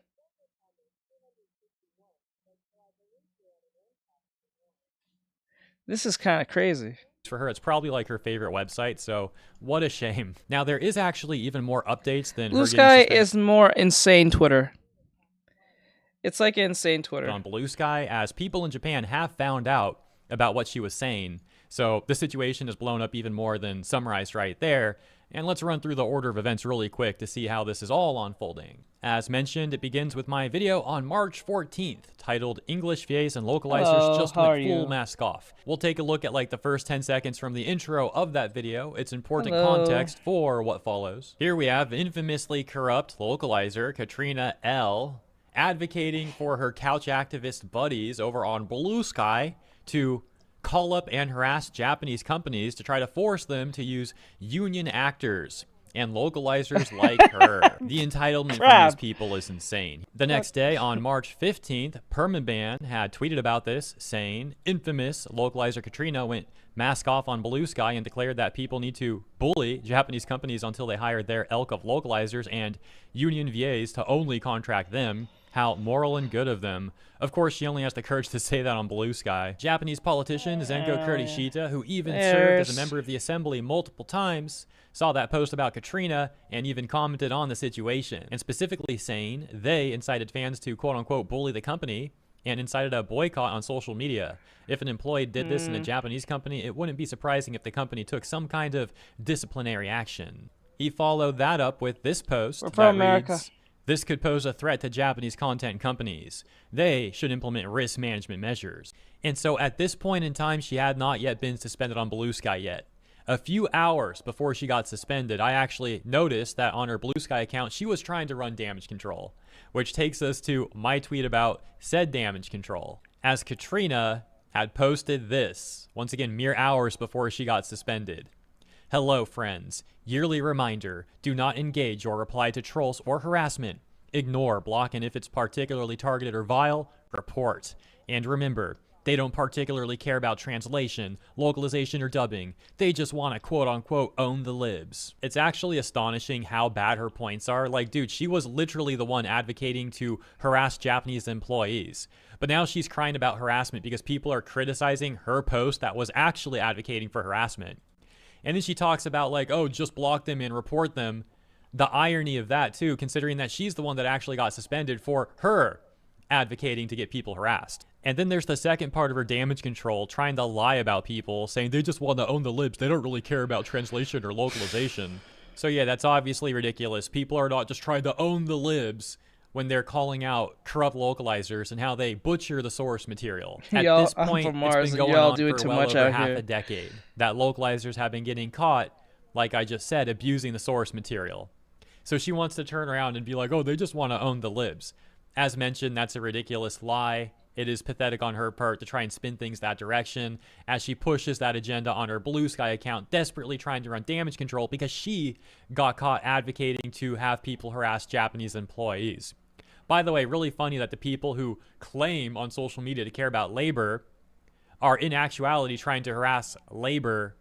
This is kind of crazy. For her, it's probably like her favorite website, so what a shame. Now, there is actually even more updates than Blue Sky is more insane Twitter. It's like insane Twitter. On Blue Sky, as people in Japan have found out about what she was saying. So the situation is blown up even more than summarized right there. And let's run through the order of events really quick to see how this is all unfolding. As mentioned, it begins with my video on March 14th, titled English VAs and Localizers Just Went Full Mask Off. We'll take a look at like the first 10 seconds from the intro of that video. It's important context for what follows. Here we have infamously corrupt localizer Katrina L advocating for her couch activist buddies over on Blue Sky to call up and harass Japanese companies to try to force them to use union actors and localizers like her. The entitlement from these people is insane. The next day, on March 15th, Permaban had tweeted about this, saying, infamous localizer Katrina went mask off on Blue Sky and declared that people need to bully Japanese companies until they hire their ilk of localizers and union VAs to only contract them. How moral and good of them. Of course, she only has the courage to say that on Blue Sky. Japanese politician Zenko Kurishita, who even served as a member of the assembly multiple times, saw that post about Katrina and even commented on the situation, and specifically saying they incited fans to quote-unquote bully the company and incited a boycott on social media. If an employee did this in a Japanese company, it wouldn't be surprising if the company took some kind of disciplinary action. He followed that up with this post that reads, this could pose a threat to Japanese content companies. They should implement risk management measures. And so at this point in time, she had not yet been suspended on Blue Sky yet. A few hours before she got suspended, I actually noticed that on her Blue Sky account, she was trying to run damage control, which takes us to my tweet about said damage control. As Katrina had posted this, once again, mere hours before she got suspended. Hello, friends. Yearly reminder, do not engage or reply to trolls or harassment. Ignore, block, and if it's particularly targeted or vile, report. And remember, they don't particularly care about translation, localization, or dubbing. They just want to quote-unquote own the libs. It's actually astonishing how bad her points are. Like, dude, she was literally the one advocating to harass Japanese employees. But now she's crying about harassment because people are criticizing her post that was actually advocating for harassment. And then she talks about like, oh, just block them and report them. The irony of that too, considering that she's the one that actually got suspended for her advocating to get people harassed. And then there's the second part of her damage control, trying to lie about people, saying they just want to own the libs. They don't really care about translation or localization. So yeah, that's obviously ridiculous. People are not just trying to own the libs when they're calling out corrupt localizers and how they butcher the source material. At this point, it's been going on for well over half a decade that localizers have been getting caught, like I just said, abusing the source material. So she wants to turn around and be like, oh, they just want to own the libs. As mentioned, that's a ridiculous lie. It is pathetic on her part to try and spin things that direction as she pushes that agenda on her Blue Sky account, desperately trying to run damage control because she got caught advocating to have people harass Japanese employees. By the way, really funny that the people who claim on social media to care about labor are in actuality trying to harass labor,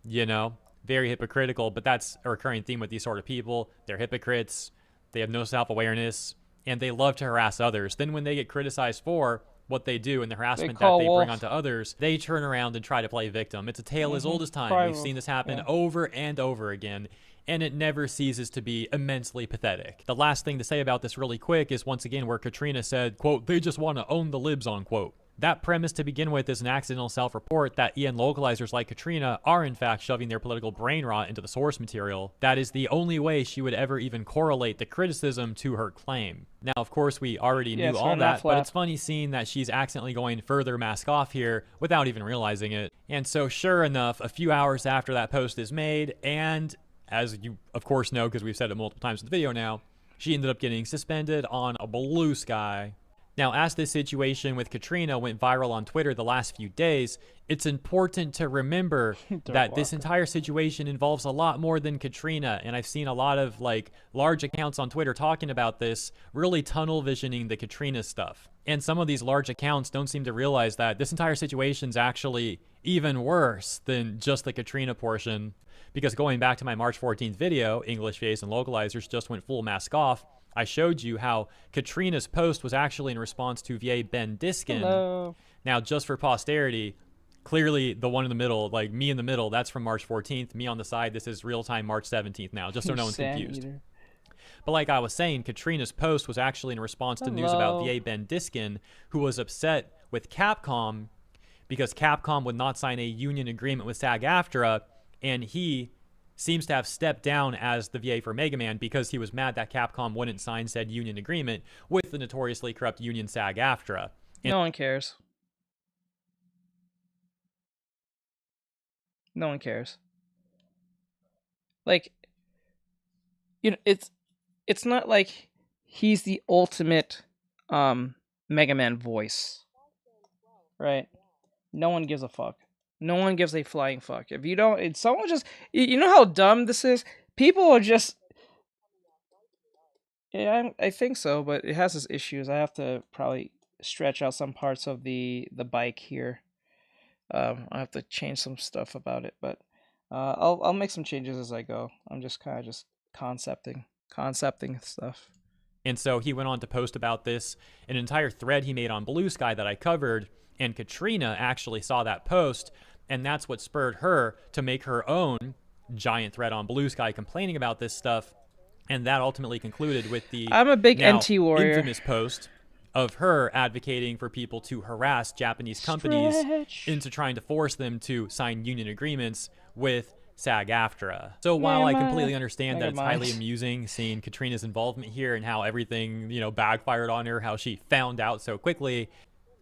you know, very hypocritical. But that's a recurring theme with these sort of people. They're hypocrites, they have no self-awareness, and they love to harass others. Then when they get criticized for what they do and the harassment that they bring onto others, they turn around and try to play victim. It's a tale as old as time. We've seen this happen over and over again, and it never ceases to be immensely pathetic. The last thing to say about this really quick is once again where Katrina said, quote, they just want to own the libs, unquote. That premise to begin with is an accidental self-report that EN localizers like Katrina are in fact shoving their political brain rot into the source material. That is the only way she would ever even correlate the criticism to her claim. Now, of course, we already knew all that, but it's funny seeing that she's accidentally going further mask off here without even realizing it. And so sure enough, a few hours after that post is made, and as you of course know because we've said it multiple times in the video now, she ended up getting suspended on a blue sky. Now, as this situation with Katrina went viral on Twitter the last few days, it's important to remember that this entire situation involves a lot more than Katrina, and I've seen a lot of like large accounts on Twitter talking about this, really tunnel visioning the Katrina stuff. And some of these large accounts don't seem to realize that this entire situation's actually even worse than just the Katrina portion, because going back to my March 14th video, English VAs and localizers just went full mask off, I showed you how Katrina's post was actually in response to VA Ben Diskin. Hello. Now, just for posterity, clearly the one in the middle, like me in the middle, that's from March 14th. Me on the side, this is real-time March 17th now, just so no one's confused. But like I was saying, Katrina's post was actually in response to news about VA Ben Diskin, who was upset with Capcom because Capcom would not sign a union agreement with SAG-AFTRA, and he seems to have stepped down as the VA for Mega Man because he was mad that Capcom wouldn't sign said union agreement with the notoriously corrupt union SAG-AFTRA. No one cares. No one cares. Like, you know, it's not like he's the ultimate Mega Man voice, right? No one gives a fuck. No one gives a flying fuck. If you don't, it's someone just, you know how dumb this is? People are just, yeah, I think so, but it has its issues. I have to probably stretch out some parts of the bike here. I have to change some stuff about it, but I'll make some changes as I go. I'm just kind of just concepting stuff. And so he went on to post about this, an entire thread he made on Blue Sky that I covered, and Katrina actually saw that post, and that's what spurred her to make her own giant thread on Blue Sky complaining about this stuff, and that ultimately concluded with the I'm a big NT warrior infamous post of her advocating for people to harass Japanese companies into trying to force them to sign union agreements with SAG-AFTRA. So while I completely understand that it's highly amusing seeing Katrina's involvement here and how everything, you know, backfired on her, how she found out so quickly,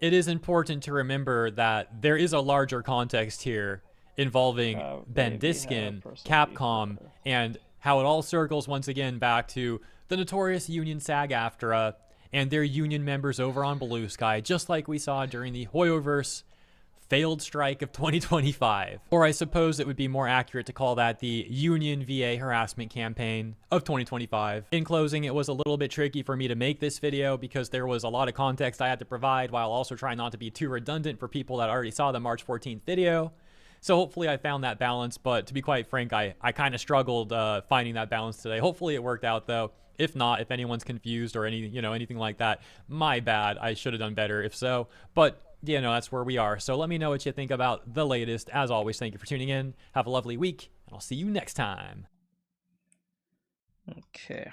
it is important to remember that there is a larger context here involving Ben Diskin, Capcom, and how it all circles once again back to the notorious union SAG-AFTRA and their union members over on Blue Sky, just like we saw during the Hoyoverse failed strike of 2025. Or I suppose it would be more accurate to call that the Union VA harassment campaign of 2025. In closing, it was a little bit tricky for me to make this video because there was a lot of context I had to provide while also trying not to be too redundant for people that already saw the March 14th video. So hopefully I found that balance, but to be quite frank, I kind of struggled finding that balance today. Hopefully it worked out though. If not, if anyone's confused or anything like that, my bad. I should have done better if so. But that's where we are. So let me know what you think about the latest. As always, thank you for tuning in. Have a lovely week, and I'll see you next time. Okay.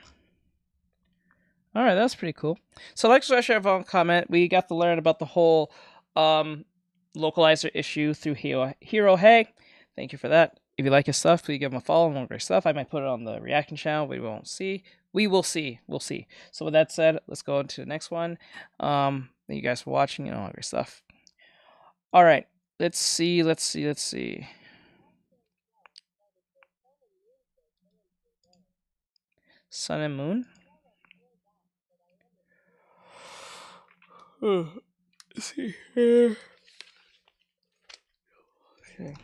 All right, that's pretty cool. So like, share, follow, comment. We got to learn about the whole localizer issue through Hero Hey. Thank you for that. If you like his stuff, please give him a follow. More great stuff. I might put it on the reaction channel. We won't see. We will see. We'll see. So with that said, let's go into the next one. Thank you guys for watching. All great stuff. All right. Let's see. Sun and Moon. Let's see here. Okay.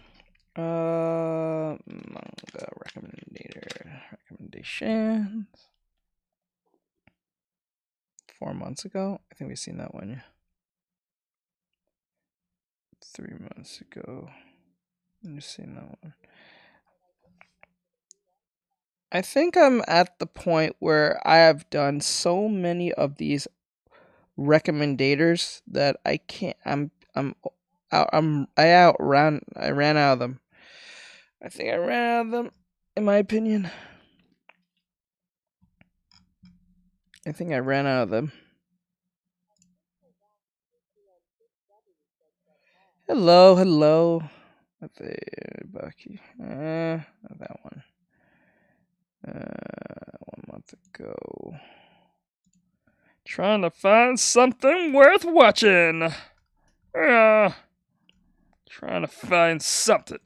Manga recommendations. 4 months ago, I think we've seen that one. 3 months ago. I'm just seeing that one. I think I'm at the point where I have done so many of these recommendators that I can't. I ran out of them. I think I ran out of them, in my opinion. I think I ran out of them. Hello, hello. Bucky. Not that one. 1 month ago. Trying to find something worth watching. Trying to find something.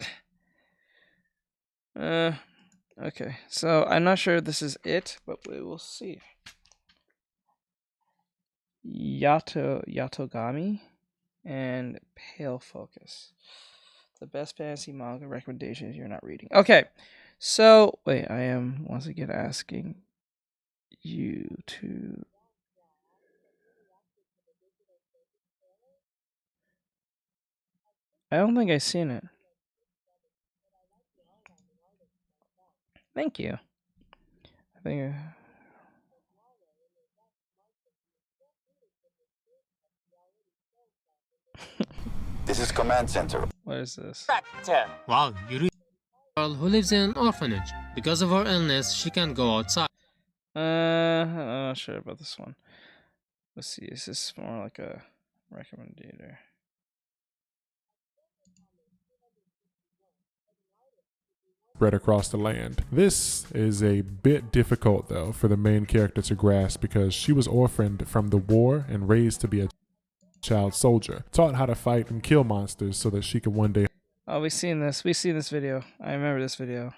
Okay. So I'm not sure if this is it, but we will see. Yatogami and Pale Focus. The best fantasy manga recommendations you're not reading. Okay. So, wait, I am once again asking you to... I don't think I've seen it. Thank you. I think... This is Command Center. What is this? Wow, you read a girl who lives in an orphanage. Because of her illness, she can't go outside. I'm not sure about this one. Let's see, is this more like a recommendator? Spread across the land. This is a bit difficult though for the main character to grasp because she was orphaned from the war and raised to be a child soldier, taught how to fight and kill monsters so that she could one day... Oh, we've seen this video. I remember this video.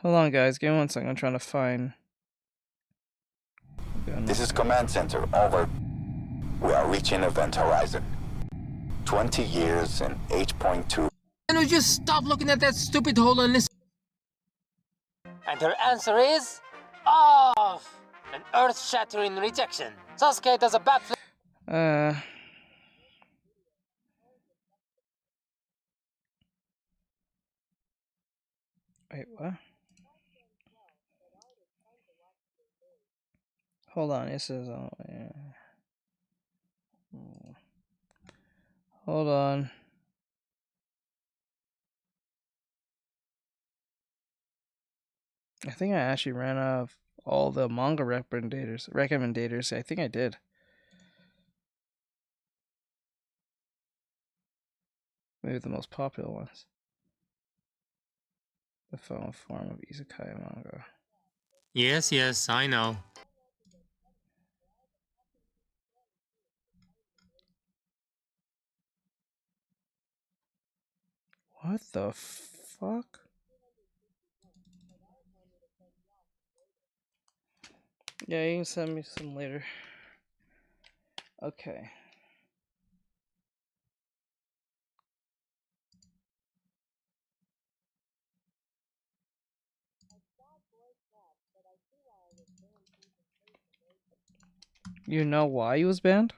Hold on, guys. Give me 1 second. I'm trying to find... This is Command Center. Over. We are reaching event horizon. 20 years and 8.2. Can we just stop looking at that stupid hole and listen? And her answer is... off! An earth-shattering rejection. Sasuke does a bad flip. Wait, what? Hold on, it says, oh, yeah. Hold on. I think I actually ran out of all the manga recommendators. I think I did. Maybe the most popular ones. The final form of isekai manga. Yes, I know. What the fuck? Yeah, you can send me some later. Okay. You know why he was banned?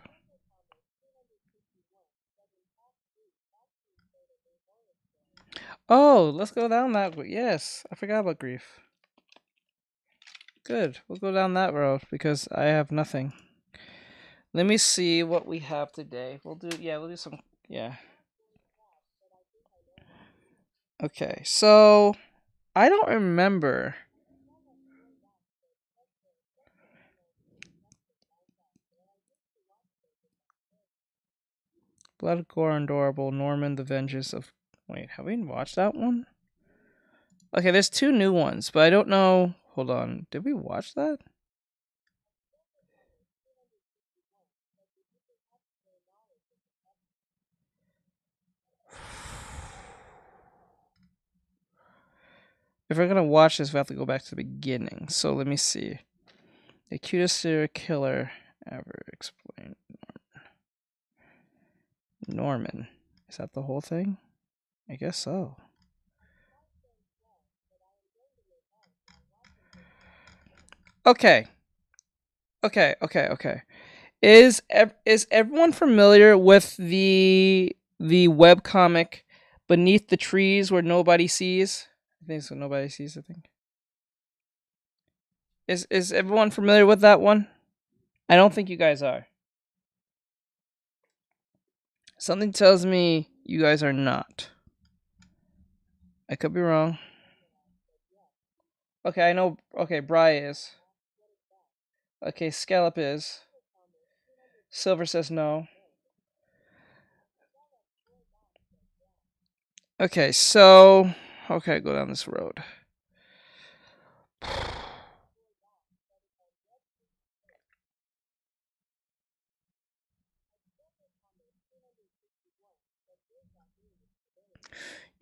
Oh, let's go down that road. Yes, I forgot about grief. Good, we'll go down that road because I have nothing. Let me see what we have today. We'll do some, yeah. Okay, so I don't remember. Blood, Gore, Adorable, Norman, The Vengeance of... Wait, have we watched that one? Okay, there's 2 new ones, but I don't know... Hold on, did we watch that? If we're gonna watch this, we have to go back to the beginning. So let me see. The cutest serial killer ever explained. Norman. Is that the whole thing? I guess so. Okay. Is everyone familiar with the webcomic Beneath the Trees Where Nobody Sees? I think so. Nobody Sees, I think. Is everyone familiar with that one? I don't think you guys are. Something tells me you guys are not. I could be wrong. Okay, I know. Okay, Bry is. Okay, Scallop is. Silver says no. Okay, so... Okay, go down this road.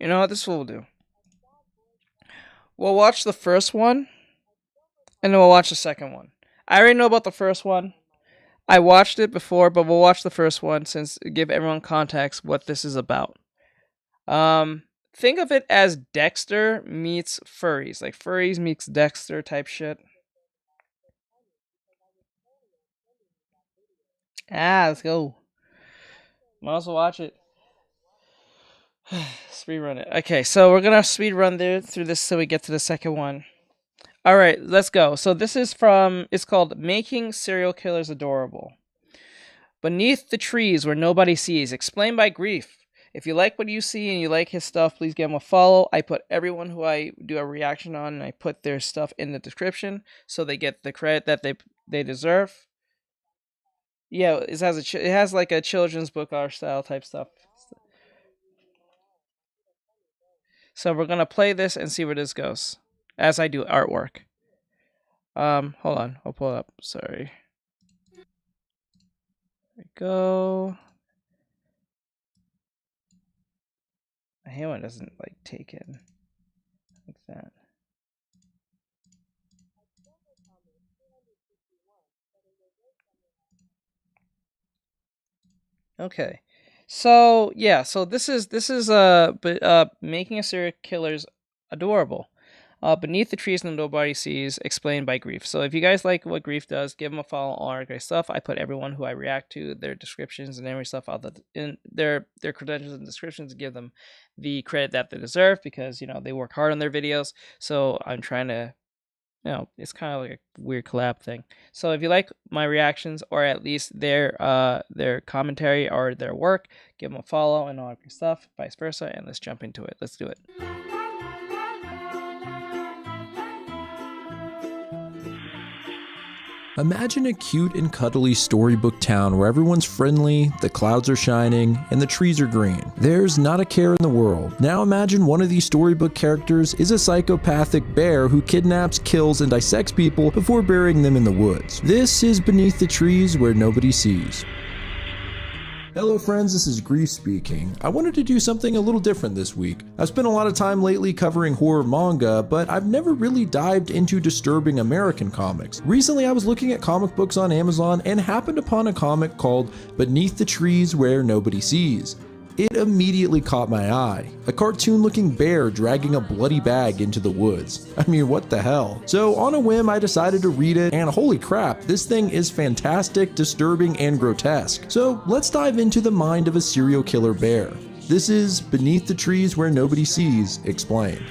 You know what this will do? We'll watch the first one, and then we'll watch the second one. I already know about the first one. I watched it before, but we'll watch the first one since give everyone context what this is about. Think of it as Dexter meets furries, like furries meets Dexter type shit. Let's go. Might as well watch it. Speed run it. Okay, so we're gonna speed run through this so we get to the second one. All right, let's go. So this is from. It's called "Making Serial Killers Adorable." Beneath the trees where nobody sees. Explained by Grief. If you like what you see and you like his stuff, please give him a follow. I put everyone who I do a reaction on, and I put their stuff in the description so they get the credit that they deserve. Yeah, it has like a children's book art style type stuff. So we're gonna play this and see where this goes as I do artwork. Hold on, I'll pull it up. Sorry. There we go. I hate when it doesn't like take in like that. Okay. So yeah, so this is Making a Serial Killer's Adorable. Beneath the Trees and Nobody Sees, explained by Grief. So if you guys like what Grief does, give him a follow on our great stuff. I put everyone who I react to, their descriptions and every stuff out in their credentials and descriptions to give them the credit that they deserve because they work hard on their videos. So I'm trying to, it's kind of like a weird collab thing. So if you like my reactions or at least their commentary or their work, give them a follow and all that good stuff, vice versa, and let's jump into it. Let's do it. Imagine a cute and cuddly storybook town where everyone's friendly, the clouds are shining, and the trees are green. There's not a care in the world. Now imagine one of these storybook characters is a psychopathic bear who kidnaps, kills, and dissects people before burying them in the woods. This is Beneath the Trees Where Nobody Sees. Hello friends, this is Grief speaking. I wanted to do something a little different this week. I've spent a lot of time lately covering horror manga, but I've never really dived into disturbing American comics. Recently I was looking at comic books on Amazon and happened upon a comic called Beneath the Trees Where Nobody Sees. It immediately caught my eye. A cartoon-looking bear dragging a bloody bag into the woods. I mean, what the hell? So on a whim, I decided to read it, and holy crap, this thing is fantastic, disturbing, and grotesque. So let's dive into the mind of a serial killer bear. This is Beneath the Trees Where Nobody Sees, explained.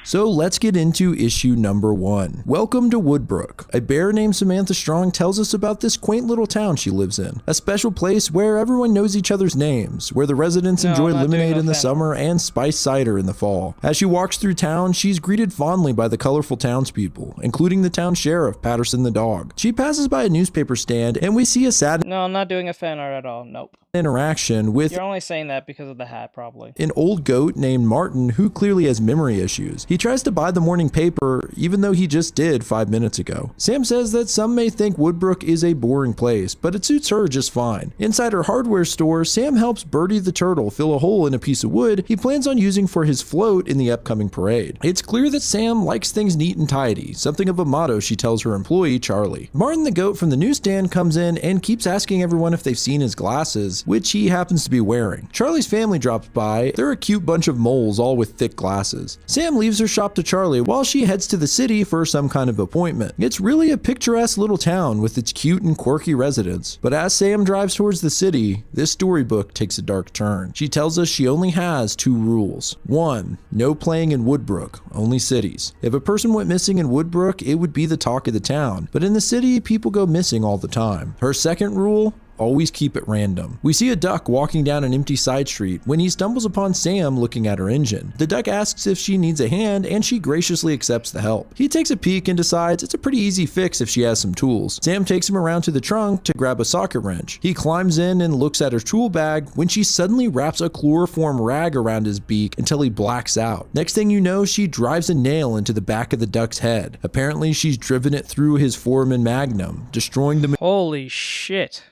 So let's get into issue number 1. Welcome to Woodbrook. A bear named Samantha Strong tells us about this quaint little town she lives in. A special place where everyone knows each other's names, where the residents enjoy lemonade in the summer and spiced cider in the fall. As she walks through town, she's greeted fondly by the colorful townspeople, including the town sheriff, Patterson the dog. She passes by a newspaper stand and we see a sad... No, I'm not doing a fan art at all. Nope. Interaction with... You're only saying that because of the hat, probably. An old goat named Martin who clearly has memory issues. He tries to buy the morning paper even though he just did 5 minutes ago. Sam says that some may think Woodbrook is a boring place, but it suits her just fine. Inside her hardware store, Sam helps Birdie the turtle fill a hole in a piece of wood he plans on using for his float in the upcoming parade. It's clear that Sam likes things neat and tidy, something of a motto she tells her employee Charlie. Martin the goat from the newsstand comes in and keeps asking everyone if they've seen his glasses. eyes, which he happens to be wearing. Charlie's family drops by. They're a cute bunch of moles, all with thick glasses. Sam leaves her shop to Charlie while she heads to the city for some kind of appointment. It's really a picturesque little town with its cute and quirky residents. But as Sam drives towards the city, this storybook takes a dark turn. She tells us she only has 2 rules. 1, no playing in Woodbrook, only cities. If a person went missing in Woodbrook, it would be the talk of the town. But in the city, people go missing all the time. Her second rule, always keep it random. We see a duck walking down an empty side street when he stumbles upon Sam looking at her engine. The duck asks if she needs a hand, and she graciously accepts the help. He takes a peek and decides it's a pretty easy fix if she has some tools. Sam takes him around to the trunk to grab a socket wrench. He climbs in and looks at her tool bag when she suddenly wraps a chloroform rag around his beak until he blacks out. Next thing you know, she drives a nail into the back of the duck's head. Apparently, she's driven it through his foramen magnum, destroying the— Holy shit.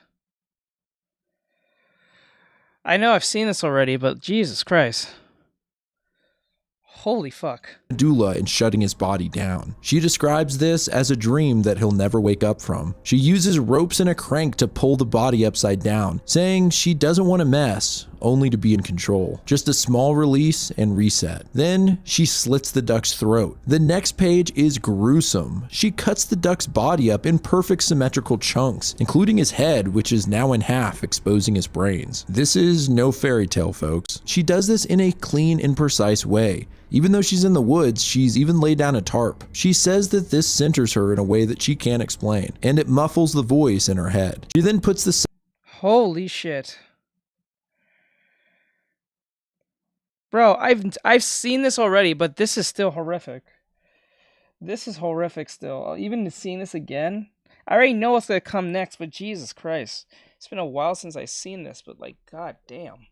I know I've seen this already, but Jesus Christ. Holy fuck. medulla and shutting his body down. She describes this as a dream that he'll never wake up from. She uses ropes and a crank to pull the body upside down, saying she doesn't want to mess, only to be in control. Just a small release and reset. Then she slits the duck's throat. The next page is gruesome. She cuts the duck's body up in perfect symmetrical chunks, including his head, which is now in half, exposing his brains. This is no fairy tale, folks. She does this in a clean and precise way. Even though she's in the woods, she's even laid down a tarp. She says that this centers her in a way that she can't explain, and it muffles the voice in her head. She then puts the— Holy shit. Bro, I've seen this already, but this is still horrific. This is horrific still. Even seeing this again, I already know what's gonna come next, but Jesus Christ. It's been a while since I've seen this, but like, god damn.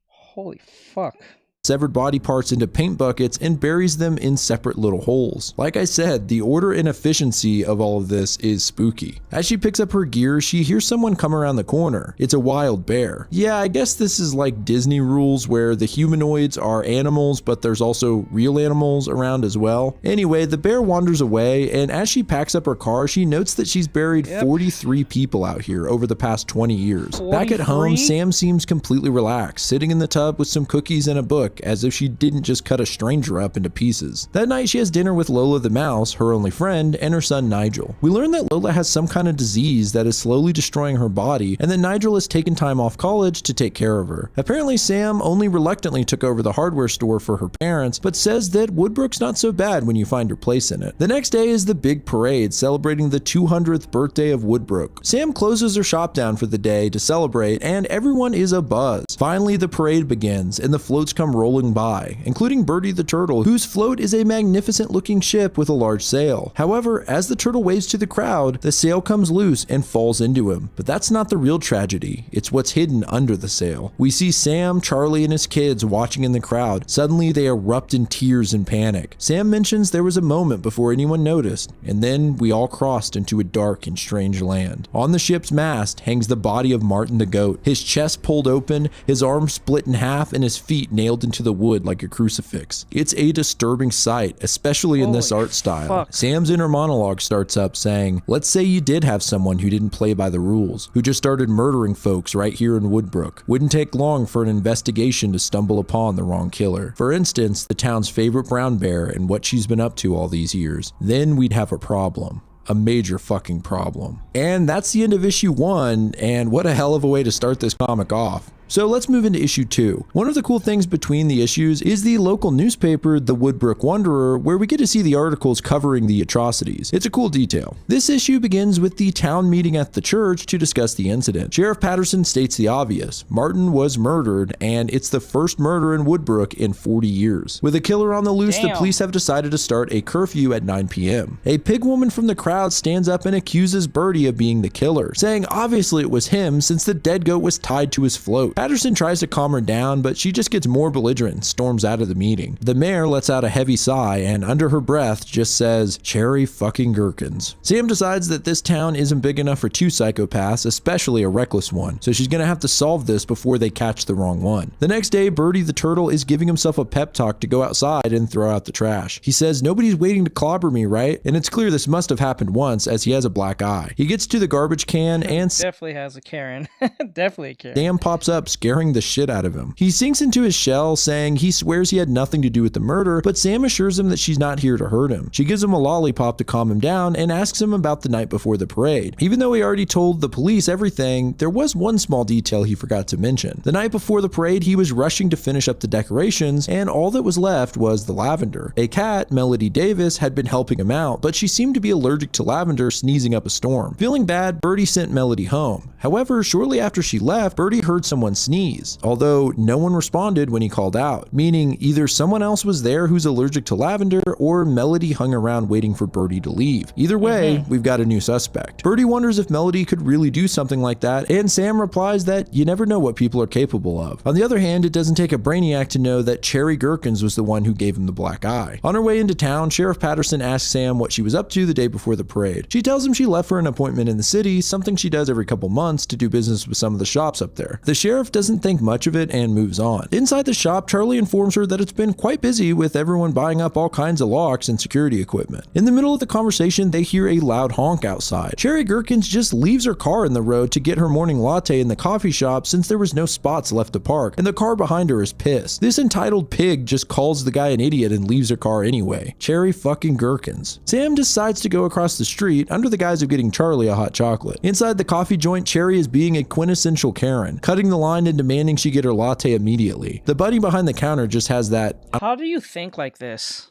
Holy fuck. severed body parts into paint buckets and buries them in separate little holes. Like I said, the order and efficiency of all of this is spooky. As she picks up her gear, she hears someone come around the corner. It's a wild bear. Yeah, I guess this is like Disney rules where the humanoids are animals, but there's also real animals around as well. Anyway, the bear wanders away, and as she packs up her car, she notes that she's buried 43 people out here over the past 20 years. 43? Back at home, Sam seems completely relaxed, sitting in the tub with some cookies and a book, as if she didn't just cut a stranger up into pieces. That night, she has dinner with Lola the mouse, her only friend, and her son Nigel. We learn that Lola has some kind of disease that is slowly destroying her body, and that Nigel has taken time off college to take care of her. Apparently, Sam only reluctantly took over the hardware store for her parents, but says that Woodbrook's not so bad when you find your place in it. The next day is the big parade celebrating the 200th birthday of Woodbrook. Sam closes her shop down for the day to celebrate, and everyone is abuzz. Finally, the parade begins, and the floats come rolling by, including Birdie the turtle, whose float is a magnificent looking ship with a large sail. However, as the turtle waves to the crowd, the sail comes loose and falls into him. But that's not the real tragedy, it's what's hidden under the sail. We see Sam, Charlie, and his kids watching in the crowd. Suddenly, they erupt in tears and panic. Sam mentions there was a moment before anyone noticed, and then we all crossed into a dark and strange land. On the ship's mast hangs the body of Martin the goat, his chest pulled open, his arms split in half, and his feet nailed into the wood like a crucifix. It's a disturbing sight, especially in this art style. Fuck. Sam's inner monologue starts up saying, let's say you did have someone who didn't play by the rules, who just started murdering folks right here in Woodbrook. Wouldn't take long for an investigation to stumble upon the wrong killer. For instance, the town's favorite brown bear and what she's been up to all these years. Then we'd have a problem. A major fucking problem. And that's the end of issue 1, and what a hell of a way to start this comic off. So let's move into issue 2. One of the cool things between the issues is the local newspaper, the Woodbrook Wanderer, where we get to see the articles covering the atrocities. It's a cool detail. This issue begins with the town meeting at the church to discuss the incident. Sheriff Patterson states the obvious. Martin was murdered, and it's the first murder in Woodbrook in 40 years. With a killer on the loose, the police have decided to start a curfew at 9 p.m. A pig woman from the crowd stands up and accuses Birdie of being the killer, saying obviously it was him since the dead goat was tied to his float. Patterson tries to calm her down, but she just gets more belligerent and storms out of the meeting. The mayor lets out a heavy sigh and under her breath just says, "Cherry fucking gherkins." Sam decides that this town isn't big enough for 2 psychopaths, especially a reckless one, so she's gonna have to solve this before they catch the wrong one. The next day, Birdie the turtle is giving himself a pep talk to go outside and throw out the trash. He says, "Nobody's waiting to clobber me, right?" And it's clear this must have happened once, as he has a black eye. He gets to the garbage can and definitely has a Karen. Definitely a Karen. Sam pops up, scaring the shit out of him. He sinks into his shell, saying he swears he had nothing to do with the murder, but Sam assures him that she's not here to hurt him. She gives him a lollipop to calm him down and asks him about the night before the parade. Even though he already told the police everything, there was one small detail he forgot to mention. The night before the parade, he was rushing to finish up the decorations, and all that was left was the lavender. A cat, Melody Davis, had been helping him out, but she seemed to be allergic to lavender, sneezing up a storm. Feeling bad, Birdie sent Melody home. However, shortly after she left, Birdie heard someone sneeze, although no one responded when he called out, meaning either someone else was there who's allergic to lavender, or Melody hung around waiting for Birdie to leave. Either way, we've got a new suspect. Birdie wonders if Melody could really do something like that, and Sam replies that you never know what people are capable of. On the other hand, it doesn't take a brainiac to know that Cherry Gherkins was the one who gave him the black eye. On her way into town, Sheriff Patterson asks Sam what she was up to the day before the parade. She tells him she left for an appointment in the city, something she does every couple months to do business with some of the shops up there. The sheriff doesn't think much of it and moves on. Inside the shop, Charlie informs her that it's been quite busy with everyone buying up all kinds of locks and security equipment. In the middle of the conversation, they hear a loud honk outside. Cherry Gherkins just leaves her car in the road to get her morning latte in the coffee shop since there was no spots left to park, and the car behind her is pissed. This entitled pig just calls the guy an idiot and leaves her car anyway. Cherry fucking Gherkins. Sam decides to go across the street under the guise of getting Charlie a hot chocolate. Inside the coffee joint, Cherry is being a quintessential Karen, cutting the line and demanding she get her latte immediately. The buddy behind the counter just has that. How do you think like this?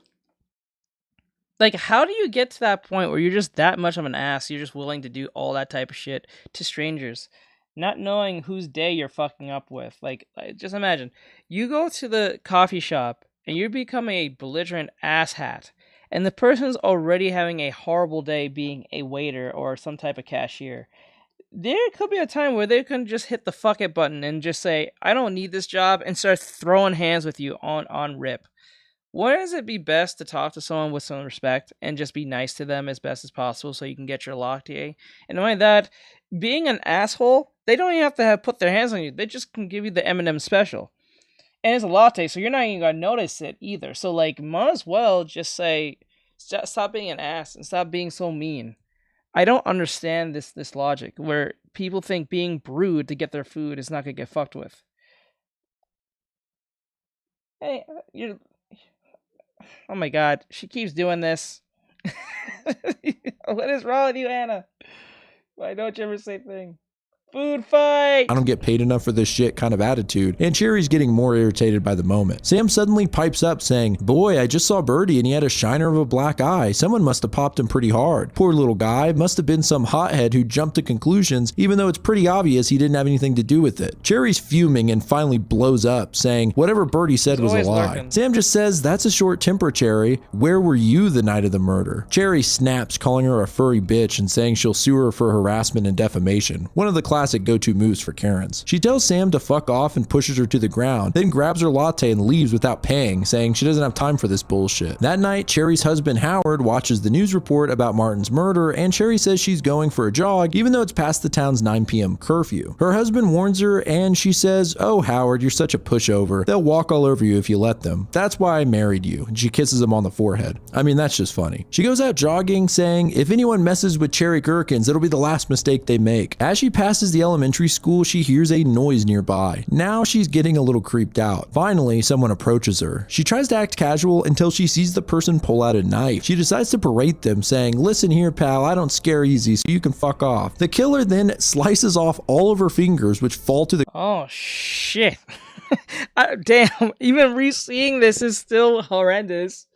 Like, how do you get to that point where you're just that much of an ass, you're just willing to do all that type of shit to strangers, not knowing whose day you're fucking up with? Like, just imagine, you go to the coffee shop and you become a belligerent asshat, and the person's already having a horrible day being a waiter or some type of cashier. There could be a time where they can just hit the fuck it button and just say, "I don't need this job," and start throwing hands with you on rip. Wouldn't it be best to talk to someone with some respect and just be nice to them as best as possible so you can get your latte? And not only that, being an asshole, they don't even have to put their hands on you. They just can give you the M&M special. And it's a latte, so you're not even going to notice it either. So, like, might as well just say, stop being an ass and stop being so mean. I don't understand this logic where people think being brewed to get their food is not going to get fucked with. Hey, oh my god, she keeps doing this. What is wrong with you, Anna? Why don't you ever say thing? Food fight! I don't get paid enough for this shit kind of attitude, and Cherry's getting more irritated by the moment. Sam suddenly pipes up saying, "Boy, I just saw Birdie and he had a shiner of a black eye. Someone must have popped him pretty hard. Poor little guy, must have been some hothead who jumped to conclusions even though it's pretty obvious he didn't have anything to do with it." Cherry's fuming and finally blows up, saying whatever Birdie said was a lie. Lurking. Sam just says, "That's a short temper, Cherry. Where were you the night of the murder?" Cherry snaps, calling her a furry bitch and saying she'll sue her for harassment and defamation. One of the classic go-to moves for Karens. She tells Sam to fuck off and pushes her to the ground, then grabs her latte and leaves without paying, saying she doesn't have time for this bullshit. That night, Cherry's husband Howard watches the news report about Martin's murder, and Cherry says she's going for a jog even though it's past the town's 9 p.m. curfew. Her husband warns her and she says, "Oh Howard, you're such a pushover. They'll walk all over you if you let them. That's why I married you." And she kisses him on the forehead. I mean, that's just funny. She goes out jogging, saying if anyone messes with Cherry Gherkins, it'll be the last mistake they make. As she passes the elementary school, she hears a noise nearby. Now she's getting a little creeped out. Finally, someone approaches her. She tries to act casual until she sees the person pull out a knife. She decides to berate them, saying, "Listen here, pal, I don't scare easy, so you can fuck off." The killer then slices off all of her fingers, which fall to the— Oh, shit. Damn, even re-seeing this is still horrendous.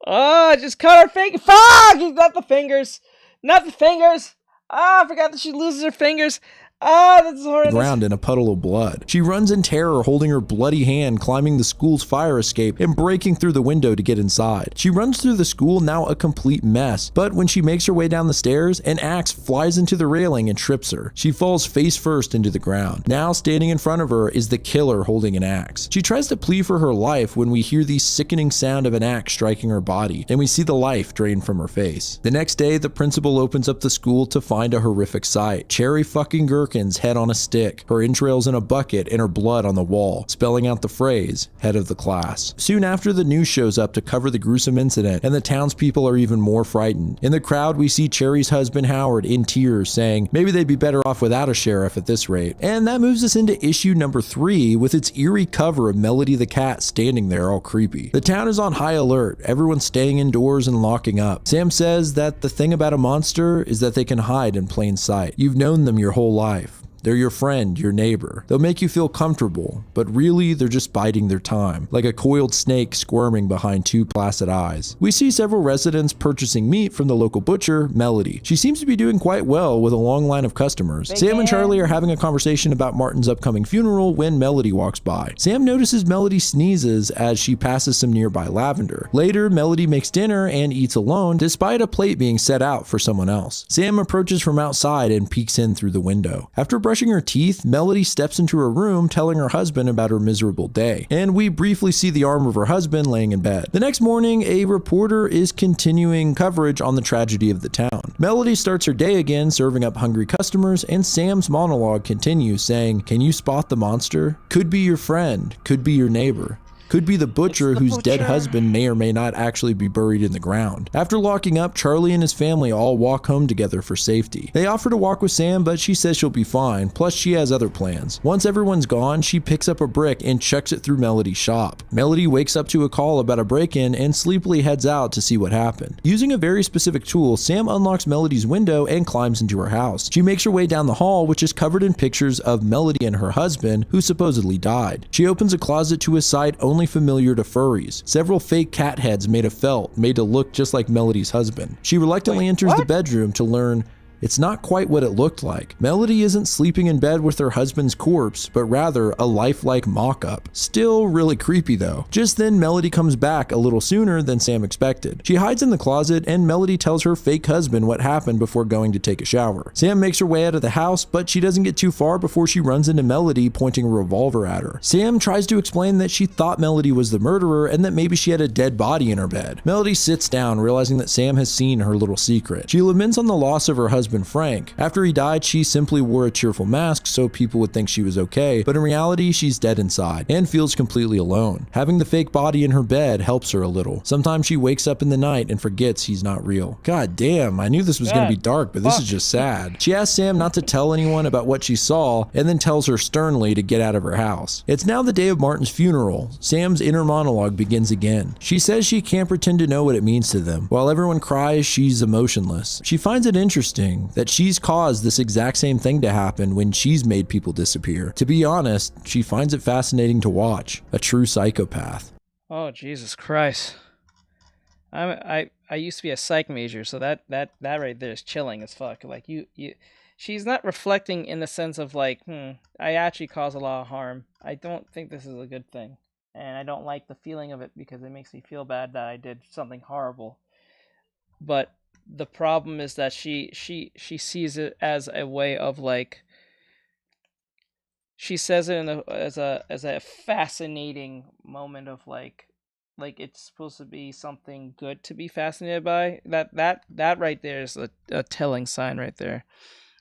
Oh, just cut her finger. Fuck! Not the fingers. Not the fingers. Ah, I forgot that she loses her fingers. Ah, that's horrendous. Ground in a puddle of blood. She runs in terror, holding her bloody hand, climbing the school's fire escape and breaking through the window to get inside. She runs through the school, now a complete mess, but when she makes her way down the stairs, an axe flies into the railing and trips her. She falls face first into the ground. Now standing in front of her is the killer holding an axe. She tries to plead for her life when we hear the sickening sound of an axe striking her body, and we see the life drain from her face. The next day, the principal opens up the school to find a horrific sight. Cherry fucking Gherkin's head on a stick, her entrails in a bucket, and her blood on the wall, spelling out the phrase, head of the class. Soon after, the news shows up to cover the gruesome incident, and the townspeople are even more frightened. In the crowd, we see Cherry's husband Howard in tears, saying maybe they'd be better off without a sheriff at this rate. And that moves us into issue number 3 with its eerie cover of Melody the cat standing there all creepy. The town is on high alert, everyone's staying indoors and locking up. Sam says that the thing about a monster is that they can hide in plain sight. You've known them your whole life. They're your friend, your neighbor. They'll make you feel comfortable, but really they're just biding their time, like a coiled snake squirming behind 2 placid eyes. We see several residents purchasing meat from the local butcher, Melody. She seems to be doing quite well with a long line of customers. Sam and Charlie are having a conversation about Martin's upcoming funeral when Melody walks by. Sam notices Melody sneezes as she passes some nearby lavender. Later, Melody makes dinner and eats alone despite a plate being set out for someone else. Sam approaches from outside and peeks in through the window. After brushing her teeth, Melody steps into her room telling her husband about her miserable day, and we briefly see the arm of her husband laying in bed. The next morning, a reporter is continuing coverage on the tragedy of the town. Melody starts her day again, serving up hungry customers, and Sam's monologue continues, saying, "Can you spot the monster? Could be your friend, could be your neighbor. Could be the butcher whose dead husband may or may not actually be buried in the ground." After locking up, Charlie and his family all walk home together for safety. They offer to walk with Sam, but she says she'll be fine, plus she has other plans. Once everyone's gone, she picks up a brick and chucks it through Melody's shop. Melody wakes up to a call about a break-in and sleepily heads out to see what happened. Using a very specific tool, Sam unlocks Melody's window and climbs into her house. She makes her way down the hall, which is covered in pictures of Melody and her husband, who supposedly died. She opens a closet to a site only familiar to furries. Several fake cat heads made of felt, made to look just like Melody's husband. She reluctantly enters the bedroom to learn it's not quite what it looked like. Melody isn't sleeping in bed with her husband's corpse, but rather a lifelike mock-up. Still really creepy though. Just then, Melody comes back a little sooner than Sam expected. She hides in the closet, and Melody tells her fake husband what happened before going to take a shower. Sam makes her way out of the house, but she doesn't get too far before she runs into Melody, pointing a revolver at her. Sam tries to explain that she thought Melody was the murderer and that maybe she had a dead body in her bed. Melody sits down, realizing that Sam has seen her little secret. She laments on the loss of her husband Frank. After he died, she simply wore a cheerful mask so people would think she was okay, but in reality, she's dead inside and feels completely alone. Having the fake body in her bed helps her a little. Sometimes she wakes up in the night and forgets he's not real. God damn, I knew this was gonna be dark, but this is just sad. She asks Sam not to tell anyone about what she saw, and then tells her sternly to get out of her house. It's now the day of Martin's funeral. Sam's inner monologue begins again. She says she can't pretend to know what it means to them. While everyone cries, she's emotionless. She finds it interesting that she's caused this exact same thing to happen when she's made people disappear. To be honest, she finds it fascinating to watch. A true psychopath. Oh, Jesus Christ. I used to be a psych major, so that right there is chilling as fuck. Like she's not reflecting in the sense of like, I actually cause a lot of harm. I don't think this is a good thing. And I don't like the feeling of it because it makes me feel bad that I did something horrible. But the problem is that she sees it as a way of like, she says it as a fascinating moment of like it's supposed to be something good to be fascinated by. That right there is a telling sign right there.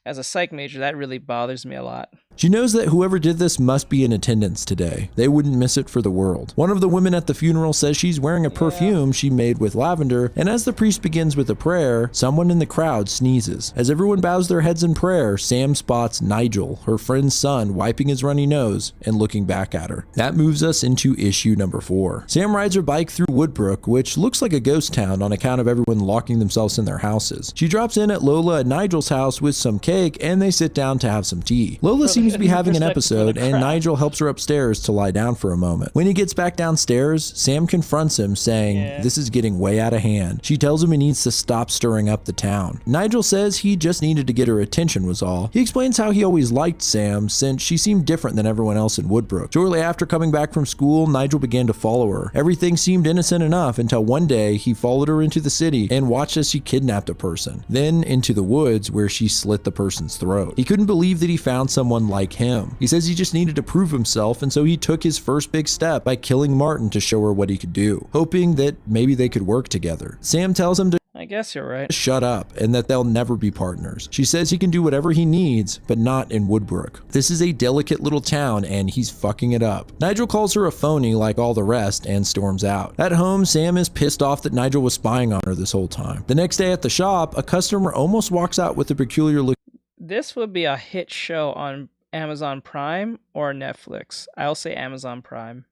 As a psych major, that really bothers me a lot. She knows that whoever did this must be in attendance today. They wouldn't miss it for the world. One of the women at the funeral says she's wearing a perfume she made with lavender, and as the priest begins with a prayer, someone in the crowd sneezes. As everyone bows their heads in prayer, Sam spots Nigel, her friend's son, wiping his runny nose and looking back at her. That moves us into issue number 4. Sam rides her bike through Woodbrook, which looks like a ghost town on account of everyone locking themselves in their houses. She drops in at Lola and Nigel's house with some cake cake, and they sit down to have some tea. Lola seems to be having an episode, and Nigel helps her upstairs to lie down for a moment. When he gets back downstairs, Sam confronts him, saying this is getting way out of hand. She tells him he needs to stop stirring up the town. Nigel says he just needed to get her attention was all. He explains how he always liked Sam, since she seemed different than everyone else in Woodbrook. Shortly after coming back from school, Nigel began to follow her. Everything seemed innocent enough until one day he followed her into the city and watched as she kidnapped a person, then into the woods where she slit the person's throat. He couldn't believe that he found someone like him. He says he just needed to prove himself, and so he took his first big step by killing Martin to show her what he could do, hoping that maybe they could work together. Sam tells him to I guess you're right. shut up and that they'll never be partners. She says he can do whatever he needs, but not in Woodbrook. This is a delicate little town and he's fucking it up. Nigel calls her a phony like all the rest and storms out. At home, Sam is pissed off that Nigel was spying on her this whole time. The next day at the shop, a customer almost walks out with a peculiar look. This would be a hit show on Amazon Prime or Netflix. I'll say Amazon Prime.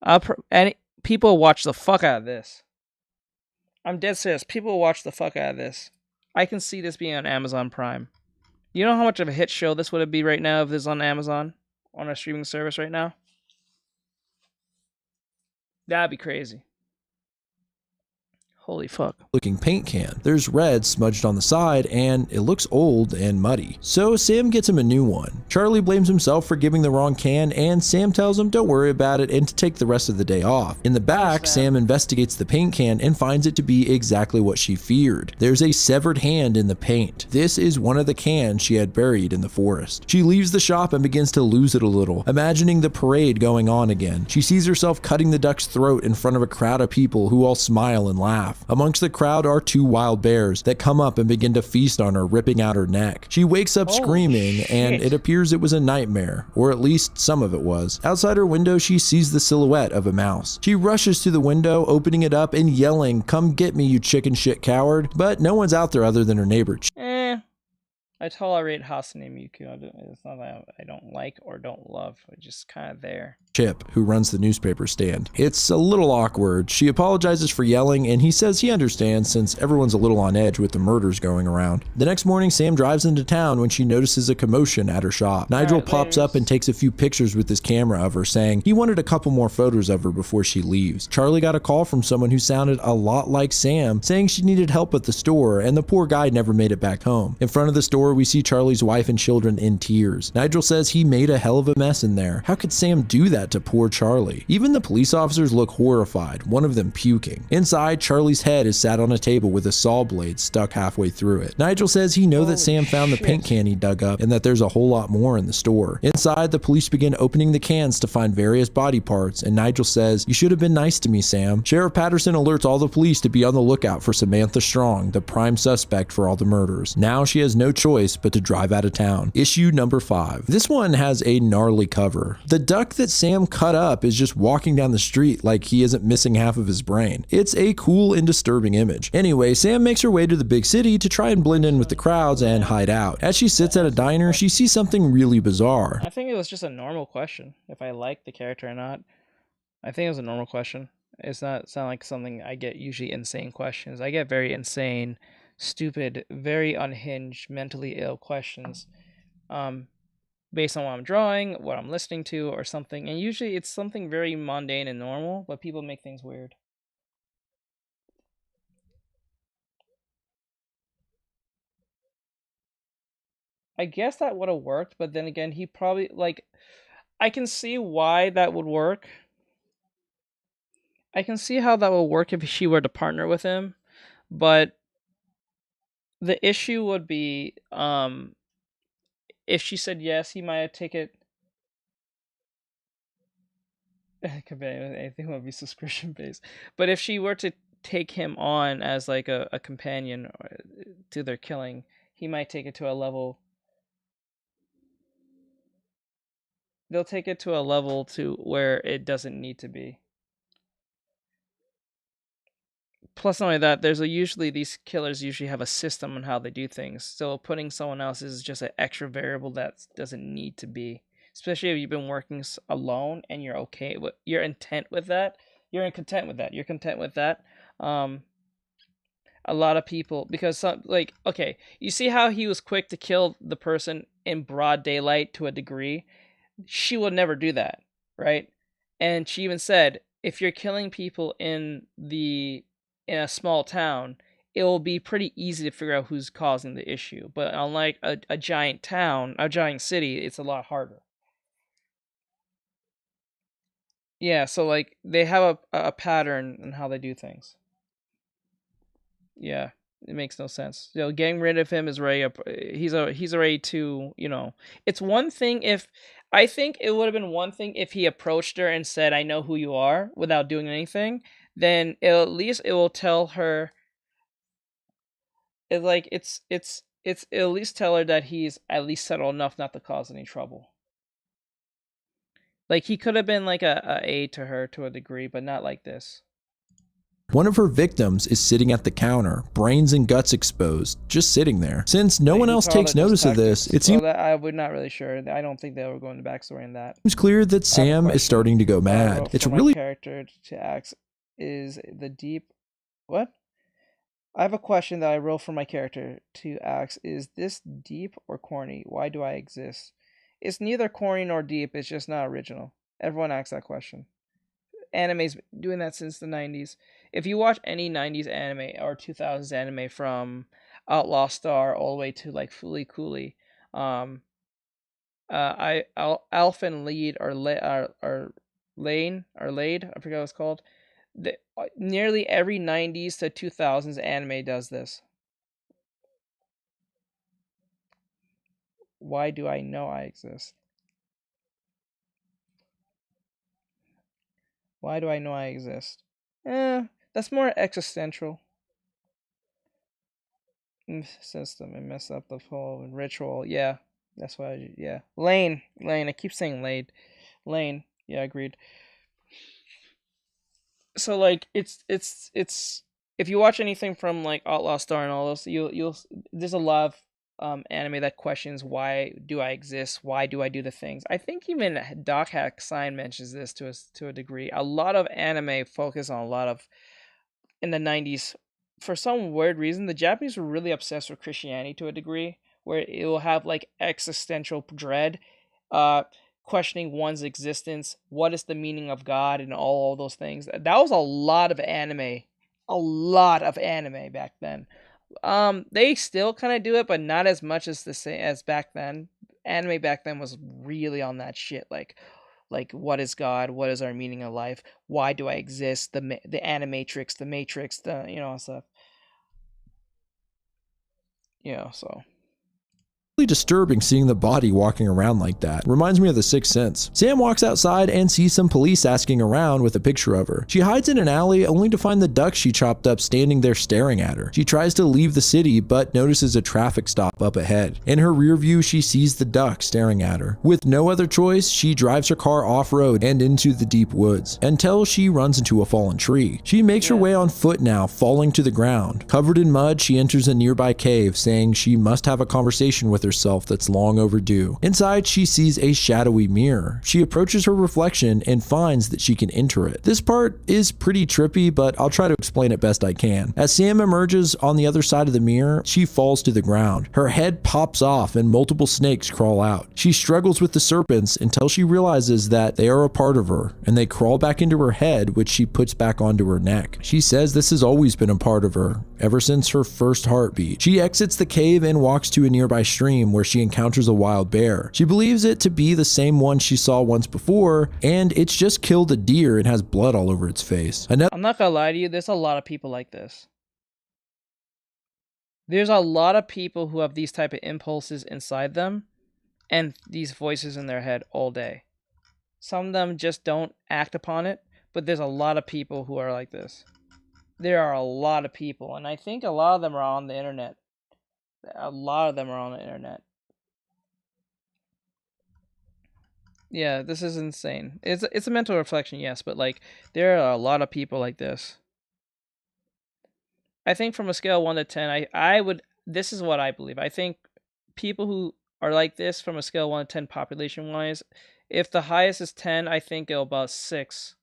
And people watch the fuck out of this. I'm dead serious. People watch the fuck out of this. I can see this being on Amazon Prime. You know how much of a hit show this would be right now if this is on Amazon? On a streaming service right now? That'd be crazy. Holy fuck. Looking paint can. There's red smudged on the side and it looks old and muddy. So Sam gets him a new one. Charlie blames himself for giving the wrong can and Sam tells him don't worry about it and to take the rest of the day off. In the back, Sam investigates the paint can and finds it to be exactly what she feared. There's a severed hand in the paint. This is one of the cans she had buried in the forest. She leaves the shop and begins to lose it a little, imagining the parade going on again. She sees herself cutting the duck's throat in front of a crowd of people who all smile and laugh. Amongst the crowd are two wild bears that come up and begin to feast on her, ripping out her neck. She wakes up screaming, and it appears it was a nightmare, or at least some of it was. Outside her window, she sees the silhouette of a mouse. She rushes to the window, opening it up and yelling, "Come get me, you chicken shit coward," but no one's out there other than her neighbor. I tolerate Hasane Miku. It's not that I don't like or don't love. It's just kind of there. Chip, who runs the newspaper stand. It's a little awkward. She apologizes for yelling, and he says he understands since everyone's a little on edge with the murders going around. The next morning, Sam drives into town when she notices a commotion at her shop. Nigel pops up and takes a few pictures with his camera of her, saying he wanted a couple more photos of her before she leaves. Charlie got a call from someone who sounded a lot like Sam, saying she needed help at the store, and the poor guy never made it back home. In front of the store, we see Charlie's wife and children in tears. Nigel says he made a hell of a mess in there. How could Sam do that to poor Charlie? Even the police officers look horrified, one of them puking. Inside, Charlie's head is sat on a table with a saw blade stuck halfway through it. Nigel says he knows that Sam found the paint can he dug up and that there's a whole lot more in the store. Inside, the police begin opening the cans to find various body parts, and Nigel says, "You should have been nice to me, Sam." Sheriff Patterson alerts all the police to be on the lookout for Samantha Strong, the prime suspect for all the murders. Now she has no choice but to drive out of town. Issue number 5. This one has a gnarly cover. The duck that Sam cut up is just walking down the street like he isn't missing half of his brain. It's a cool and disturbing image. Anyway, Sam makes her way to the big city to try and blend in with the crowds and hide out. As she sits at a diner, she sees something really bizarre. I think it was just a normal question. If I like the character or not, I think it was a normal question. It's not like something I get usually insane questions. I get very insane, stupid, very unhinged, mentally ill questions based on what I'm drawing, what I'm listening to, or something. And usually it's something very mundane and normal, but people make things weird. I guess that would have worked, but then again, he probably, like, I can see why that would work. I can see how that would work if she were to partner with him, but the issue would be, if she said yes, he might take it. Anything would be subscription based, but if she were to take him on as like a companion to their killing, he might take it to a level. They'll take it to a level to where it doesn't need to be. Plus, not only that, usually these killers usually have a system on how they do things. So putting someone else is just an extra variable that doesn't need to be. Especially if you've been working alone and you're okay with, you're content with that. You're content with that. A a lot of people, because some, like, okay, you see how he was quick to kill the person in broad daylight to a degree? She would never do that, right? And she even said, if you're killing people in a small town, it will be pretty easy to figure out who's causing the issue. But unlike a giant town, a giant city, it's a lot harder. Yeah, so like they have a pattern in how they do things. Yeah, it makes no sense. You know, getting rid of him is already he's already too, you know. It's one thing if I think it would have been one thing if he approached her and said, "I know who you are," without doing anything. Then at least it will tell her. It's like it'll at least tell her that he's at least settled enough not to cause any trouble. Like, he could have been like a aid to her to a degree, but not like this. One of her victims is sitting at the counter, brains and guts exposed, just sitting there. Since no one else takes notice of this, it seems I would not really sure. I don't think they were going to backstory in that. It's clear that Sam is starting to go mad. It's really character to ask is the deep. What? I have a question that I wrote for my character to ask: is this deep or corny? Why do I exist? It's neither corny nor deep. It's just not original. Everyone asks that question. Anime's doing that since the 90s. If you watch any 90s anime or 2000s anime from Outlaw Star all the way to like Fooly Cooly, Alpha and Lead or Lane or Lade, I forget what it's called. Nearly every 90s to 2000s anime does this. Why do I know I exist? Why do I know I exist? That's more existential. System and mess up the whole ritual. Yeah, that's why. Yeah, Lane. I keep saying Lane. Yeah, agreed. So like, it's if you watch anything from like Outlaw Star and all those, you'll there's a lot of anime that questions, why do I exist? Why do I do the things? I think even Doc Hack Sign mentions this to a degree. A lot of anime focus on a lot of, in the 90s, for some weird reason, the Japanese were really obsessed with Christianity to a degree, where it will have like existential dread, questioning one's existence, what is the meaning of God, and all those things. That was a lot of anime back then. They still kind of do it, but not as much as as back then. Anime back then was really on that shit, like what is God? What is our meaning of life? Why do I exist? The Animatrix, the Matrix, the stuff. So. disturbing seeing the body walking around like that. Reminds me of The Sixth Sense. Sam walks outside and sees some police asking around with a picture of her. She hides in an alley only to find the duck she chopped up standing there staring at her. She tries to leave the city but notices a traffic stop up ahead. In her rear view, she sees the duck staring at her. With no other choice, she drives her car off-road and into the deep woods until she runs into a fallen tree. She makes her way on foot now, falling to the ground. Covered in mud, she enters a nearby cave, saying she must have a conversation with herself that's long overdue. Inside, she sees a shadowy mirror. She approaches her reflection and finds that she can enter it. This part is pretty trippy, but I'll try to explain it best I can. As Sam emerges on the other side of the mirror, she falls to the ground. Her head pops off and multiple snakes crawl out. She struggles with the serpents until she realizes that they are a part of her, and they crawl back into her head, which she puts back onto her neck. She says this has always been a part of her, ever since her first heartbeat. She exits the cave and walks to a nearby stream where she encounters a wild bear. She believes it to be the same one she saw once before, and it's just killed a deer and has blood all over its face. I'm not gonna lie to you, there's a lot of people like this. There's a lot of people who have these type of impulses inside them and these voices in their head all day. Some of them just don't act upon it, but there's a lot of people who are like this. There are a lot of people, and I think a lot of them are on the internet. Yeah, this is insane. It's a mental reflection, yes, but like there are a lot of people like this. I think from a scale of 1 to 10, I would, this is what I believe. I think people who are like this from a scale of 1 to 10 population wise, if the highest is 10, I think it'll about 6.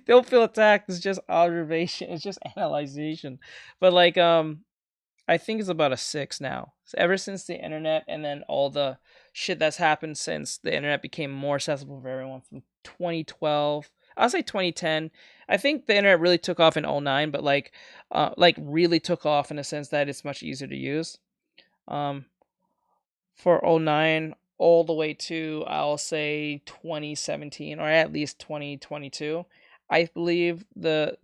Don't feel attacked. It's just observation. It's just analyzation. But like, I think it's about a 6 now. So ever since the internet and then all the shit that's happened since the internet became more accessible for everyone from 2012. I'll say 2010. I think the internet really took off in 09, but like really took off in the sense that it's much easier to use. For 09 all the way to, I'll say 2017 or at least 2022, I believe the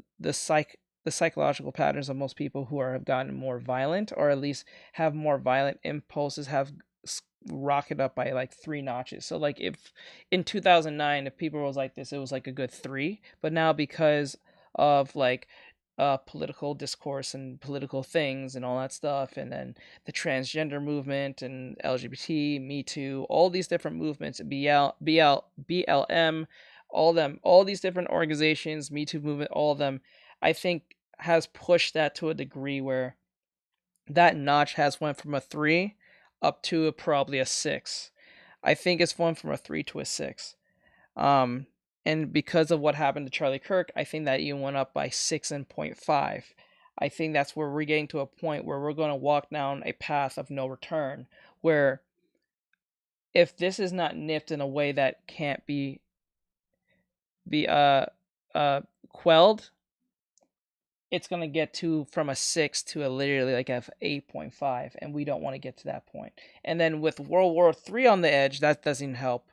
psychological patterns of most people who have gotten more violent, or at least have more violent impulses, have rocketed up by like 3 notches. So like if in 2009, if people was like this, it was like a good 3, but now because of like political discourse and political things and all that stuff, and then the transgender movement and LGBT, Me Too, all these different movements, BLM, all these different organizations, Me Too movement, all of them, I think has pushed that to a degree where that notch has went from a 3 up to probably a 6. I think it's went from a 3 to a 6. And because of what happened to Charlie Kirk, I think that even went up by 6.5. I think that's where we're getting to a point where we're going to walk down a path of no return, where if this is not nipped in a way that can't be quelled, it's going to get to from a 6 to a literally like a 8.5, and we don't want to get to that point. And then with World War III on the edge, that doesn't help.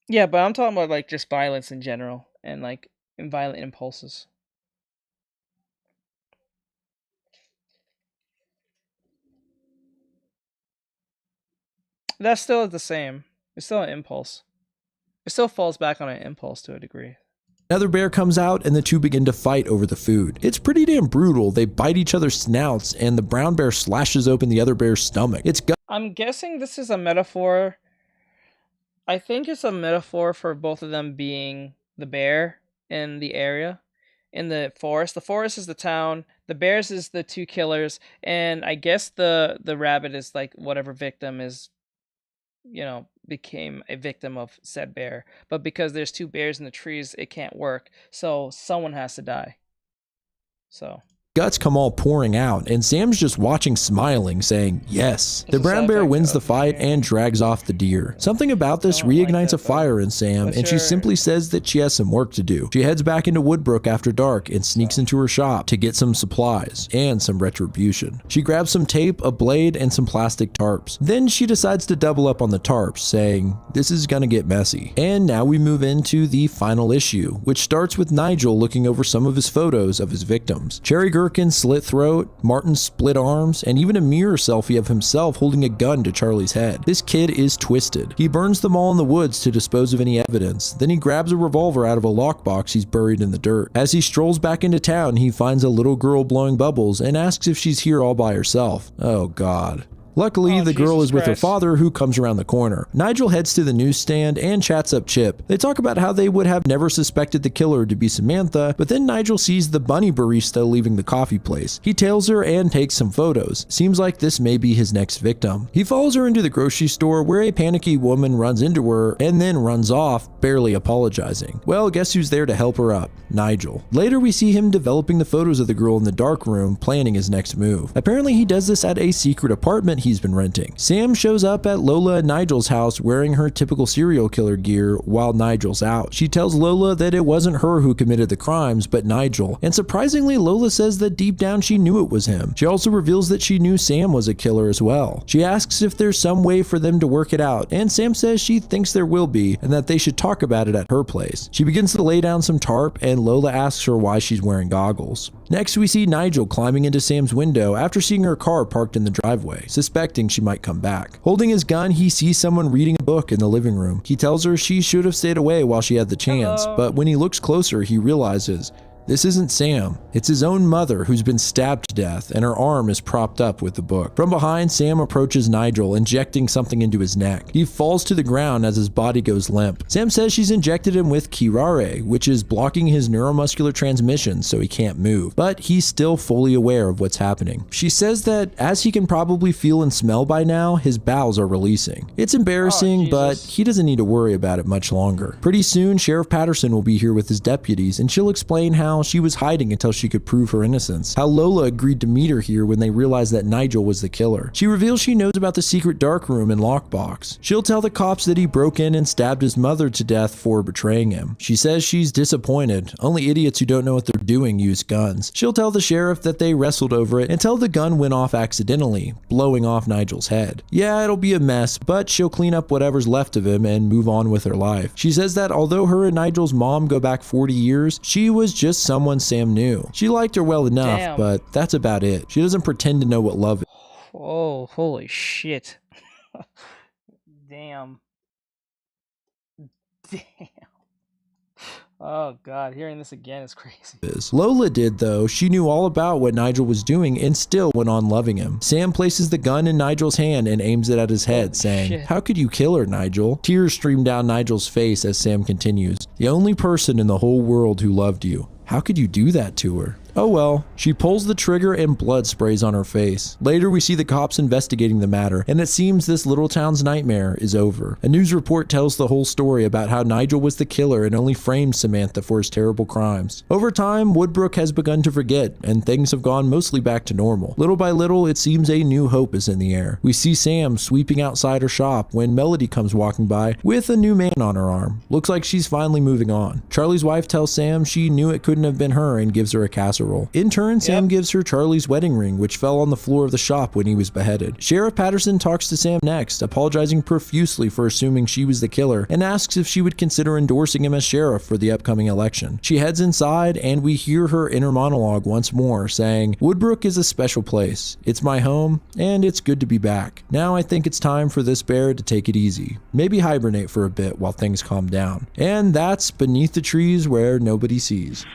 Yeah, but I'm talking about like just violence in general and like violent impulses. That's still the same. It's still an impulse. It still falls back on an impulse to a degree. Another bear comes out and the two begin to fight over the food. It's pretty damn brutal. They bite each other's snouts and the brown bear slashes open the other bear's stomach. I'm guessing this is a metaphor. I think it's a metaphor for both of them being the bear in the area, in the forest. The forest is the town, the bears is the 2 killers, and I guess the rabbit is like whatever victim is, you know, became a victim of said bear. But because there's 2 bears in the trees, it can't work. So someone has to die. So guts come all pouring out, and Sam's just watching, smiling, saying yes. The brown bear wins the fight and drags off the deer. Something about this reignites a fire in Sam, and she simply says that she has some work to do. She heads back into Woodbrook after dark and sneaks into her shop to get some supplies and some retribution. She grabs some tape, a blade, and some plastic tarps. Then she decides to double up on the tarps, saying, this is gonna get messy. And now we move into the final issue, which starts with Nigel looking over some of his photos of his victims. Cherry Gherkin slit throat, Martin split arms, and even a mirror selfie of himself holding a gun to Charlie's head. This kid is twisted. He burns them all in the woods to dispose of any evidence. Then he grabs a revolver out of a lockbox he's buried in the dirt. As he strolls back into town, he finds a little girl blowing bubbles and asks if she's here all by herself. Oh God. Luckily, the girl is with her father, who comes around the corner. Nigel heads to the newsstand and chats up Chip. They talk about how they would have never suspected the killer to be Samantha, but then Nigel sees the bunny barista leaving the coffee place. He tails her and takes some photos. Seems like this may be his next victim. He follows her into the grocery store where a panicky woman runs into her and then runs off, barely apologizing. Well, guess who's there to help her up? Nigel. Later, we see him developing the photos of the girl in the dark room, planning his next move. Apparently, he does this at a secret apartment he's been renting. Sam shows up at Lola and Nigel's house wearing her typical serial killer gear while Nigel's out. She tells Lola that it wasn't her who committed the crimes, but Nigel. And surprisingly, Lola says that deep down she knew it was him. She also reveals that she knew Sam was a killer as well. She asks if there's some way for them to work it out, and Sam says she thinks there will be, and that they should talk about it at her place. She begins to lay down some tarp, and Lola asks her why she's wearing goggles. Next, we see Nigel climbing into Sam's window after seeing her car parked in the driveway, suspecting she might come back. Holding his gun, he sees someone reading a book in the living room. He tells her she should have stayed away while she had the chance, but when he looks closer, he realizes This isn't Sam. It's his own mother who's been stabbed to death and her arm is propped up with the book. From behind, Sam approaches Nigel, injecting something into his neck. He falls to the ground as his body goes limp. Sam says she's injected him with Kirare, which is blocking his neuromuscular transmission so he can't move, but he's still fully aware of what's happening. She says that as he can probably feel and smell by now, his bowels are releasing. It's embarrassing, but he doesn't need to worry about it much longer. Pretty soon, Sheriff Patterson will be here with his deputies, and she'll explain how she was hiding until she could prove her innocence, how Lola agreed to meet her here when they realized that Nigel was the killer. She reveals she knows about the secret dark room and lockbox. She'll tell the cops that he broke in and stabbed his mother to death for betraying him. She says she's disappointed. Only idiots who don't know what they're doing use guns. She'll tell the sheriff that they wrestled over it until the gun went off accidentally, blowing off Nigel's head. Yeah, it'll be a mess, but she'll clean up whatever's left of him and move on with her life. She says that although her and Nigel's mom go back 40 years, she was just someone Sam knew. She liked her well enough, but that's about it. She doesn't pretend to know what love is. Oh, holy shit. Damn. Damn. Oh god, hearing this again is crazy. Lola did though. She knew all about what Nigel was doing and still went on loving him. Sam places the gun in Nigel's hand and aims it at his head, saying, "How could you kill her, Nigel?" Tears stream down Nigel's face as Sam continues, "The only person in the whole world who loved you. How could you do that to her?" Oh well. She pulls the trigger and blood sprays on her face. Later we see the cops investigating the matter, and it seems this little town's nightmare is over. A news report tells the whole story about how Nigel was the killer and only framed Samantha for his terrible crimes. Over time, Woodbrook has begun to forget, and things have gone mostly back to normal. Little by little, it seems a new hope is in the air. We see Sam sweeping outside her shop when Melody comes walking by with a new man on her arm. Looks like she's finally moving on. Charlie's wife tells Sam she knew it couldn't have been her and gives her a casserole. In turn, Sam gives her Charlie's wedding ring, which fell on the floor of the shop when he was beheaded. Sheriff Patterson talks to Sam next, apologizing profusely for assuming she was the killer, and asks if she would consider endorsing him as sheriff for the upcoming election. She heads inside, and we hear her inner monologue once more, saying, "Woodbrook is a special place. It's my home, and it's good to be back. Now I think it's time for this bear to take it easy. Maybe hibernate for a bit while things calm down." And that's Beneath the Trees Where Nobody Sees.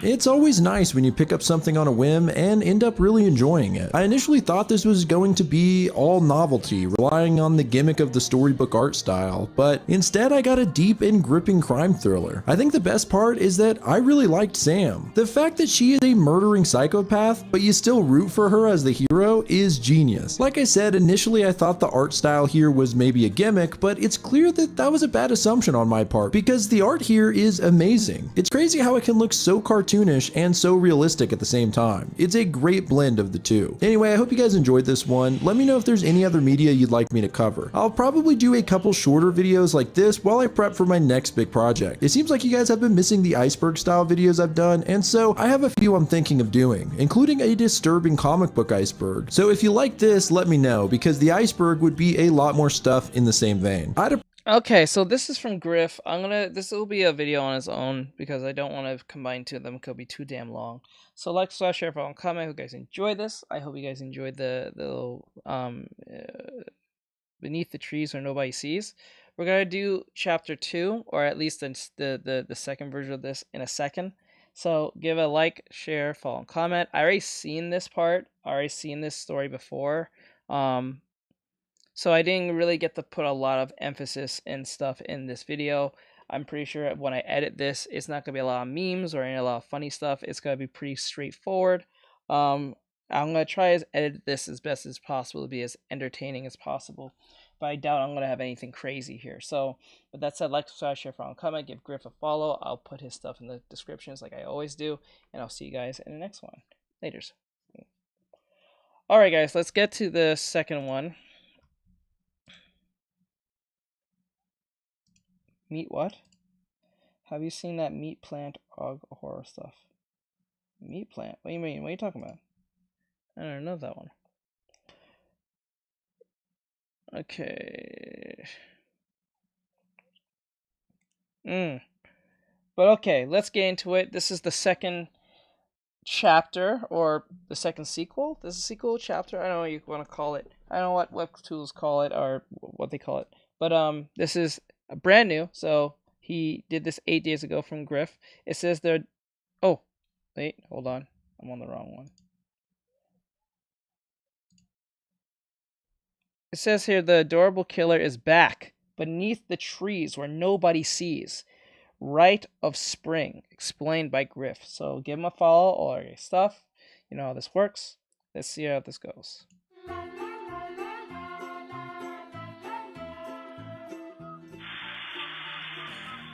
It's always nice when you pick up something on a whim and end up really enjoying it. I initially thought this was going to be all novelty, relying on the gimmick of the storybook art style, but instead I got a deep and gripping crime thriller. I think the best part is that I really liked Sam. The fact that she is a murdering psychopath, but you still root for her as the hero is genius. Like I said, initially I thought the art style here was maybe a gimmick, but it's clear that that was a bad assumption on my part, because the art here is amazing. It's crazy how it can look so cartoonish and so realistic at the same time. It's a great blend of the two. Anyway, I hope you guys enjoyed this one. Let me know if there's any other media you'd like me to cover. I'll probably do a couple shorter videos like this while I prep for my next big project. It seems like you guys have been missing the iceberg style videos I've done, and so I have a few I'm thinking of doing, including a disturbing comic book iceberg. So if you like this, let me know, because the iceberg would be a lot more stuff in the same vein. Okay, so this is from Griff. This will be a video on its own because I don't want to combine two of them. It could be too damn long. So like, share, follow, and comment. I hope you guys enjoyed this. I hope you guys enjoyed the little Beneath the Trees Where Nobody Sees. We're gonna do chapter 2, or at least the second version of this in a second. So give a like, share, follow, and comment. I already seen this part. I already seen this story before. So I didn't really get to put a lot of emphasis and stuff in this video. I'm pretty sure when I edit this, it's not going to be a lot of memes or a lot of funny stuff. It's going to be pretty straightforward. I'm going to try to edit this as best as possible to be as entertaining as possible. But I doubt I'm going to have anything crazy here. So with that said, like, subscribe, share, follow, and comment. Give Griff a follow. I'll put his stuff in the descriptions like I always do. And I'll see you guys in the next one. Laters. Alright guys, let's get to the second one. Meat what? Have you seen that meat plant horror stuff? Meat plant? What do you mean? What are you talking about? I don't know that one. Okay. But okay, let's get into it. This is the second chapter, or the second sequel. This is a sequel chapter. I don't know what you want to call it. I don't know what web tools call it, or what they call it. But this is brand new, so he did this 8 days ago from Griff. It says Oh, wait, hold on. I'm on the wrong one. It says here the adorable killer is back beneath the trees where nobody sees. Rite of Spring, explained by Griff. So give him a follow or stuff. You know how this works. Let's see how this goes.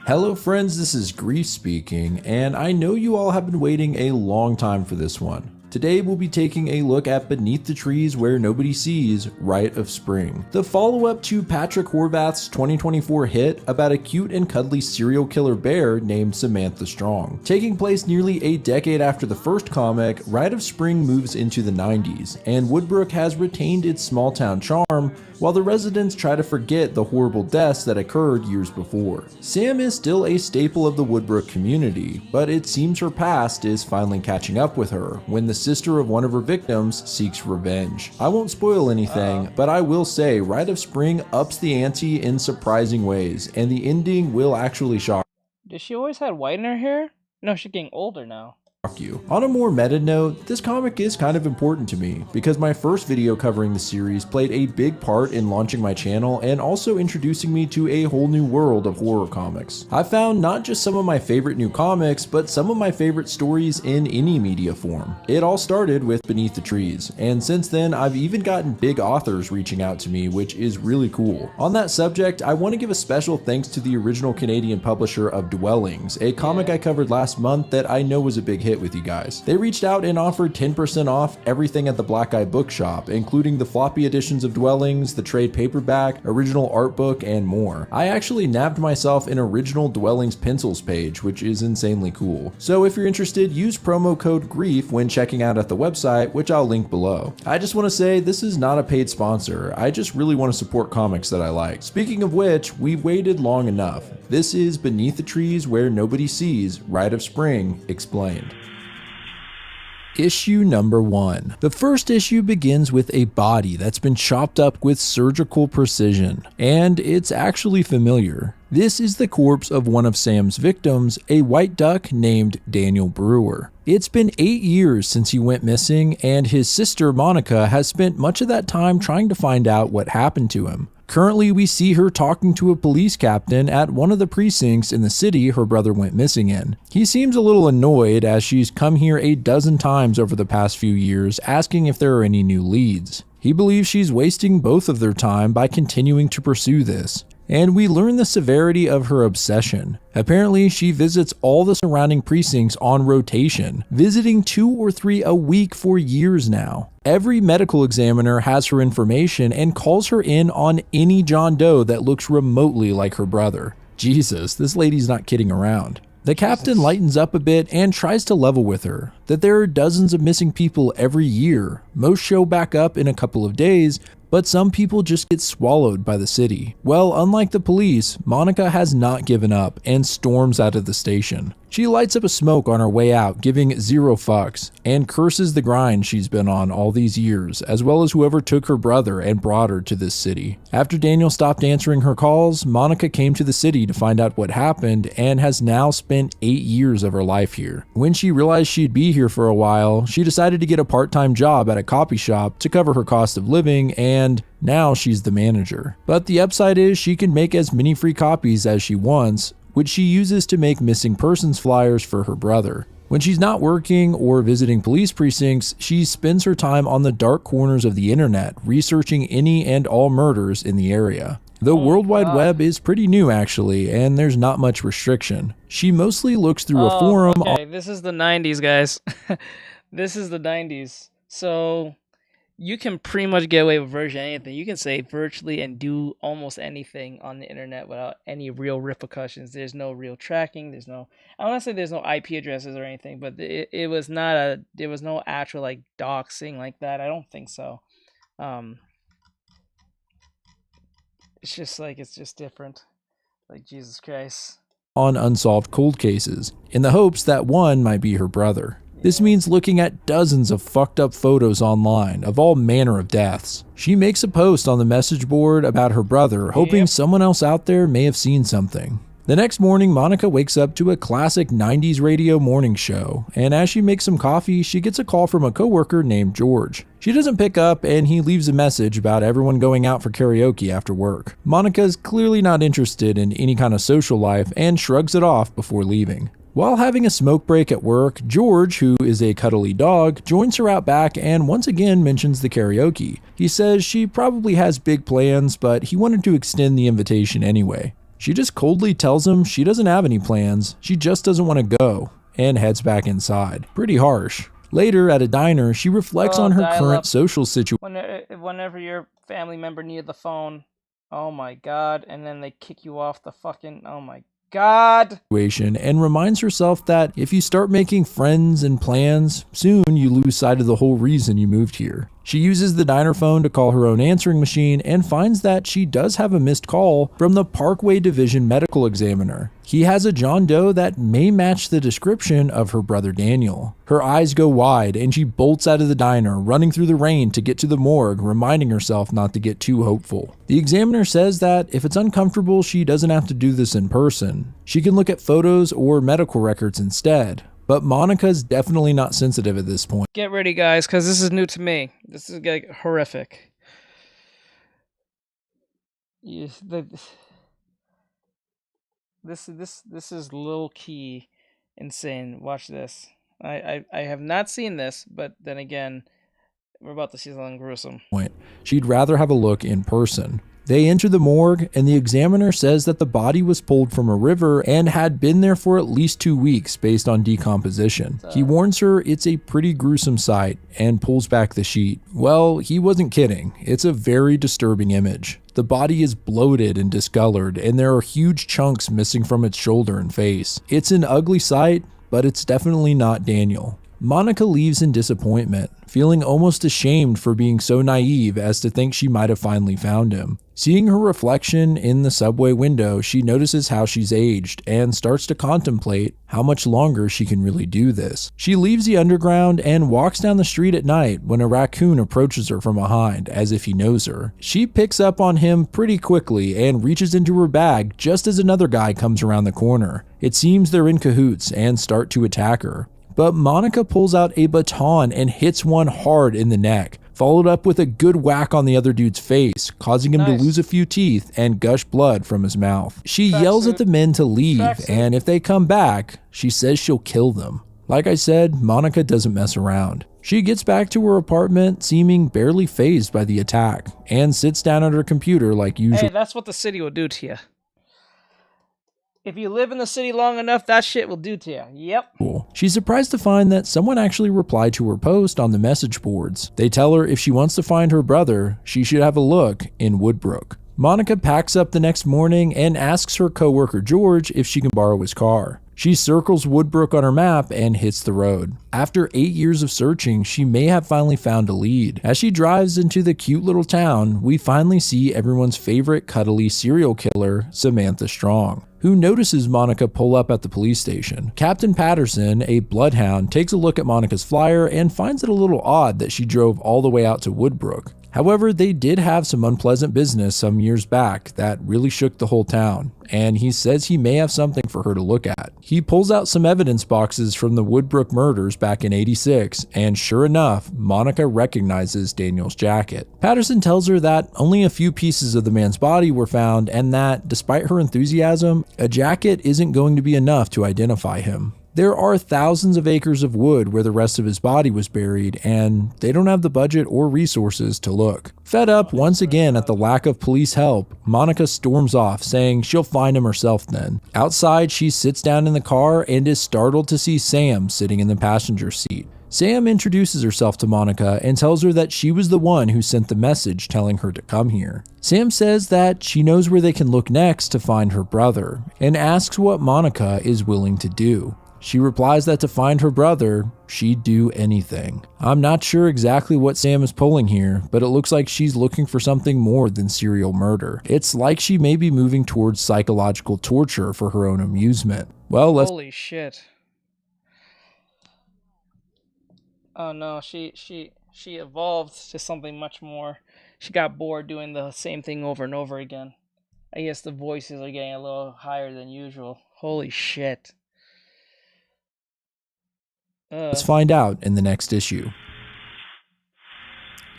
Hello friends, this is Grief speaking, and I know you all have been waiting a long time for this one. Today we'll be taking a look at Beneath the Trees Where Nobody Sees, Rite of Spring, the follow-up to Patrick Horvath's 2024 hit about a cute and cuddly serial killer bear named Samantha Strong. Taking place nearly a decade after the first comic, Rite of Spring moves into the 90s, and Woodbrook has retained its small-town charm while the residents try to forget the horrible deaths that occurred years before. Sam is still a staple of the Woodbrook community, but it seems her past is finally catching up with her when the sister of one of her victims seeks revenge. I won't spoil anything, but I will say Rite of Spring ups the ante in surprising ways, and the ending will actually shock Did she always had white in her hair? No, she's getting older now. you. On a more meta note, this comic is kind of important to me because my first video covering the series played a big part in launching my channel and also introducing me to a whole new world of horror comics. I found not just some of my favorite new comics, but some of my favorite stories in any media form. It all started with Beneath the Trees, and since then I've even gotten big authors reaching out to me, which is really cool. On that subject, I want to give a special thanks to the original Canadian publisher of Dwellings, a comic I covered last month that I know was a big hit with you guys. They reached out and offered 10% off everything at the Black Eye Bookshop, including the floppy editions of Dwellings, the trade paperback, original art book, and more. I actually nabbed myself an original Dwellings pencils page, which is insanely cool. So if you're interested, use promo code GRIEF when checking out at the website, which I'll link below. I just want to say this is not a paid sponsor. I just really want to support comics that I like. Speaking of which, we've waited long enough. This is Beneath the Trees Where Nobody Sees, Rite of Spring, explained. Issue number 1. The first issue begins with a body that's been chopped up with surgical precision, and it's actually familiar. This is the corpse of one of Sam's victims, a white duck named Daniel Brewer. It's been 8 years since he went missing, and his sister Monica has spent much of that time trying to find out what happened to him. Currently, we see her talking to a police captain at one of the precincts in the city her brother went missing in. He seems a little annoyed as she's come here a dozen times over the past few years asking if there are any new leads. He believes she's wasting both of their time by continuing to pursue this. And we learn the severity of her obsession. Apparently, she visits all the surrounding precincts on rotation, visiting 2 or 3 a week for years now. Every medical examiner has her information and calls her in on any John Doe that looks remotely like her brother. Jesus, this lady's not kidding around. The captain lightens up a bit and tries to level with her, that there are dozens of missing people every year. Most show back up in a couple of days, but some people just get swallowed by the city. Well, unlike the police, Monica has not given up and storms out of the station. She lights up a smoke on her way out, giving 0 fucks, and curses the grind she's been on all these years, as well as whoever took her brother and brought her to this city. After Daniel stopped answering her calls, Monica came to the city to find out what happened and has now spent 8 years of her life here. When she realized she'd be here for a while, she decided to get a part-time job at a copy shop to cover her cost of living, and now she's the manager. But the upside is she can make as many free copies as she wants, which she uses to make missing persons flyers for her brother. When she's not working or visiting police precincts, she spends her time on the dark corners of the internet, researching any and all murders in the area. The World Wide Web is pretty new actually, and there's not much restriction. She mostly looks through a forum. Okay, this is the 90s, guys. This is the 90s. So you can pretty much get away with virtually anything. You can say virtually and do almost anything on the internet without any real repercussions. There's no real tracking. There's no, I want to say there's no IP addresses or anything, but it was not a, there was no actual like doxing like that. I don't think so. It's just like, it's just different. Like, Jesus Christ. On unsolved cold cases, in the hopes that one might be her brother. This means looking at dozens of fucked up photos online of all manner of deaths. She makes a post on the message board about her brother, hoping someone else out there may have seen something. The next morning, Monica wakes up to a classic 90s radio morning show, and as she makes some coffee, she gets a call from a coworker named George. She doesn't pick up, and he leaves a message about everyone going out for karaoke after work. Monica's clearly not interested in any kind of social life and shrugs it off before leaving. While having a smoke break at work, George, who is a cuddly dog, joins her out back and once again mentions the karaoke. He says she probably has big plans, but he wanted to extend the invitation anyway. She just coldly tells him she doesn't have any plans, she just doesn't want to go, and heads back inside. Pretty harsh. Later, at a diner, she reflects on her current social situation. Whenever your family member needed the phone, oh my god, and then they kick you off the fucking, oh my god. And reminds herself that if you start making friends and plans, soon you lose sight of the whole reason you moved here. She uses the diner phone to call her own answering machine and finds that she does have a missed call from the Parkway Division medical examiner. He has a John Doe that may match the description of her brother Daniel. Her eyes go wide and she bolts out of the diner, running through the rain to get to the morgue, reminding herself not to get too hopeful. The examiner says that if it's uncomfortable, she doesn't have to do this in person. She can look at photos or medical records instead. But Monica's definitely not sensitive at this point. Get ready, guys, because this is new to me. This is like horrific. This is low key insane. Watch this. I have not seen this, but then again, we're about to see something gruesome. She'd rather have a look in person. They enter the morgue, and the examiner says that the body was pulled from a river and had been there for at least 2 weeks based on decomposition. He warns her it's a pretty gruesome sight and pulls back the sheet. Well, he wasn't kidding. It's a very disturbing image. The body is bloated and discolored, and there are huge chunks missing from its shoulder and face. It's an ugly sight, but it's definitely not Daniel. Monica leaves in disappointment, feeling almost ashamed for being so naive as to think she might have finally found him. Seeing her reflection in the subway window, she notices how she's aged and starts to contemplate how much longer she can really do this. She leaves the underground and walks down the street at night when a raccoon approaches her from behind as if he knows her. She picks up on him pretty quickly and reaches into her bag just as another guy comes around the corner. It seems they're in cahoots and start to attack her. But Monica pulls out a baton and hits one hard in the neck, followed up with a good whack on the other dude's face, causing him to lose a few teeth and gush blood from his mouth. She yells at the men to leave, and if they come back, she says she'll kill them. Like I said, Monica doesn't mess around. She gets back to her apartment, seeming barely fazed by the attack, and sits down at her computer like usual. Hey, that's what the city will do to you. If you live in the city long enough, that shit will do to you. Yep. She's surprised to find that someone actually replied to her post on the message boards. They tell her if she wants to find her brother, she should have a look in Woodbrook. Monica packs up the next morning and asks her coworker George if she can borrow his car. She circles Woodbrook on her map and hits the road. After 8 years of searching, she may have finally found a lead. As she drives into the cute little town, we finally see everyone's favorite cuddly serial killer, Samantha Strong, who notices Monica pull up at the police station. Captain Patterson, a bloodhound, takes a look at Monica's flyer and finds it a little odd that she drove all the way out to Woodbrook. However, they did have some unpleasant business some years back that really shook the whole town, and he says he may have something for her to look at. He pulls out some evidence boxes from the Woodbrook murders back in '86, and sure enough, Monica recognizes Daniel's jacket. Patterson tells her that only a few pieces of the man's body were found, and that, despite her enthusiasm, a jacket isn't going to be enough to identify him. There are thousands of acres of wood where the rest of his body was buried, and they don't have the budget or resources to look. Fed up once again at the lack of police help, Monica storms off, saying she'll find him herself then. Outside, she sits down in the car and is startled to see Sam sitting in the passenger seat. Sam introduces herself to Monica and tells her that she was the one who sent the message telling her to come here. Sam says that she knows where they can look next to find her brother, and asks what Monica is willing to do. She replies that to find her brother, she'd do anything. I'm not sure exactly what Sam is pulling here, but it looks like she's looking for something more than serial murder. It's like she may be moving towards psychological torture for her own amusement. Well, Holy shit. Oh no, she evolved to something much more. She got bored doing the same thing over and over again. I guess the voices are getting a little higher than usual. Holy shit. Let's find out in the next issue.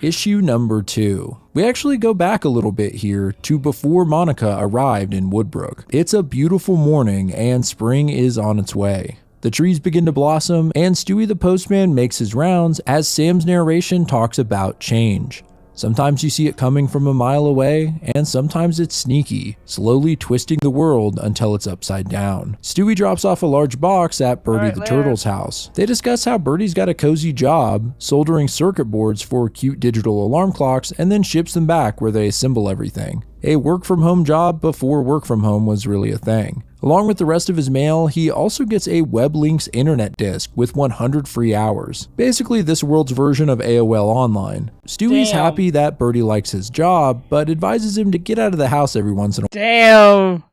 Issue number 2. We actually go back a little bit here to before Monica arrived in Woodbrook. It's a beautiful morning and spring is on its way. The trees begin to blossom and Stewie the postman makes his rounds as Sam's narration talks about change. Sometimes you see it coming from a mile away, and sometimes it's sneaky, slowly twisting the world until it's upside down. Stewie drops off a large box at Birdie the Turtle's house. They discuss how Birdie's got a cozy job, soldering circuit boards for cute digital alarm clocks, and then ships them back where they assemble everything. A work-from-home job before work-from-home was really a thing. Along with the rest of his mail, he also gets a WebLinks internet disc with 100 free hours. Basically this world's version of AOL Online. Stewie's happy that Birdie likes his job, but advises him to get out of the house every once in a while.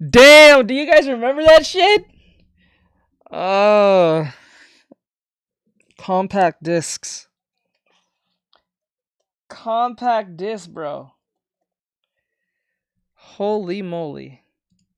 Damn, do you guys remember that shit? Compact discs. Compact disc, bro. Holy moly.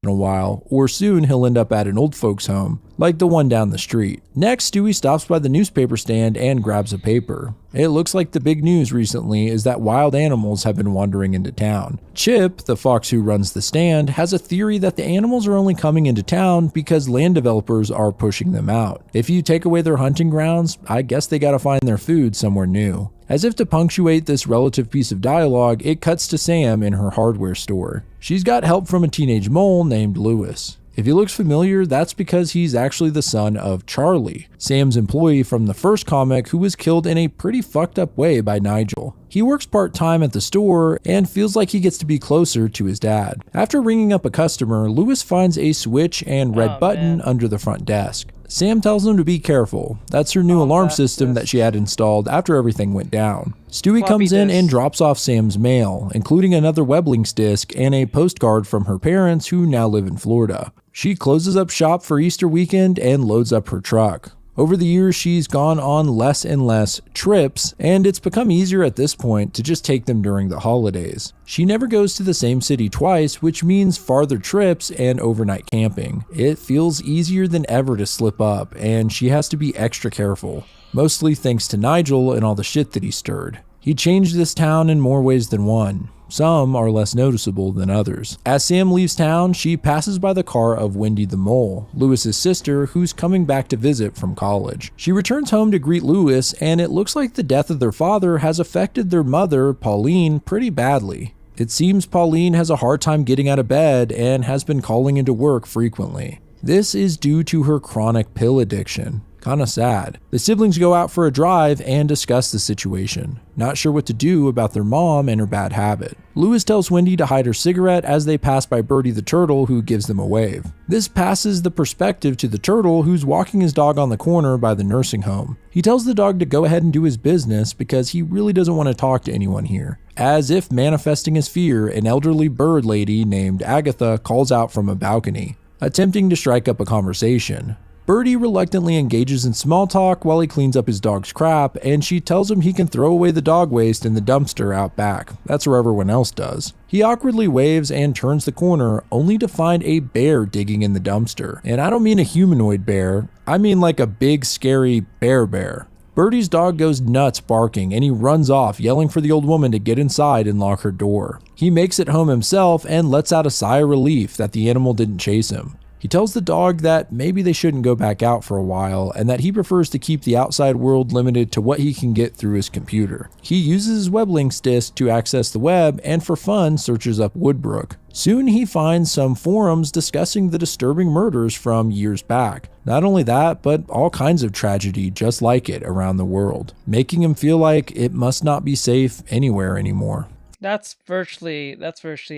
In a while, or soon he'll end up at an old folks home, like the one down the street. Next, Stewie stops by the newspaper stand and grabs a paper. It looks like the big news recently is that wild animals have been wandering into town. Chip, the fox who runs the stand, has a theory that the animals are only coming into town because land developers are pushing them out. If you take away their hunting grounds, I guess they gotta find their food somewhere new. As if to punctuate this relative piece of dialogue, it cuts to Sam in her hardware store. She's got help from a teenage mole named Lewis. If he looks familiar, that's because he's actually the son of Charlie, Sam's employee from the first comic who was killed in a pretty fucked up way by Nigel. He works part-time at the store and feels like he gets to be closer to his dad. After ringing up a customer, Lewis finds a switch and red button under the front desk. Sam tells him to be careful. That's her new alarm system that she had installed after everything went down. Stewie comes in and drops off Sam's mail, including another WebLinks disc and a postcard from her parents who now live in Florida. She closes up shop for Easter weekend and loads up her truck. Over the years, she's gone on less and less trips, and it's become easier at this point to just take them during the holidays. She never goes to the same city twice, which means farther trips and overnight camping. It feels easier than ever to slip up, and she has to be extra careful. Mostly thanks to Nigel and all the shit that he stirred. He changed this town in more ways than one. Some are less noticeable than others. As Sam leaves town, she passes by the car of Wendy the Mole, Lewis's sister, who's coming back to visit from college. She returns home to greet Lewis, and it looks like the death of their father has affected their mother, Pauline, pretty badly. It seems Pauline has a hard time getting out of bed and has been calling into work frequently. This is due to her chronic pill addiction. Kinda sad. The siblings go out for a drive and discuss the situation, not sure what to do about their mom and her bad habit. Lewis tells Wendy to hide her cigarette as they pass by Birdie the Turtle, who gives them a wave. This passes the perspective to the turtle, who's walking his dog on the corner by the nursing home. He tells the dog to go ahead and do his business because he really doesn't want to talk to anyone here. As if manifesting his fear, an elderly bird lady named Agatha calls out from a balcony, attempting to strike up a conversation. Birdie reluctantly engages in small talk while he cleans up his dog's crap, and she tells him he can throw away the dog waste in the dumpster out back. That's where everyone else does. He awkwardly waves and turns the corner, only to find a bear digging in the dumpster. And I don't mean a humanoid bear, I mean like a big scary bear. Birdie's dog goes nuts barking, and he runs off, yelling for the old woman to get inside and lock her door. He makes it home himself and lets out a sigh of relief that the animal didn't chase him. He tells the dog that maybe they shouldn't go back out for a while, and that he prefers to keep the outside world limited to what he can get through his computer. He uses his WebLinks disc to access the web, and for fun searches up Woodbrook. Soon he finds some forums discussing the disturbing murders from years back. Not only that, but all kinds of tragedy just like it around the world, making him feel like it must not be safe anywhere anymore. That's virtually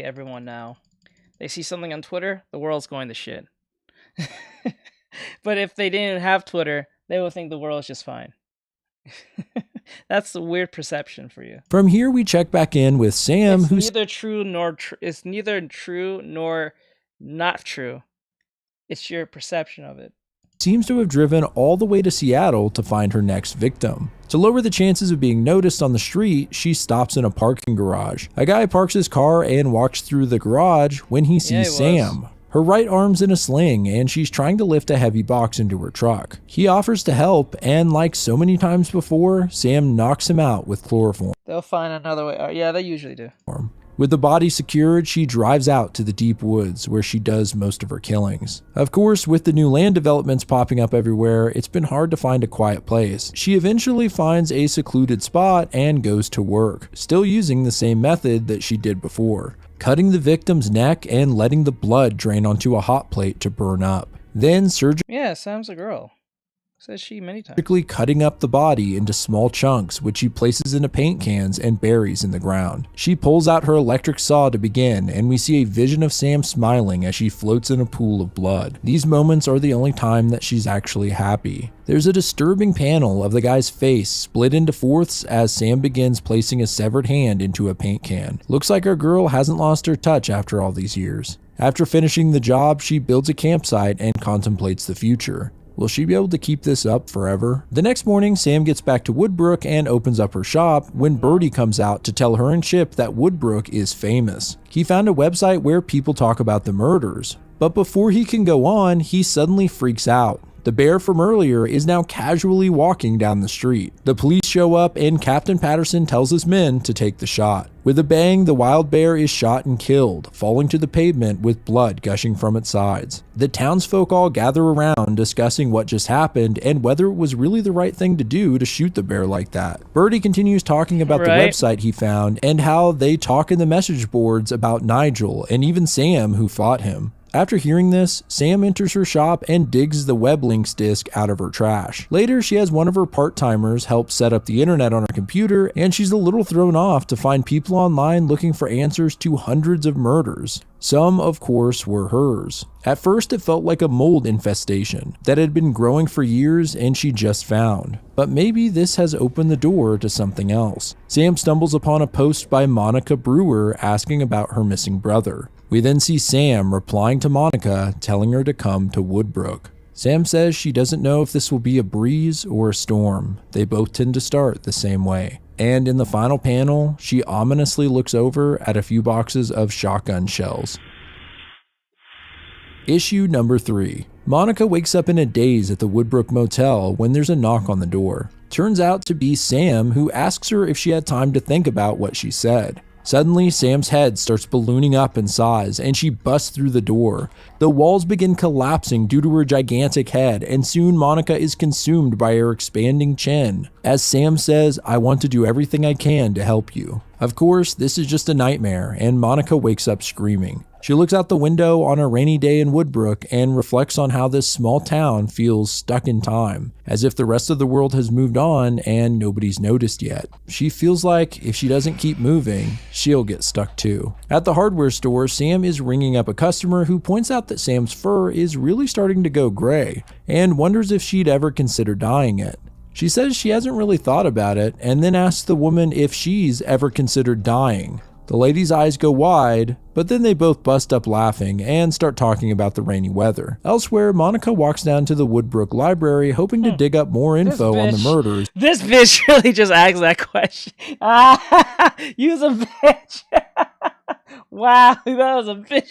everyone now. They see something on Twitter, the world's going to shit. But if they didn't have Twitter, they would think the world is just fine. That's a weird perception for you. From here, we check back in with Sam, who's neither true nor it's neither true nor not true. It's your perception of it. seems to have driven all the way to Seattle to find her next victim. To lower the chances of being noticed on the street, she stops in a parking garage. A guy parks his car and walks through the garage when he sees Sam. Her right arm's in a sling and she's trying to lift a heavy box into her truck. He offers to help, and like so many times before, Sam knocks him out with chloroform. They'll find another way. Yeah, they usually do. With the body secured, she drives out to the deep woods where she does most of her killings. Of course, with the new land developments popping up everywhere, it's been hard to find a quiet place. She eventually finds a secluded spot and goes to work, still using the same method that she did before, cutting the victim's neck and letting the blood drain onto a hot plate to burn up. Then Yeah, Sam's a girl. Says she many times. surgically cutting up the body into small chunks, which she places into paint cans and buries in the ground. She pulls out her electric saw to begin, and we see a vision of Sam smiling as she floats in a pool of blood. These moments are the only time that she's actually happy. There's a disturbing panel of the guy's face split into fourths as Sam begins placing a severed hand into a paint can. Looks like our girl hasn't lost her touch after all these years. After finishing the job, she builds a campsite and contemplates the future. Will she be able to keep this up forever? The next morning, Sam gets back to Woodbrook and opens up her shop when Birdie comes out to tell her and Chip that Woodbrook is famous. He found a website where people talk about the murders. But before he can go on, he suddenly freaks out. The bear from earlier is now casually walking down the street. The police show up and Captain Patterson tells his men to take the shot. With a bang, the wild bear is shot and killed, falling to the pavement with blood gushing from its sides. The townsfolk all gather around discussing what just happened and whether it was really the right thing to do to shoot the bear like that. Birdie continues talking about the website he found and how they talk in the message boards about Nigel and even Sam who fought him. After hearing this, Sam enters her shop and digs the web links disk out of her trash. Later, she has one of her part-timers help set up the internet on her computer, and she's a little thrown off to find people online looking for answers to hundreds of murders. Some, of course, were hers. At first, it felt like a mold infestation that had been growing for years and she just found. But maybe this has opened the door to something else. Sam stumbles upon a post by Monica Brewer asking about her missing brother. We then see Sam replying to Monica, telling her to come to Woodbrook. Sam says she doesn't know if this will be a breeze or a storm. They both tend to start the same way. And in the final panel, she ominously looks over at a few boxes of shotgun shells. Issue number 3. Monica wakes up in a daze at the Woodbrook Motel when there's a knock on the door. Turns out to be Sam, who asks her if she had time to think about what she said. Suddenly, Sam's head starts ballooning up in size and she busts through the door. The walls begin collapsing due to her gigantic head, and soon Monica is consumed by her expanding chin. As Sam says, "I want to do everything I can to help you." Of course, this is just a nightmare, and Monica wakes up screaming. She looks out the window on a rainy day in Woodbrook and reflects on how this small town feels stuck in time, as if the rest of the world has moved on and nobody's noticed yet. She feels like if she doesn't keep moving, she'll get stuck too. At the hardware store, Sam is ringing up a customer who points out that Sam's fur is really starting to go gray and wonders if she'd ever consider dyeing it. She says she hasn't really thought about it and then asks the woman if she's ever considered dyeing. The lady's eyes go wide, but then they both bust up laughing and start talking about the rainy weather. Elsewhere, Monica walks down to the Woodbrook Library hoping to dig up more info on the murders. This bitch really just asked that question. You's a bitch. Wow, that was a bitch.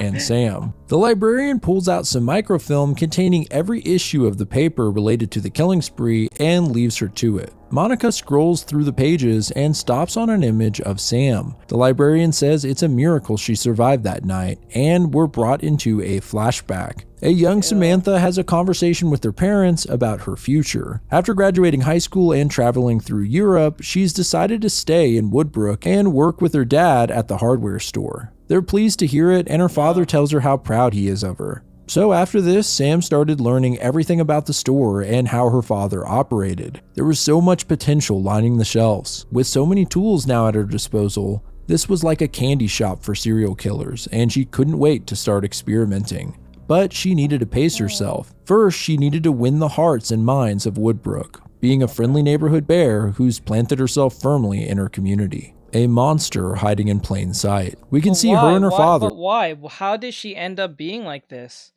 And Sam. The librarian pulls out some microfilm containing every issue of the paper related to the killing spree and leaves her to it. Monica scrolls through the pages and stops on an image of Sam. The librarian says it's a miracle she survived that night, and we're brought into a flashback. A young Samantha has a conversation with her parents about her future. After graduating high school and traveling through Europe, she's decided to stay in Woodbrook and work with her dad at the hardware store. They're pleased to hear it, and her father tells her how proud he is of her. So after this, Sam started learning everything about the store and how her father operated. There was so much potential lining the shelves. With so many tools now at her disposal, this was like a candy shop for serial killers, and she couldn't wait to start experimenting. But she needed to pace herself. First, she needed to win the hearts and minds of Woodbrook, being a friendly neighborhood bear who's planted herself firmly in her community. A monster hiding in plain sight. We can see her and her father. But why? How did she end up being like this?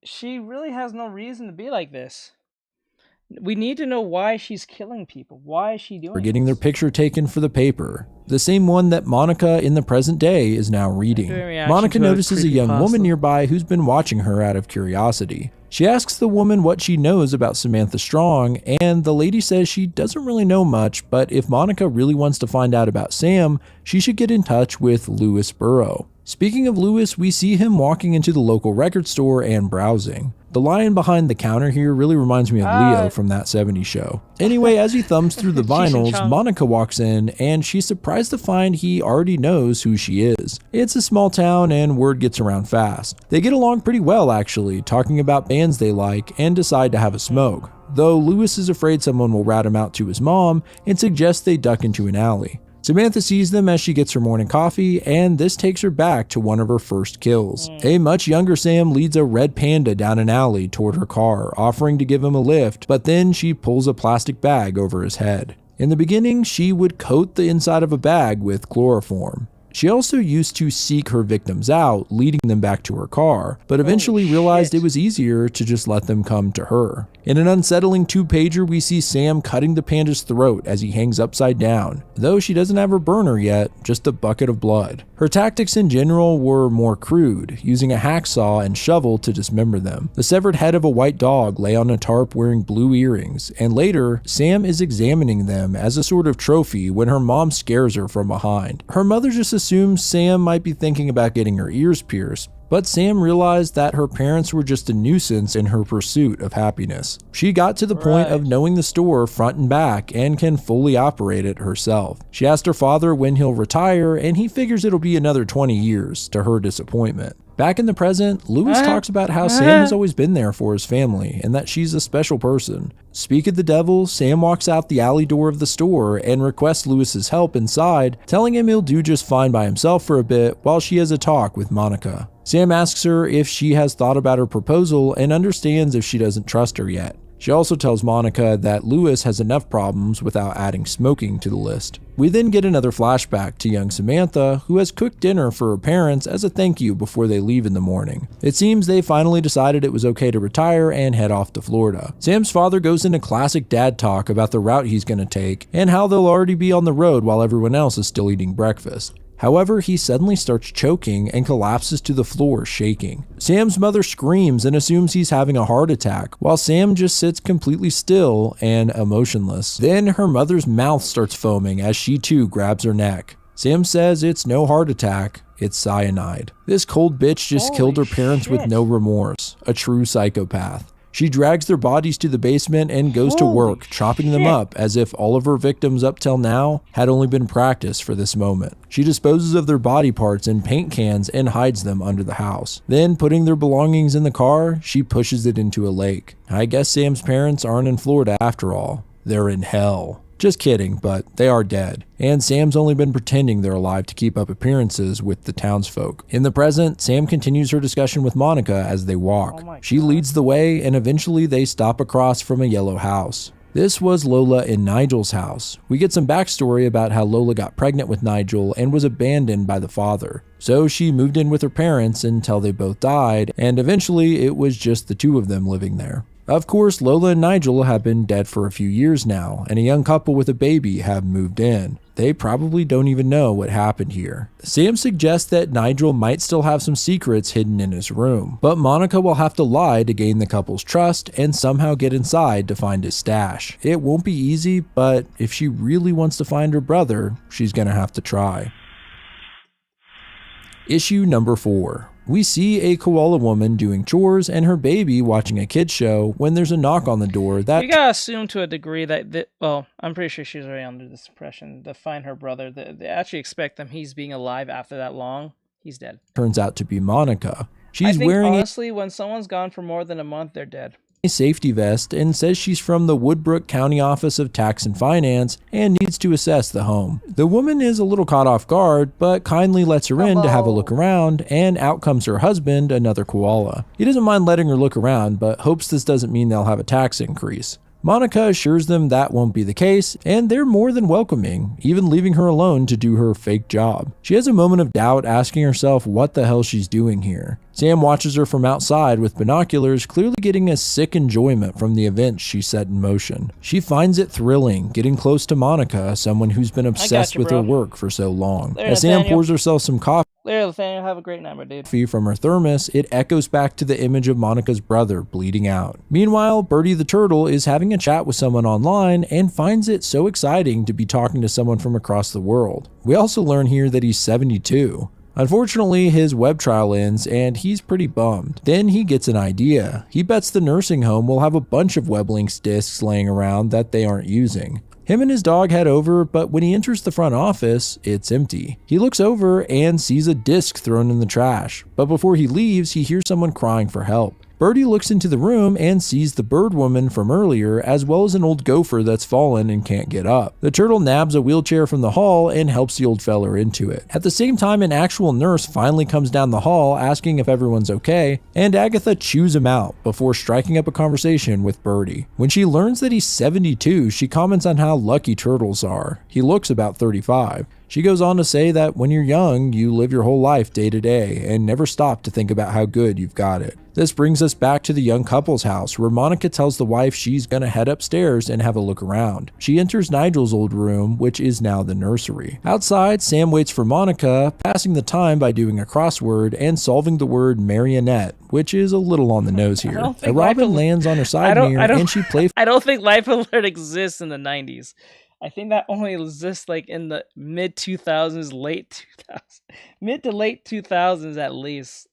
she really has no reason to be like this. We need to know why she's killing people. Why is she doing for getting their picture taken for the paper. The same one that Monica in the present day is now reading. Monica notices a young woman nearby who's been watching her out of curiosity. She asks the woman what she knows about Samantha Strong, and the lady says she doesn't really know much, but if Monica really wants to find out about Sam, she should get in touch with Louis Burrow. Speaking of Louis, we see him walking into the local record store and browsing. The lion behind the counter here really reminds me of Leo from that 70s show. Anyway, as he thumbs through the vinyls, Monica walks in and she's surprised to find he already knows who she is. It's a small town and word gets around fast. They get along pretty well actually, talking about bands they like and decide to have a smoke. Though Louis is afraid someone will rat him out to his mom and suggests they duck into an alley. Samantha sees them as she gets her morning coffee, and this takes her back to one of her first kills. A much younger Sam leads a red panda down an alley toward her car, offering to give him a lift, but then she pulls a plastic bag over his head. In the beginning, she would coat the inside of a bag with chloroform. She also used to seek her victims out, leading them back to her car, but eventually realized it was easier to just let them come to her. In an unsettling two-pager, we see Sam cutting the panda's throat as he hangs upside down, though she doesn't have her burner yet, just a bucket of blood. Her tactics in general were more crude, using a hacksaw and shovel to dismember them. The severed head of a white dog lay on a tarp wearing blue earrings, and later, Sam is examining them as a sort of trophy when her mom scares her from behind. Her mother just assumes Sam might be thinking about getting her ears pierced, but Sam realized that her parents were just a nuisance in her pursuit of happiness. She got to the point of knowing the store front and back and can fully operate it herself. She asked her father when he'll retire, and he figures it'll be another 20 years, to her disappointment. Back in the present, Louis talks about how Sam has always been there for his family and that she's a special person. Speak of the devil, Sam walks out the alley door of the store and requests Louis's help inside, telling him he'll do just fine by himself for a bit while she has a talk with Monica. Sam asks her if she has thought about her proposal and understands if she doesn't trust her yet. She also tells Monica that Louis has enough problems without adding smoking to the list. We then get another flashback to young Samantha, who has cooked dinner for her parents as a thank you before they leave in the morning. It seems they finally decided it was okay to retire and head off to Florida. Sam's father goes into classic dad talk about the route he's going to take and how they'll already be on the road while everyone else is still eating breakfast. However, he suddenly starts choking and collapses to the floor, shaking. Sam's mother screams and assumes he's having a heart attack, while Sam just sits completely still and emotionless. Then her mother's mouth starts foaming as she too grabs her neck. Sam says it's no heart attack, it's cyanide. This cold bitch just killed her parents with no remorse, a true psychopath. She drags their bodies to the basement and goes to work, chopping them up as if all of her victims up till now had only been practice for this moment. She disposes of their body parts in paint cans and hides them under the house. Then, putting their belongings in the car, she pushes it into a lake. I guess Sam's parents aren't in Florida after all. They're in hell. Just kidding, but they are dead. And Sam's only been pretending they're alive to keep up appearances with the townsfolk. In the present, Sam continues her discussion with Monica as they walk. She leads the way, and eventually they stop across from a yellow house. This was Lola and Nigel's house. We get some backstory about how Lola got pregnant with Nigel and was abandoned by the father. So she moved in with her parents until they both died, and eventually it was just the two of them living there. Of course, Lola and Nigel have been dead for a few years now, and a young couple with a baby have moved in. They probably don't even know what happened here. Sam suggests that Nigel might still have some secrets hidden in his room, but Monica will have to lie to gain the couple's trust and somehow get inside to find his stash. It won't be easy, but if she really wants to find her brother, she's gonna have to try. Issue number 4. We see a koala woman doing chores and her baby watching a kid's show when there's a knock on the door that... You gotta assume to a degree that, well, I'm pretty sure she's already under this impression to find her brother. They actually expect him, he's being alive after that long, he's dead. Turns out to be Monica. I think, honestly, when someone's gone for more than a month, they're dead. A safety vest and says she's from the Woodbrook County Office of Tax and Finance and needs to assess the home. The woman is a little caught off guard, but kindly lets her in to have a look around, and out comes her husband, another koala. He doesn't mind letting her look around, but hopes this doesn't mean they'll have a tax increase. Monica assures them that won't be the case, and they're more than welcoming, even leaving her alone to do her fake job. She has a moment of doubt, asking herself what the hell she's doing here. Sam watches her from outside with binoculars, clearly getting a sick enjoyment from the events she set in motion. She finds it thrilling, getting close to Monica, someone who's been obsessed with her work for so long. As Sam pours herself some coffee Nathaniel, have a great night, my dude. From her thermos, it echoes back to the image of Monica's brother bleeding out. Meanwhile, Birdie the turtle is having a chat with someone online and finds it so exciting to be talking to someone from across the world. We also learn here that he's 72. Unfortunately, his web trial ends and he's pretty bummed. Then he gets an idea. He bets the nursing home will have a bunch of WebLinks discs laying around that they aren't using. Him and his dog head over, but when he enters the front office, it's empty. He looks over and sees a disc thrown in the trash, but before he leaves, he hears someone crying for help. Birdie looks into the room and sees the bird woman from earlier, as well as an old gopher that's fallen and can't get up. The turtle nabs a wheelchair from the hall and helps the old feller into it. At the same time, an actual nurse finally comes down the hall asking if everyone's okay, and Agatha chews him out before striking up a conversation with Birdie. When she learns that he's 72, she comments on how lucky turtles are. He looks about 35. She goes on to say that when you're young, you live your whole life day to day and never stop to think about how good you've got it. This brings us back to the young couple's house, where Monica tells the wife she's gonna head upstairs and have a look around. She enters Nigel's old room, which is now the nursery. Outside, Sam waits for Monica, passing the time by doing a crossword and solving the word marionette, which is a little on the nose here. A robin lands on her side mirror and she plays. I don't think Life Alert exists in the 90s. I think that only exists like in the mid 2000s, mid to late 2000s at least.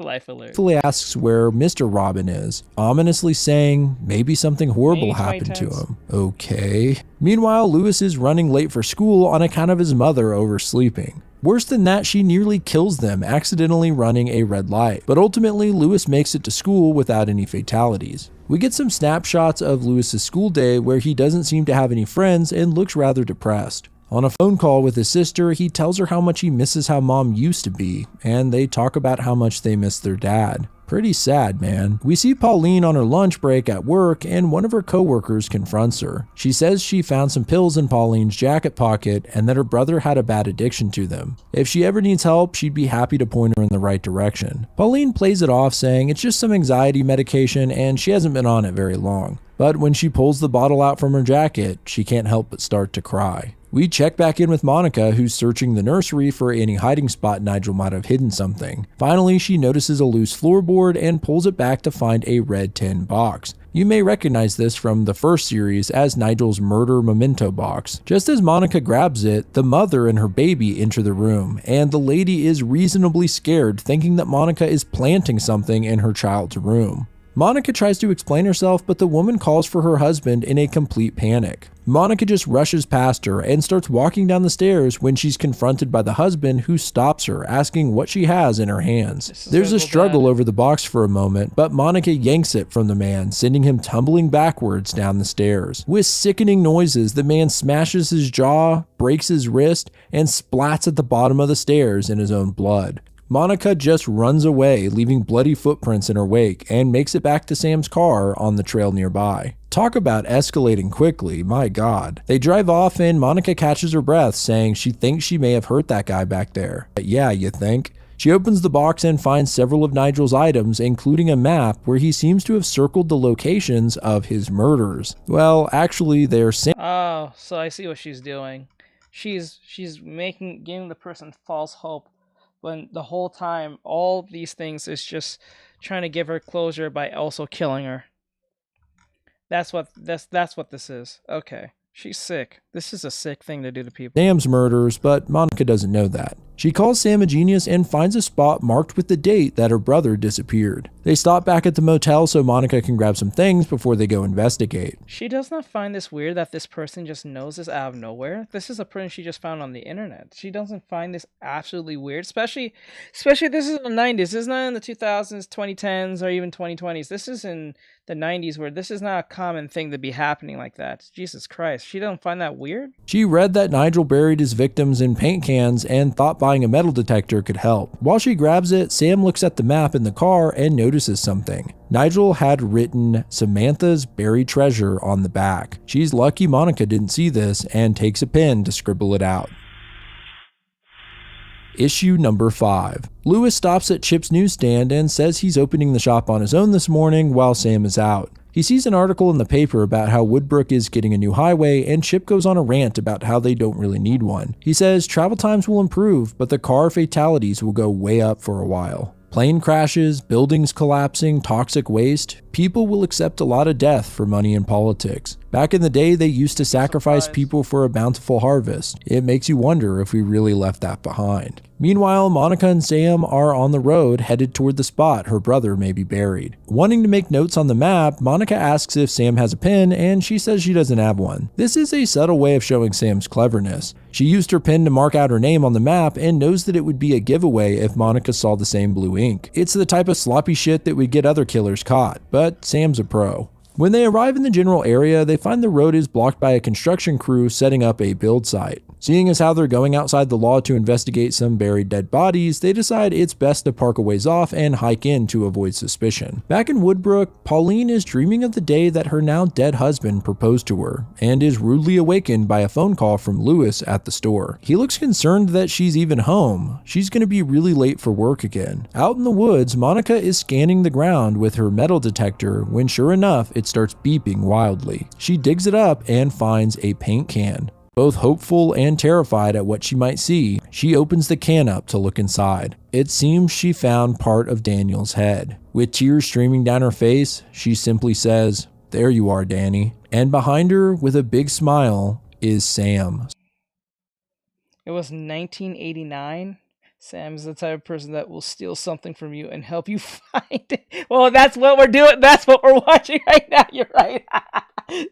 Life Alert. Asks where Mr. Robin is, ominously saying maybe something horrible happened to him. Okay. Meanwhile, Lewis is running late for school on account of his mother oversleeping. Worse than that, she nearly kills them, accidentally running a red light. But ultimately, Lewis makes it to school without any fatalities. We get some snapshots of Lewis's school day where he doesn't seem to have any friends and looks rather depressed. On a phone call with his sister, he tells her how much he misses how mom used to be, and they talk about how much they miss their dad. Pretty sad, man. We see Pauline on her lunch break at work, and one of her coworkers confronts her. She says she found some pills in Pauline's jacket pocket and that her brother had a bad addiction to them. If she ever needs help, she'd be happy to point her in the right direction. Pauline plays it off, saying it's just some anxiety medication and she hasn't been on it very long. But when she pulls the bottle out from her jacket, she can't help but start to cry. We check back in with Monica, who's searching the nursery for any hiding spot Nigel might have hidden something. Finally, she notices a loose floorboard and pulls it back to find a red tin box. You may recognize this from the first series as Nigel's murder memento box. Just as Monica grabs it, the mother and her baby enter the room, and the lady is reasonably scared, thinking that Monica is planting something in her child's room. Monica tries to explain herself, but the woman calls for her husband in a complete panic. Monica just rushes past her and starts walking down the stairs when she's confronted by the husband, who stops her, asking what she has in her hands. There's a struggle over the box for a moment, but Monica yanks it from the man, sending him tumbling backwards down the stairs. With sickening noises, the man smashes his jaw, breaks his wrist, and splats at the bottom of the stairs in his own blood. Monica just runs away, leaving bloody footprints in her wake, and makes it back to Sam's car on the trail nearby. Talk about escalating quickly, my god. They drive off and Monica catches her breath, saying she thinks she may have hurt that guy back there. But yeah, you think? She opens the box and finds several of Nigel's items, including a map where he seems to have circled the locations of his murders. Well, actually, they're Oh, so I see what she's doing. She's giving the person false hope, when the whole time all these things is just trying to give her closure by also killing her. That's what this is. Okay. She's sick. This is a sick thing to do to people. Sam's murders, but Monica doesn't know that. She calls Sam a genius and finds a spot marked with the date that her brother disappeared. They stop back at the motel so Monica can grab some things before they go investigate. She does not find this weird that this person just knows this out of nowhere. This is a person she just found on the internet. She doesn't find this absolutely weird, especially this is in the 90s. This is not in the 2000s, 2010s, or even 2020s. This is in the 90s, where this is not a common thing to be happening like that. Jesus Christ. She doesn't find that weird? She read that Nigel buried his victims in paint cans and thought buying a metal detector could help. While she grabs it, Sam looks at the map in the car and notices something. Nigel had written Samantha's buried treasure on the back. She's lucky Monica didn't see this and takes a pen to scribble it out. Issue number 5. Lewis stops at Chip's newsstand and says he's opening the shop on his own this morning while Sam is out. He sees an article in the paper about how Woodbrook is getting a new highway, and Chip goes on a rant about how they don't really need one. He says travel times will improve, but the car fatalities will go way up for a while. Plane crashes, buildings collapsing, toxic waste. People will accept a lot of death for money in politics. Back in the day, they used to sacrifice people for a bountiful harvest. It makes you wonder if we really left that behind. Meanwhile, Monica and Sam are on the road headed toward the spot her brother may be buried. Wanting to make notes on the map, Monica asks if Sam has a pen, and she says she doesn't have one. This is a subtle way of showing Sam's cleverness. She used her pen to mark out her name on the map and knows that it would be a giveaway if Monica saw the same blue ink. It's the type of sloppy shit that would get other killers caught, but Sam's a pro. When they arrive in the general area, they find the road is blocked by a construction crew setting up a build site. Seeing as how they're going outside the law to investigate some buried dead bodies, they decide it's best to park a ways off and hike in to avoid suspicion. Back in Woodbrook, Pauline is dreaming of the day that her now dead husband proposed to her, and is rudely awakened by a phone call from Lewis at the store. He looks concerned that she's even home. She's going to be really late for work again. Out in the woods, Monica is scanning the ground with her metal detector when sure enough, it starts beeping wildly. She digs it up and finds a paint can. Both hopeful and terrified at what she might see, she opens the can up to look inside. It seems she found part of Daniel's head. With tears streaming down her face, she simply says, "There you are, Danny." And behind her, with a big smile, is Sam. It was 1989. Sam's the type of person that will steal something from you and help you find it. Well, that's what we're doing. That's what we're watching right now. You're right.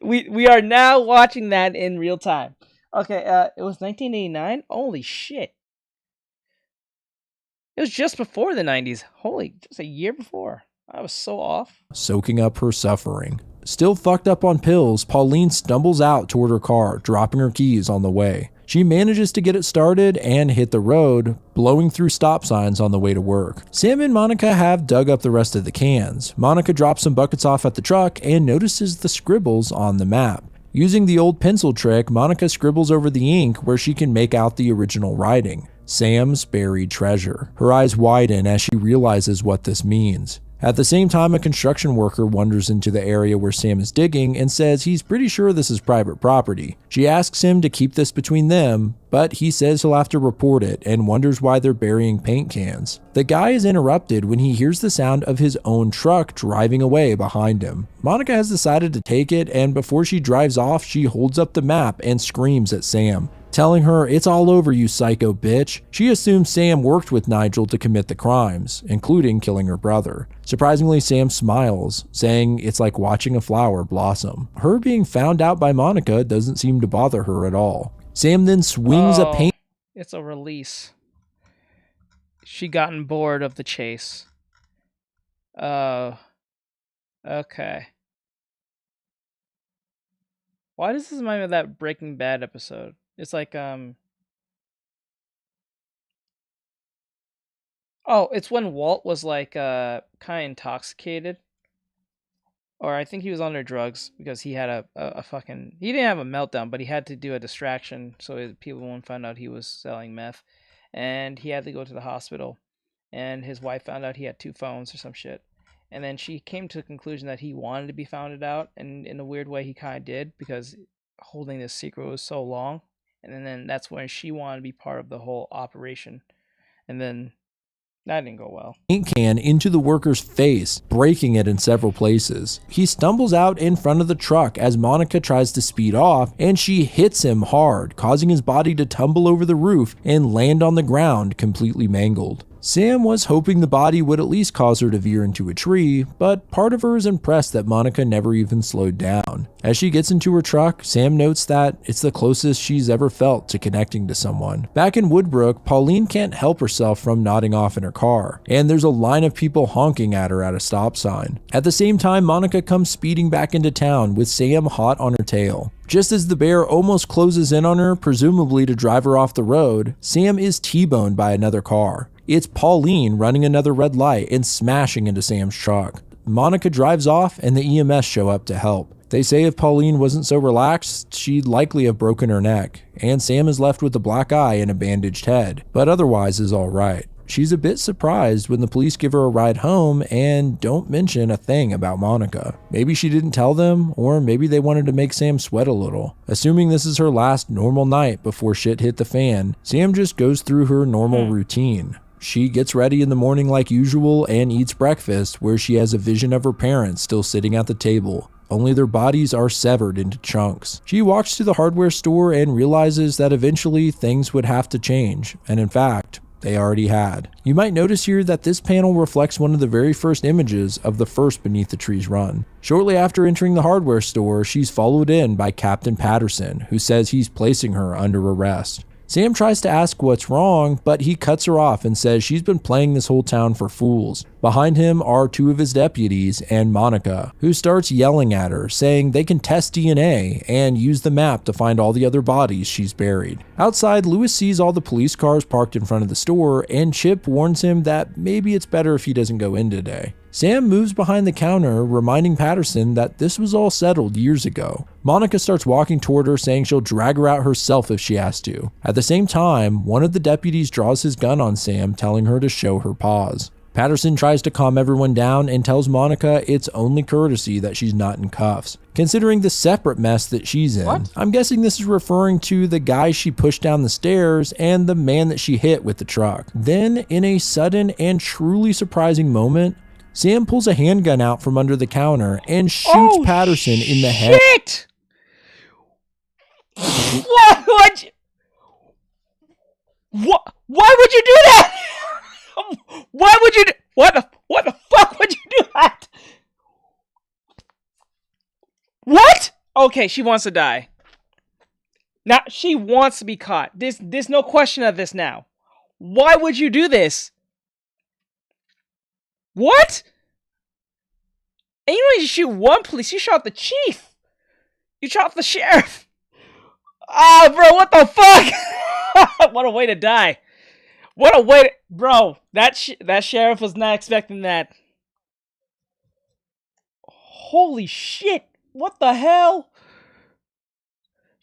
We are now watching that in real time. Okay, it was 1989? Holy shit. It was just before the 90s. Holy, just a year before. I was so off. Soaking up her suffering. Still fucked up on pills, Pauline stumbles out toward her car, dropping her keys on the way. She manages to get it started and hit the road, blowing through stop signs on the way to work. Sam and Monica have dug up the rest of the cans. Monica drops some buckets off at the truck and notices the scribbles on the map. Using the old pencil trick, Monica scribbles over the ink where she can make out the original writing. Sam's buried treasure. Her eyes widen as she realizes what this means. At the same time, a construction worker wanders into the area where Sam is digging and says he's pretty sure this is private property. She asks him to keep this between them, but he says he'll have to report it and wonders why they're burying paint cans. The guy is interrupted when he hears the sound of his own truck driving away behind him. Monica has decided to take it, and before she drives off, she holds up the map and screams at Sam, telling her, "It's all over, you psycho bitch." She assumes Sam worked with Nigel to commit the crimes, including killing her brother. Surprisingly, Sam smiles, saying it's like watching a flower blossom. Her being found out by Monica doesn't seem to bother her at all. Sam then swings a paint. It's a release. She gotten bored of the chase. Oh. Okay. Why does this remind me of that Breaking Bad episode? It's like, oh, it's when Walt was like, kind of intoxicated. Or I think he was under drugs because he had a fucking, he didn't have a meltdown, but he had to do a distraction so people wouldn't find out he was selling meth. And he had to go to the hospital. And his wife found out he had 2 phones or some shit. And then she came to the conclusion that he wanted to be found out. And in a weird way, he kind of did because holding this secret was so long. And then that's when she wanted to be part of the whole operation. And then that didn't go well. Paint can into the worker's face, breaking it in several places. He stumbles out in front of the truck as Monica tries to speed off, and she hits him hard, causing his body to tumble over the roof and land on the ground completely mangled. Sam was hoping the body would at least cause her to veer into a tree, but part of her is impressed that Monica never even slowed down. As she gets into her truck, Sam notes that it's the closest she's ever felt to connecting to someone. Back in Woodbrook, Pauline can't help herself from nodding off in her car, and there's a line of people honking at her at a stop sign. At the same time, Monica comes speeding back into town with Sam hot on her tail. Just as the bear almost closes in on her, presumably to drive her off the road, Sam is T-boned by another car. It's Pauline running another red light and smashing into Sam's truck. Monica drives off and the EMS show up to help. They say if Pauline wasn't so relaxed, she'd likely have broken her neck, and Sam is left with a black eye and a bandaged head, but otherwise is alright. She's a bit surprised when the police give her a ride home and don't mention a thing about Monica. Maybe she didn't tell them, or maybe they wanted to make Sam sweat a little. Assuming this is her last normal night before shit hit the fan, Sam just goes through her normal routine. She gets ready in the morning like usual and eats breakfast, where she has a vision of her parents still sitting at the table. Only their bodies are severed into chunks. She walks to the hardware store and realizes that eventually things would have to change, and in fact, they already had. You might notice here that this panel reflects one of the very first images of the first Beneath the Trees run. Shortly after entering the hardware store, she's followed in by Captain Patterson, who says he's placing her under arrest. Sam tries to ask what's wrong, but he cuts her off and says she's been playing this whole town for fools. Behind him are two of his deputies and Monica, who starts yelling at her, saying they can test DNA and use the map to find all the other bodies she's buried. Outside, Lewis sees all the police cars parked in front of the store, and Chip warns him that maybe it's better if he doesn't go in today. Sam moves behind the counter, reminding Patterson that this was all settled years ago. Monica starts walking toward her, saying she'll drag her out herself if she has to. At the same time, one of the deputies draws his gun on Sam, telling her to show her paws. Patterson tries to calm everyone down and tells Monica it's only courtesy that she's not in cuffs, considering the separate mess that she's in. What? I'm guessing this is referring to the guy she pushed down the stairs and the man that she hit with the truck. Then, in a sudden and truly surprising moment, Sam pulls a handgun out from under the counter and shoots Patterson in the head. What would you... What? Why would you do that? Why would you do... What the fuck would you do that? What? Okay, she wants to die. Now, she wants to be caught. There's no question of this now. Why would you do this? What? And you don't even shoot one police, you shot the chief. You shot the sheriff. Ah, bro, what the fuck? What a way to die. What a way to... Bro, that sheriff was not expecting that. Holy shit. What the hell?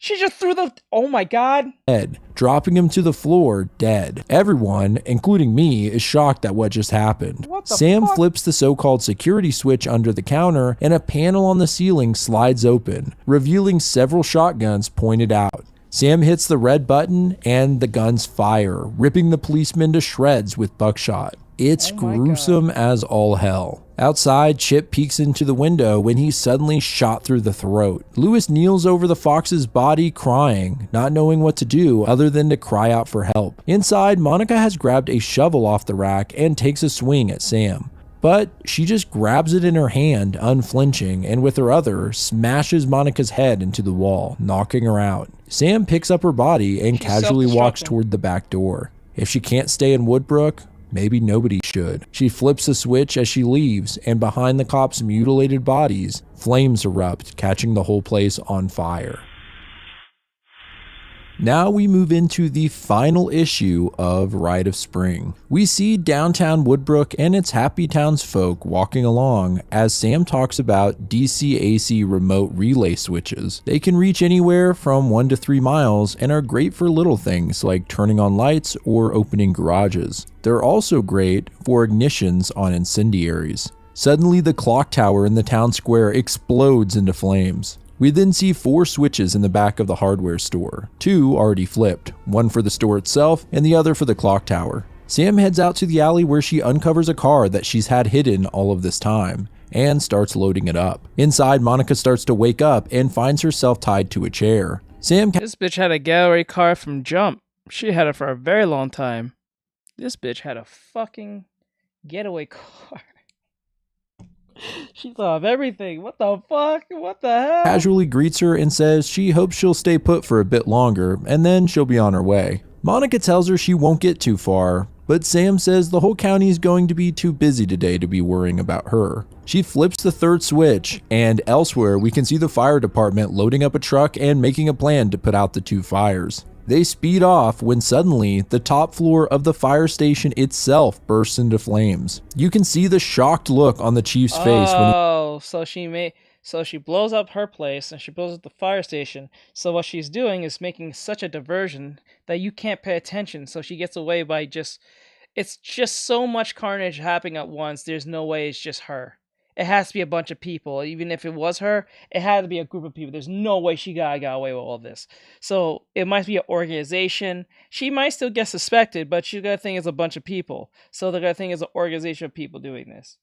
She just threw the... Oh my god. Head, dropping him to the floor, dead. Everyone, including me, is shocked at what just happened. Sam flips the so-called security switch under the counter, and a panel on the ceiling slides open, revealing several shotguns pointed out. Sam hits the red button, and the guns fire, ripping the policemen to shreds with buckshot. It's gruesome as all hell. Outside, Chip peeks into the window when he's suddenly shot through the throat. Lewis kneels over the fox's body crying, not knowing what to do other than to cry out for help. Inside, Monica has grabbed a shovel off the rack and takes a swing at Sam. But she just grabs it in her hand, unflinching, and with her other, smashes Monica's head into the wall, knocking her out. Sam picks up her body and casually walks toward the back door. If she can't stay in Woodbrook, maybe nobody should. She flips a switch as she leaves, and behind the cops' mutilated bodies, flames erupt, catching the whole place on fire. Now we move into the final issue of Rite of Spring. We see downtown Woodbrook and its happy townsfolk walking along as Sam talks about DC-AC remote relay switches. They can reach anywhere from 1 to 3 miles and are great for little things like turning on lights or opening garages. They're also great for ignitions on incendiaries. Suddenly, the clock tower in the town square explodes into flames. We then see 4 switches in the back of the hardware store, 2 already flipped, one for the store itself and the other for the clock tower. Sam heads out to the alley where she uncovers a car that she's had hidden all of this time, and starts loading it up. Inside, Monica starts to wake up and finds herself tied to a chair. This bitch had a getaway car from Jump. She had it for a very long time. This bitch had a fucking getaway car. She thought of everything. What the fuck? What the hell? Casually greets her and says she hopes she'll stay put for a bit longer, and then she'll be on her way. Monica tells her she won't get too far, but Sam says the whole county is going to be too busy today to be worrying about her. She flips the 3rd switch, and elsewhere we can see the fire department loading up a truck and making a plan to put out the 2 fires. They speed off when suddenly the top floor of the fire station itself bursts into flames. You can see the shocked look on the chief's face when so she made So she blows up her place and she blows up the fire station. So what she's doing is making such a diversion that you can't pay attention. So she gets away by it's just so much carnage happening at once. There's no way it's just her. It has to be a bunch of people. Even if it was her, it had to be a group of people. There's no way she got away with all this. So it might be an organization. She might still get suspected, but she's gonna think it's a bunch of people. So they're gonna think it's an organization of people doing this.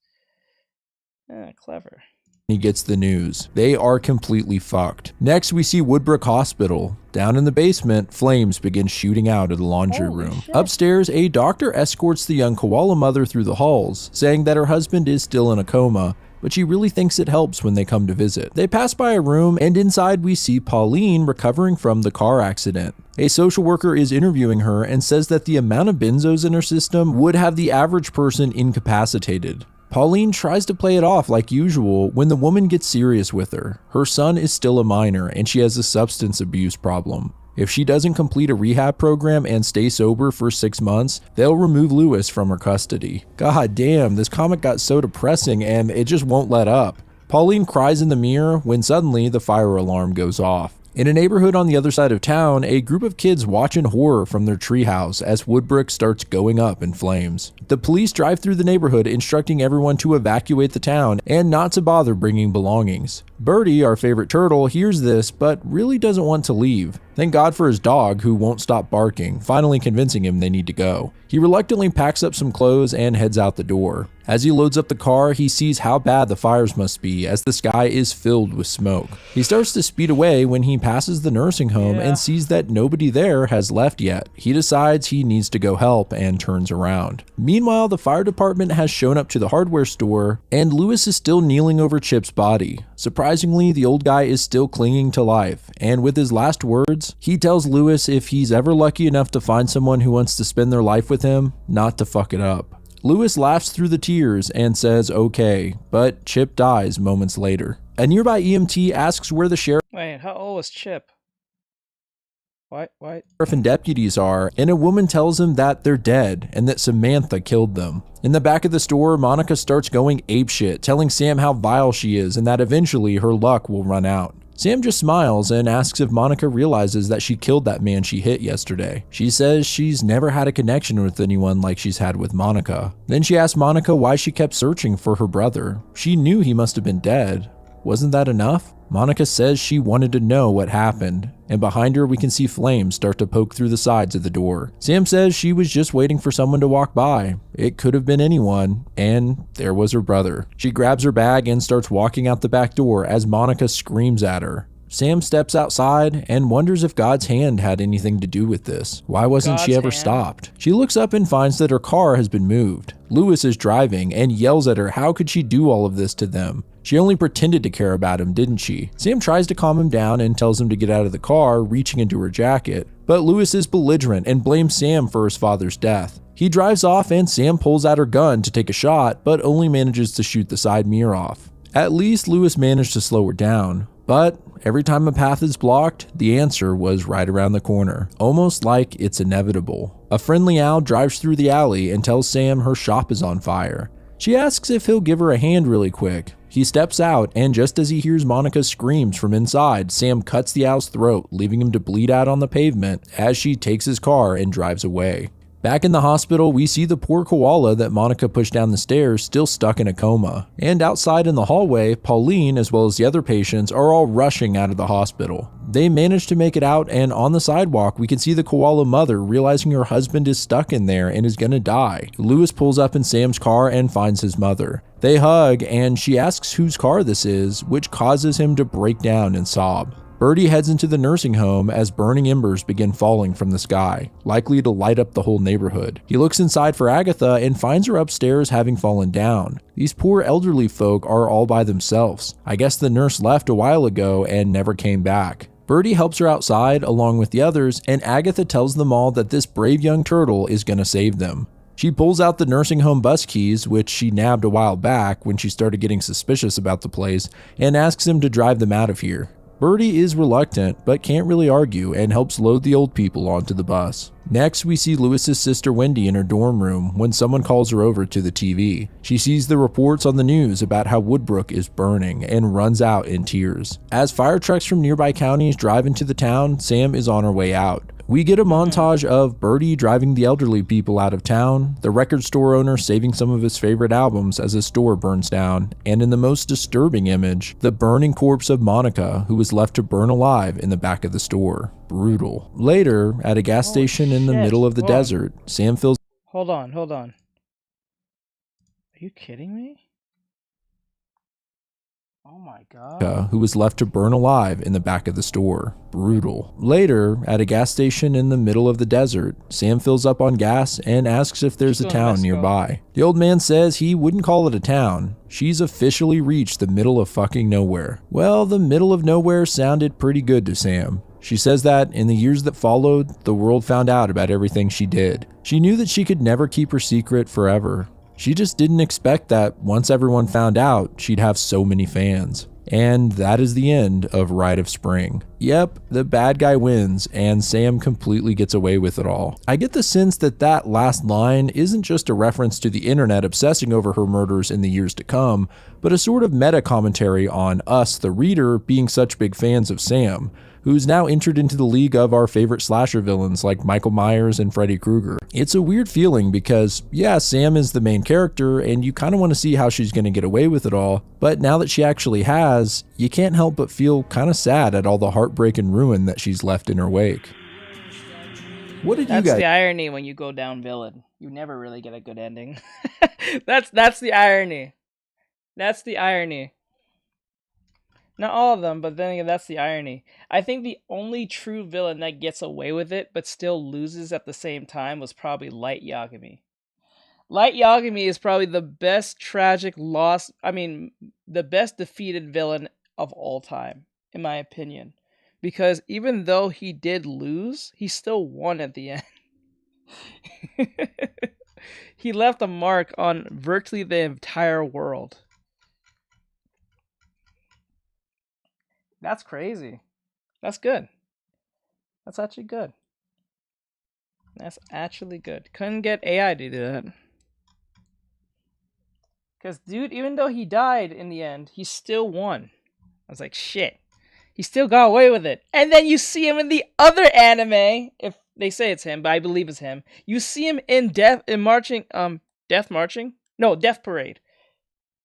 Clever. He gets the news. They are completely fucked. Next, we see Woodbrook Hospital. Down in the basement, flames begin shooting out of the laundry room. Upstairs, a doctor escorts the young koala mother through the halls, saying that her husband is still in a coma, but she really thinks it helps when they come to visit. They pass by a room, and inside we see Pauline recovering from the car accident. A social worker is interviewing her and says that the amount of benzos in her system would have the average person incapacitated. Pauline tries to play it off like usual when the woman gets serious with her. Her son is still a minor and she has a substance abuse problem. If she doesn't complete a rehab program and stay sober for 6 months, they'll remove Lewis from her custody. God damn, this comic got so depressing and it just won't let up. Pauline cries in the mirror when suddenly the fire alarm goes off. In a neighborhood on the other side of town, a group of kids watch in horror from their treehouse as Woodbrook starts going up in flames. The police drive through the neighborhood instructing everyone to evacuate the town and not to bother bringing belongings. Birdie, our favorite turtle, hears this but really doesn't want to leave. Thank God for his dog, who won't stop barking, finally convincing him they need to go. He reluctantly packs up some clothes and heads out the door. As he loads up the car, he sees how bad the fires must be as the sky is filled with smoke. He starts to speed away when he passes the nursing home and sees that nobody there has left yet. He decides he needs to go help and turns around. Meanwhile, the fire department has shown up to the hardware store and Lewis is still kneeling over Chip's body. Surprisingly, the old guy is still clinging to life, and with his last words, he tells Lewis if he's ever lucky enough to find someone who wants to spend their life with him, not to fuck it up. Lewis laughs through the tears and says okay, but Chip dies moments later. A nearby EMT asks where the sheriff Wait, how old was Chip? What? and deputies are, and a woman tells him that they're dead and that Samantha killed them. In the back of the store, Monica starts going apeshit, telling Sam how vile she is and that eventually her luck will run out. Sam just smiles and asks if Monica realizes that she killed that man she hit yesterday. She says she's never had a connection with anyone like she's had with Monica. Then she asks Monica why she kept searching for her brother. She knew he must have been dead. Wasn't that enough? Monica says she wanted to know what happened, and behind her we can see flames start to poke through the sides of the door. Sam says she was just waiting for someone to walk by. It could have been anyone, and there was her brother. She grabs her bag and starts walking out the back door as Monica screams at her. Sam steps outside and wonders if God's hand had anything to do with this. Why wasn't she ever stopped? She looks up and finds that her car has been moved. Lewis is driving and yells at her how could she do all of this to them. She only pretended to care about him, didn't she? Sam tries to calm him down and tells him to get out of the car, reaching into her jacket. But Lewis is belligerent and blames Sam for his father's death. He drives off and Sam pulls out her gun to take a shot, but only manages to shoot the side mirror off. At least Lewis managed to slow her down. But every time a path is blocked, the answer was right around the corner, almost like it's inevitable. A friendly owl drives through the alley and tells Sam her shop is on fire. She asks if he'll give her a hand really quick. He steps out, and just as he hears Monica's screams from inside, Sam cuts the owl's throat, leaving him to bleed out on the pavement as she takes his car and drives away. Back in the hospital, we see the poor koala that Monica pushed down the stairs still stuck in a coma. And outside in the hallway, Pauline, as well as the other patients, are all rushing out of the hospital. They manage to make it out, and on the sidewalk, we can see the koala mother realizing her husband is stuck in there and is gonna die. Lewis pulls up in Sam's car and finds his mother. They hug, and she asks whose car this is, which causes him to break down and sob. Birdie heads into the nursing home as burning embers begin falling from the sky, likely to light up the whole neighborhood. He looks inside for Agatha and finds her upstairs having fallen down. These poor elderly folk are all by themselves. I guess the nurse left a while ago and never came back. Birdie helps her outside along with the others, and Agatha tells them all that this brave young turtle is gonna save them. She pulls out the nursing home bus keys, which she nabbed a while back when she started getting suspicious about the place, and asks him to drive them out of here. Birdie is reluctant, but can't really argue and helps load the old people onto the bus. Next, we see Lewis's sister Wendy in her dorm room when someone calls her over to the TV. She sees the reports on the news about how Woodbrook is burning and runs out in tears. As fire trucks from nearby counties drive into the town, Sam is on her way out. We get a montage of Bertie driving the elderly people out of town, the record store owner saving some of his favorite albums as his store burns down, and in the most disturbing image, the burning corpse of Monica, who was left to burn alive in the back of the store. Brutal. Later, at a gas station in the middle of the desert, Sam fills... Hold on. Are you kidding me? Oh my god. Who was left to burn alive in the back of the store. Brutal. Later, at a gas station in the middle of the desert, Sam fills up on gas and asks if there's a town nearby. The old man says he wouldn't call it a town. She's officially reached the middle of fucking nowhere. Well, the middle of nowhere sounded pretty good to Sam. She says that in the years that followed, the world found out about everything she did. She knew that she could never keep her secret forever. She just didn't expect that once everyone found out, she'd have so many fans. And that is the end of Rite of Spring. Yep, the bad guy wins, and Sam completely gets away with it all. I get the sense that that last line isn't just a reference to the internet obsessing over her murders in the years to come, but a sort of meta commentary on us, the reader, being such big fans of Sam, who's now entered into the league of our favorite slasher villains like Michael Myers and Freddy Krueger. It's a weird feeling because, yeah, Sam is the main character and you kind of want to see how she's going to get away with it all, but now that she actually has, you can't help but feel kind of sad at all the heartbreak and ruin that she's left in her wake. What did you guys... That's the irony when you go down villain. You never really get a good ending. That's the irony. That's the irony. Not all of them, but then again, that's the irony. I think the only true villain that gets away with it, but still loses at the same time, was probably Light Yagami. Light Yagami is probably the best tragic loss, the best defeated villain of all time, in my opinion. Because even though he did lose, he still won at the end. He left a mark on virtually the entire world. That's crazy. That's good. That's actually good. That's actually good. Couldn't get AI to do that. Because, dude, even though he died in the end, he still won. I was like, shit. He still got away with it. And then you see him in the other anime, if they say it's him, but I believe it's him. You see him in Death Parade.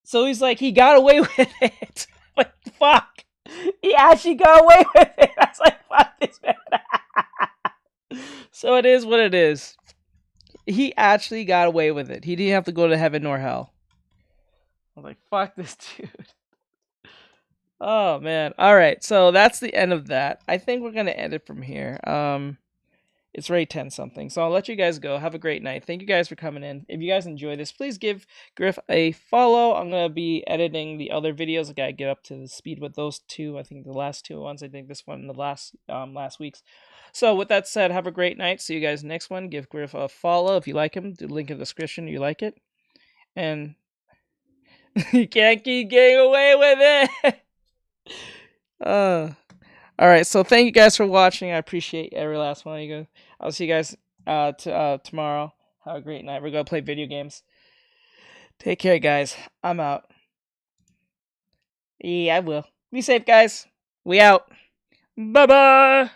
So he's like, he got away with it. Like, fuck. He actually got away with it. I was like, fuck this man. So it is what it is. He actually got away with it. He didn't have to go to heaven nor hell. I was like, fuck this dude. Oh, man. All right. So that's the end of that. I think we're going to end it from here. It's already 10 something. So I'll let you guys go. Have a great night. Thank you guys for coming in. If you guys enjoy this, please give Griff a follow. I'm going to be editing the other videos. I got to get up to the speed with those two. I think the last two ones. I think this one and the last week's. So with that said, have a great night. See you guys next one. Give Griff a follow if you like him. The link in the description if you like it. And you can't keep getting away with it. All right, so thank you guys for watching. I appreciate every last one of you guys. I'll see you guys tomorrow. Have a great night. We're going to play video games. Take care, guys. I'm out. Yeah, I will. Be safe, guys. We out. Bye-bye.